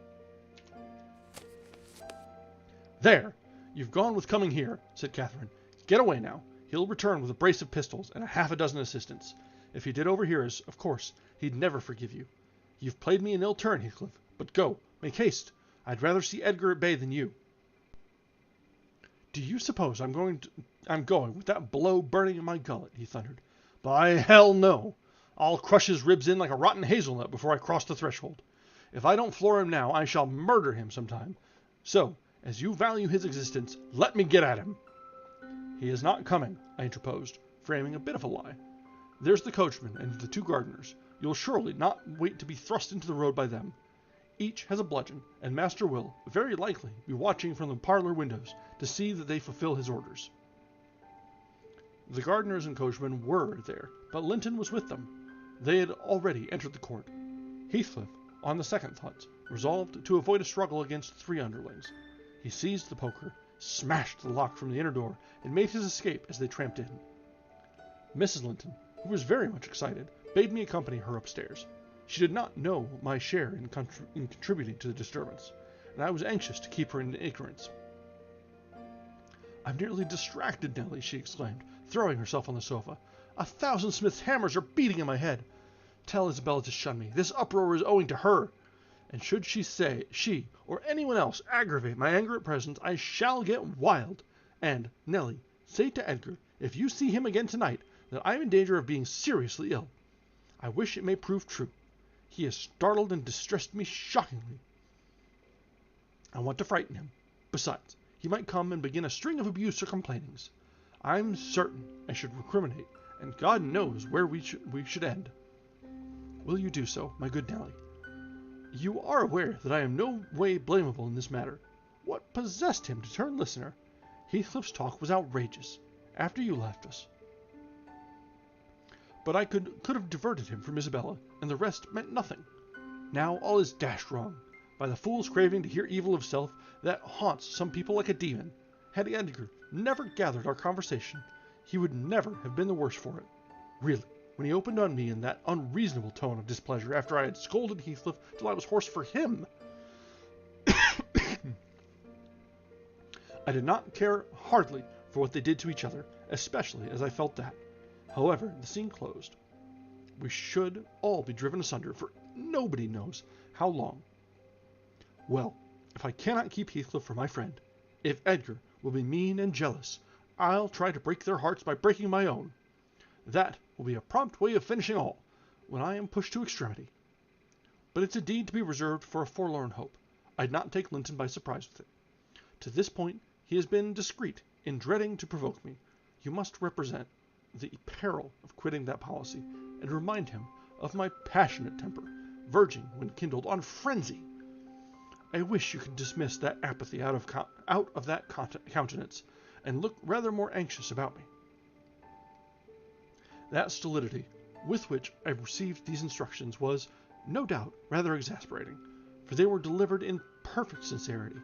There! You've gone with coming here, said Catherine. Get away now. He'll return with a brace of pistols and 6 assistants. If he did overhear us, of course, he'd never forgive you. You've played me an ill turn, Heathcliff, but go, make haste. I'd rather see Edgar at bay than you. Do you suppose I'm going with that blow burning in my gullet? He thundered. By hell, no. I'll crush his ribs in like a rotten hazelnut before I cross the threshold. If I don't floor him now, I shall murder him sometime. So, as you value his existence, let me get at him. He is not coming, I interposed, framing a bit of a lie. There's the coachman and the 2 gardeners. You'll surely not wait to be thrust into the road by them. Each has a bludgeon, and master will, very likely, be watching from the parlor windows to see that they fulfill his orders. The gardeners and coachmen were there, but Linton was with them. They had already entered the court. Heathcliff, on the second thoughts, resolved to avoid a struggle against 3 underlings. He seized the poker, smashed the lock from the inner door, and made his escape as they tramped in. Mrs. Linton, who was very much excited, bade me accompany her upstairs. She did not know my share in contributing to the disturbance, and I was anxious to keep her in ignorance. I'm nearly distracted, Nellie, she exclaimed, throwing herself on the sofa. 1,000 Smith's hammers are beating in my head. Tell Isabella to shun me. This uproar is owing to her. And should she or anyone else aggravate my anger at present, I shall get wild. And, Nellie, say to Edgar, if you see him again tonight, that I am in danger of being seriously ill. I wish it may prove true. He has startled and distressed me shockingly. I want to frighten him. Besides, he might come and begin a string of abuse or complainings. I'm certain I should recriminate, and God knows where we should end. Will you do so, my good Nellie? You are aware that I am no way blamable in this matter. What possessed him to turn listener? Heathcliff's talk was outrageous, after you left us. But I could have diverted him from Isabella, and the rest meant nothing. Now all is dashed wrong, by the fool's craving to hear evil of self that haunts some people like a demon. Had Edgar never gathered our conversation, he would never have been the worse for it. Really, when he opened on me in that unreasonable tone of displeasure after I had scolded Heathcliff till I was hoarse for him, I did not care hardly for what they did to each other, especially as I felt that. However, the scene closed. We should all be driven asunder for nobody knows how long. Well, if I cannot keep Heathcliff for my friend, if Edgar will be mean and jealous, I'll try to break their hearts by breaking my own. That will be a prompt way of finishing all, when I am pushed to extremity. But it's a deed to be reserved for a forlorn hope. I'd not take Linton by surprise with it. To this point, he has been discreet in dreading to provoke me. You must represent the peril of quitting that policy, and remind him of my passionate temper, verging, when kindled, on frenzy. I wish you could dismiss that apathy out of that countenance, and look rather more anxious about me. That stolidity with which I received these instructions was, no doubt, rather exasperating, for they were delivered in perfect sincerity.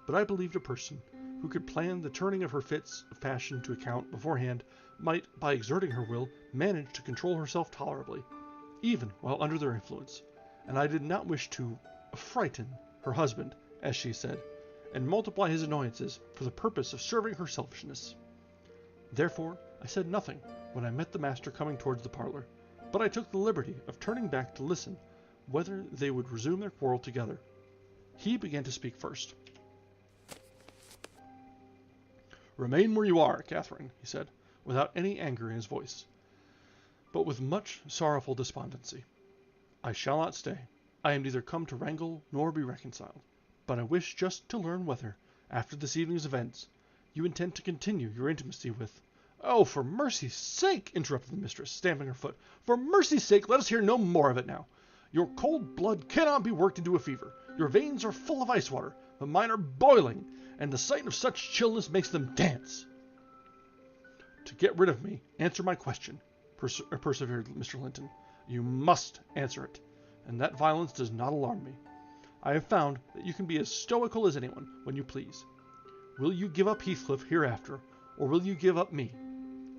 But I believed a person who could plan the turning of her fits of passion to account beforehand might, by exerting her will, manage to control herself tolerably, even while under their influence, and I did not wish to frighten her husband, as she said, and multiply his annoyances for the purpose of serving her selfishness. Therefore, I said nothing when I met the master coming towards the parlor, but I took the liberty of turning back to listen whether they would resume their quarrel together. He began to speak first. "Remain where you are, Catherine," he said, without any anger in his voice, but with much sorrowful despondency. "I shall not stay. I am neither come to wrangle nor be reconciled, but I wish just to learn whether, after this evening's events, you intend to continue your intimacy with—" "Oh, for mercy's sake!" interrupted the mistress, stamping her foot. "For mercy's sake, let us hear no more of it now. Your cold blood cannot be worked into a fever. Your veins are full of ice water, but mine are boiling, and the sight of such chillness makes them dance." "To get rid of me, answer my question," persevered Mr. Linton. "You must answer it, and that violence does not alarm me. I have found that you can be as stoical as anyone when you please. Will you give up Heathcliff hereafter, or will you give up me?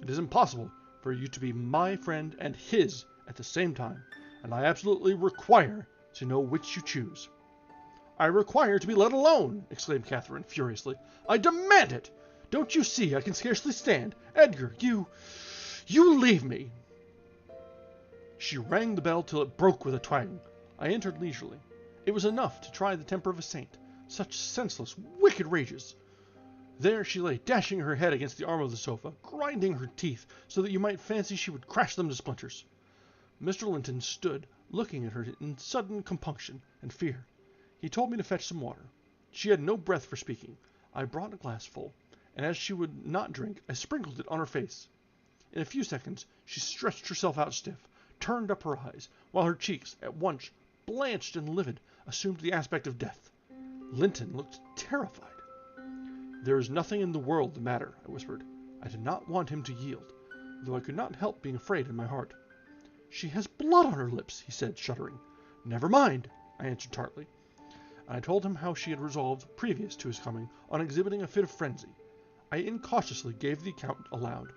It is impossible for you to be my friend and his at the same time, and I absolutely require to know which you choose." "I require to be let alone!" exclaimed Catherine, furiously. "I demand it! Don't you see I can scarcely stand? Edgar, you leave me!" She rang the bell till it broke with a twang. I entered leisurely. It was enough to try the temper of a saint. Such senseless, wicked rages! There she lay, dashing her head against the arm of the sofa, grinding her teeth, so that you might fancy she would crash them to splinters. Mr. Linton stood looking at her in sudden compunction and fear. He told me to fetch some water. She had no breath for speaking. I brought a glass full, and as she would not drink, I sprinkled it on her face. In a few seconds she stretched herself out stiff, turned up her eyes, while her cheeks, at once blanched and livid, assumed the aspect of death. Linton looked terrified. "There is nothing in the world the matter," I whispered. I did not want him to yield, though I could not help being afraid in my heart. "She has blood on her lips," he said, shuddering. "Never mind," I answered tartly. And I told him how she had resolved, previous to his coming, on exhibiting a fit of frenzy. I incautiously gave the account aloud,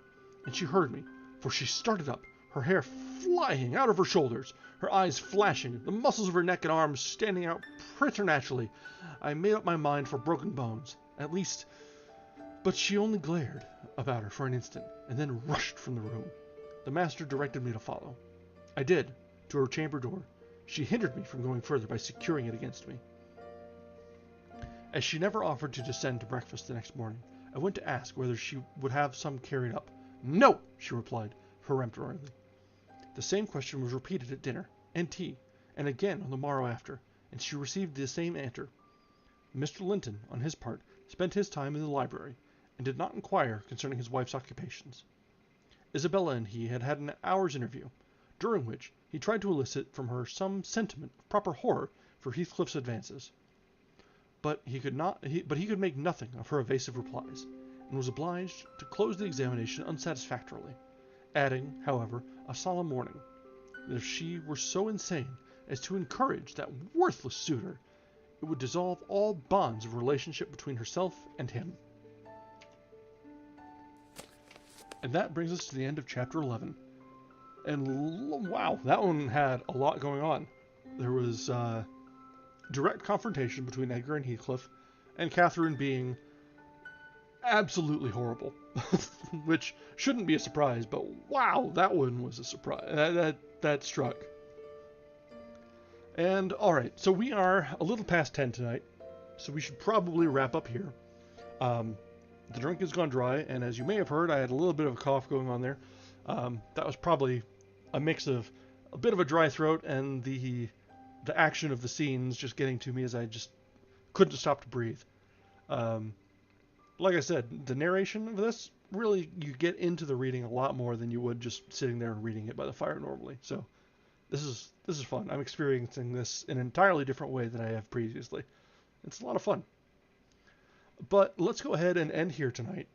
and she heard me, for she started up, her hair flying out of her shoulders, her eyes flashing, the muscles of her neck and arms standing out preternaturally. I made up my mind for broken bones, at least, but she only glared about her for an instant, and then rushed from the room. The master directed me to follow. I did, to her chamber door. She hindered me from going further by securing it against me. As she never offered to descend to breakfast the next morning, I went to ask whether she would have some carried up. "No," she replied peremptorily. The same question was repeated at dinner and tea, and again on the morrow after, and she received the same answer. Mr. Linton, on his part, spent his time in the library, and did not inquire concerning his wife's occupations. Isabella and he had had an hour's interview, during which he tried to elicit from her some sentiment of proper horror for Heathcliff's advances. But he could make nothing of her evasive replies, and was obliged to close the examination unsatisfactorily, adding, however, a solemn warning, that if she were so insane as to encourage that worthless suitor, it would dissolve all bonds of relationship between herself and him. And that brings us to the end of chapter 11. And wow, that one had a lot going on. There was direct confrontation between Edgar and Heathcliff, and Catherine being absolutely horrible, which shouldn't be a surprise, but wow, that one was a surprise. That struck. And alright, so we are a little past 10 tonight, so we should probably wrap up here. The drink has gone dry, and as you may have heard, I had a little bit of a cough going on there. That was probably a mix of a bit of a dry throat and the action of the scenes just getting to me as I just couldn't stop to breathe. Like I said, the narration of this, really, you get into the reading a lot more than you would just sitting there and reading it by the fire normally. So this is fun. I'm experiencing this in an entirely different way than I have previously. It's a lot of fun. But let's go ahead and end here tonight.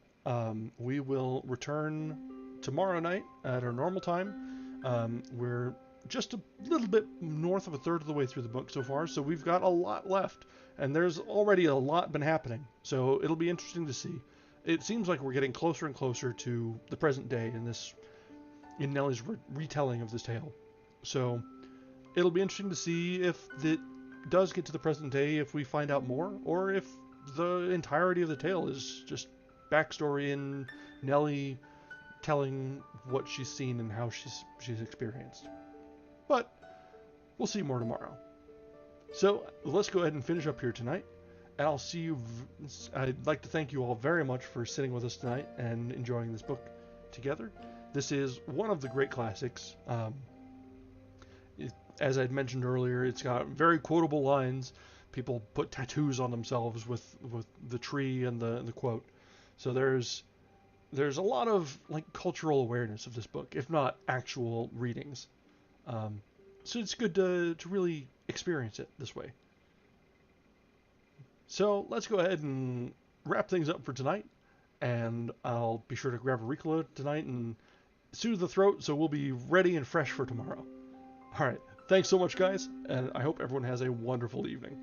We will return tomorrow night at our normal time. We're just a little bit north of a third of the way through the book so far, so we've got a lot left, and there's already a lot been happening, so it'll be interesting to see. It seems like we're getting closer and closer to the present day in Nellie's retelling of this tale. So it'll be interesting to see if it does get to the present day, if we find out more, or if the entirety of the tale is just backstory and Nellie telling what she's seen and how she's experienced. But we'll see more tomorrow. So let's go ahead and finish up here tonight, and I'll see you. I'd like to thank you all very much for sitting with us tonight and enjoying this book together. This is one of the great classics. As I'd mentioned earlier, it's got very quotable lines. People put tattoos on themselves with the tree and the quote. So there's a lot of cultural awareness of this book, if not actual readings. So it's good to really experience it this way. So let's go ahead and wrap things up for tonight, and I'll be sure to grab a Ricola tonight and soothe the throat, so we'll be ready and fresh for tomorrow. Alright, thanks so much guys, and I hope everyone has a wonderful evening.